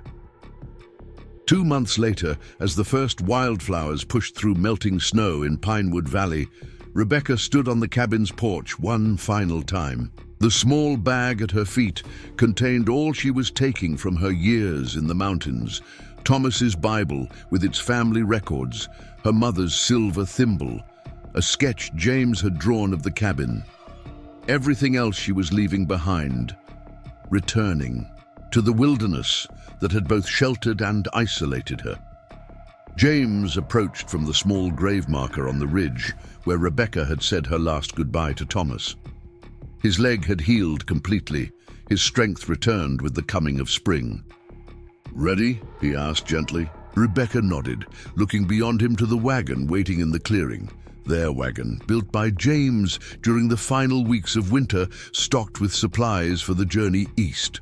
2 months later, as the first wildflowers pushed through melting snow in Pinewood Valley, Rebecca stood on the cabin's porch one final time. The small bag at her feet contained all she was taking from her years in the mountains: Thomas's Bible with its family records, her mother's silver thimble, a sketch James had drawn of the cabin. Everything else she was leaving behind, returning to the wilderness that had both sheltered and isolated her. James approached from the small grave marker on the ridge where Rebecca had said her last goodbye to Thomas. His leg had healed completely, his strength returned with the coming of spring. "Ready?" he asked gently. Rebecca nodded, looking beyond him to the wagon waiting in the clearing. Their wagon, built by James during the final weeks of winter, stocked with supplies for the journey east.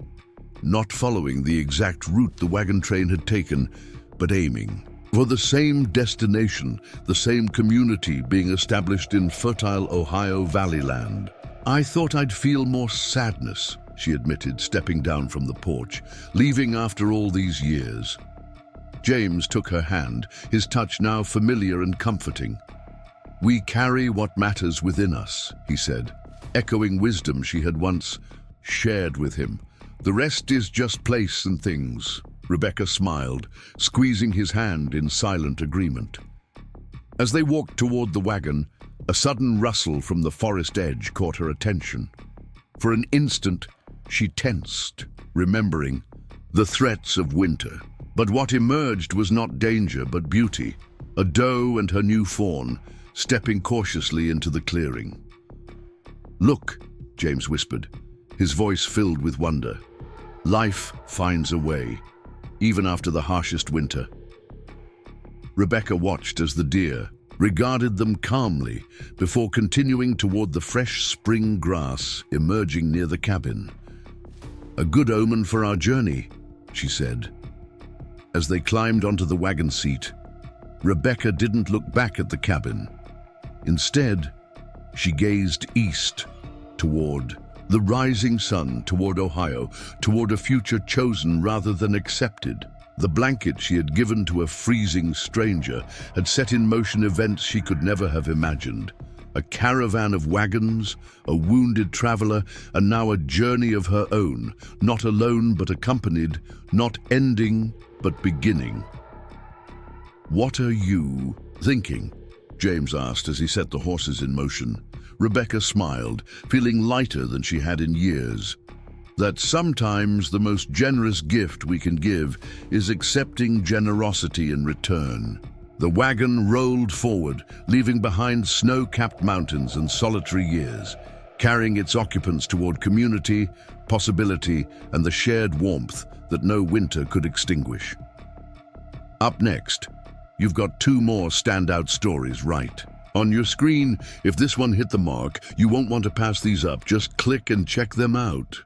Not following the exact route the wagon train had taken, but aiming for the same destination, the same community being established in fertile Ohio Valley land. "I thought I'd feel more sadness," she admitted, stepping down from the porch, "leaving after all these years." James took her hand, his touch now familiar and comforting. "We carry what matters within us," he said, echoing wisdom she had once shared with him. "The rest is just place and things." Rebecca smiled, squeezing his hand in silent agreement. As they walked toward the wagon, a sudden rustle from the forest edge caught her attention. For an instant, she tensed, remembering the threats of winter. But what emerged was not danger, but beauty. A doe and her new fawn, stepping cautiously into the clearing. "Look," James whispered, his voice filled with wonder. "Life finds a way, even after the harshest winter." Rebecca watched as the deer regarded them calmly before continuing toward the fresh spring grass emerging near the cabin. "A good omen for our journey," she said. As they climbed onto the wagon seat, Rebecca didn't look back at the cabin. Instead, she gazed east toward the rising sun, toward Ohio, toward a future chosen rather than accepted. The blanket she had given to a freezing stranger had set in motion events she could never have imagined. A caravan of wagons, a wounded traveler, and now a journey of her own, not alone but accompanied, not ending but beginning. "What are you thinking?" James asked as he set the horses in motion. Rebecca smiled, feeling lighter than she had in years. "That sometimes the most generous gift we can give is accepting generosity in return." The wagon rolled forward, leaving behind snow-capped mountains and solitary years, carrying its occupants toward community, possibility, and the shared warmth that no winter could extinguish. Up next, you've got two more standout stories right on your screen. If this one hit the mark, you won't want to pass these up. Just click and check them out.